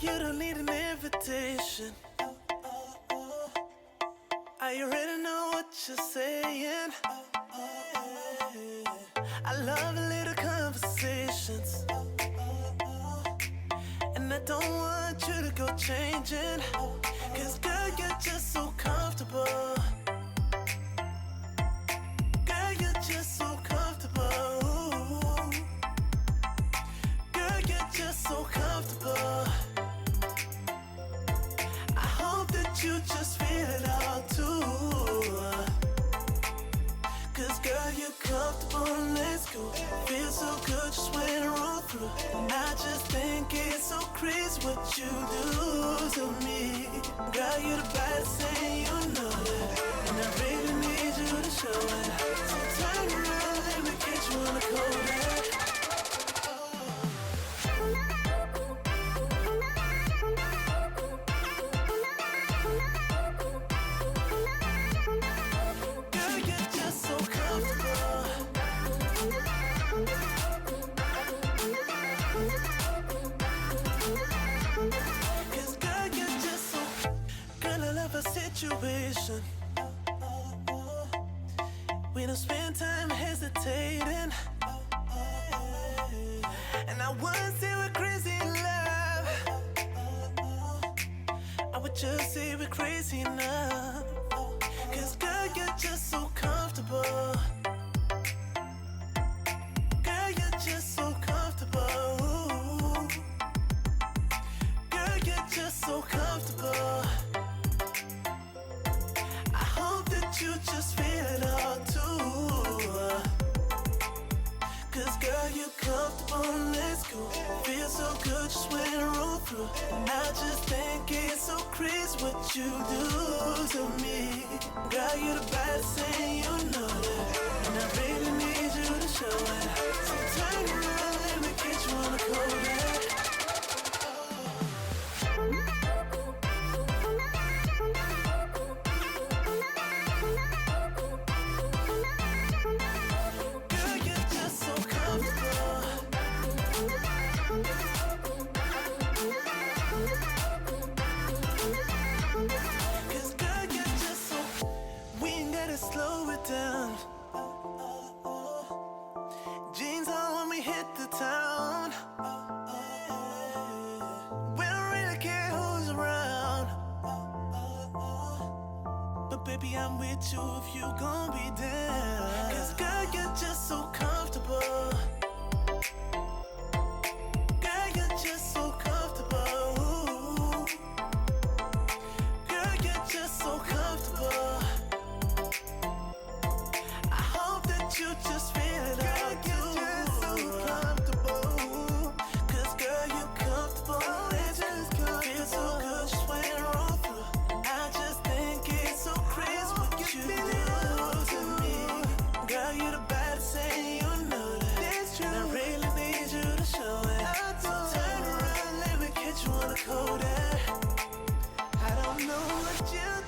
You don't need an invitation. I already know what you're saying. I love little conversations, and I don't want you to go changing. Cause girl, you're just so comfortable. Girl, you're just so comfortable. Girl, you're just so comfortable. I hope that you just feel it all too. Cause girl, you're comfortable, let's go. Feels so good just when I roll through. And I just think it's so crazy what you do to me. Girl, you're the baddest thing, you know that. And I really need you to show it. So turn around, let me get you on the cold. Situation. We don't spend time hesitating. And I wouldn't say we're crazy in love. I would just say we're crazy enough. Cause girl, you're just so comfortable. Girl, you're just so comfortable. Girl, you're just so comfortable. You just feel it all too. Cause girl, you're comfortable, let's go. Feel so good just when I roll through. And I just think it's so crazy what you do to me. Girl, you're the baddest thing, you know that. And I really need you to show it. So turn around, let me get you on the cold air. Slow it down. Jeans on when we hit the town. We don't really care who's around. But baby, I'm with you if you gon' be down. Cause girl, you're just so comfortable. Girl, you're just so comfortable. Girl, you're just so comfortable. You just feel it out, you're just so comfortable. Cause girl, you're comfortable, it just feels so good just when I roll through. I just think it's so crazy what you do to me. Girl, you're the baddest thing, you know that. It's true. And I really need you to show it. So turn around, let me get you on the cold air. I don't know what you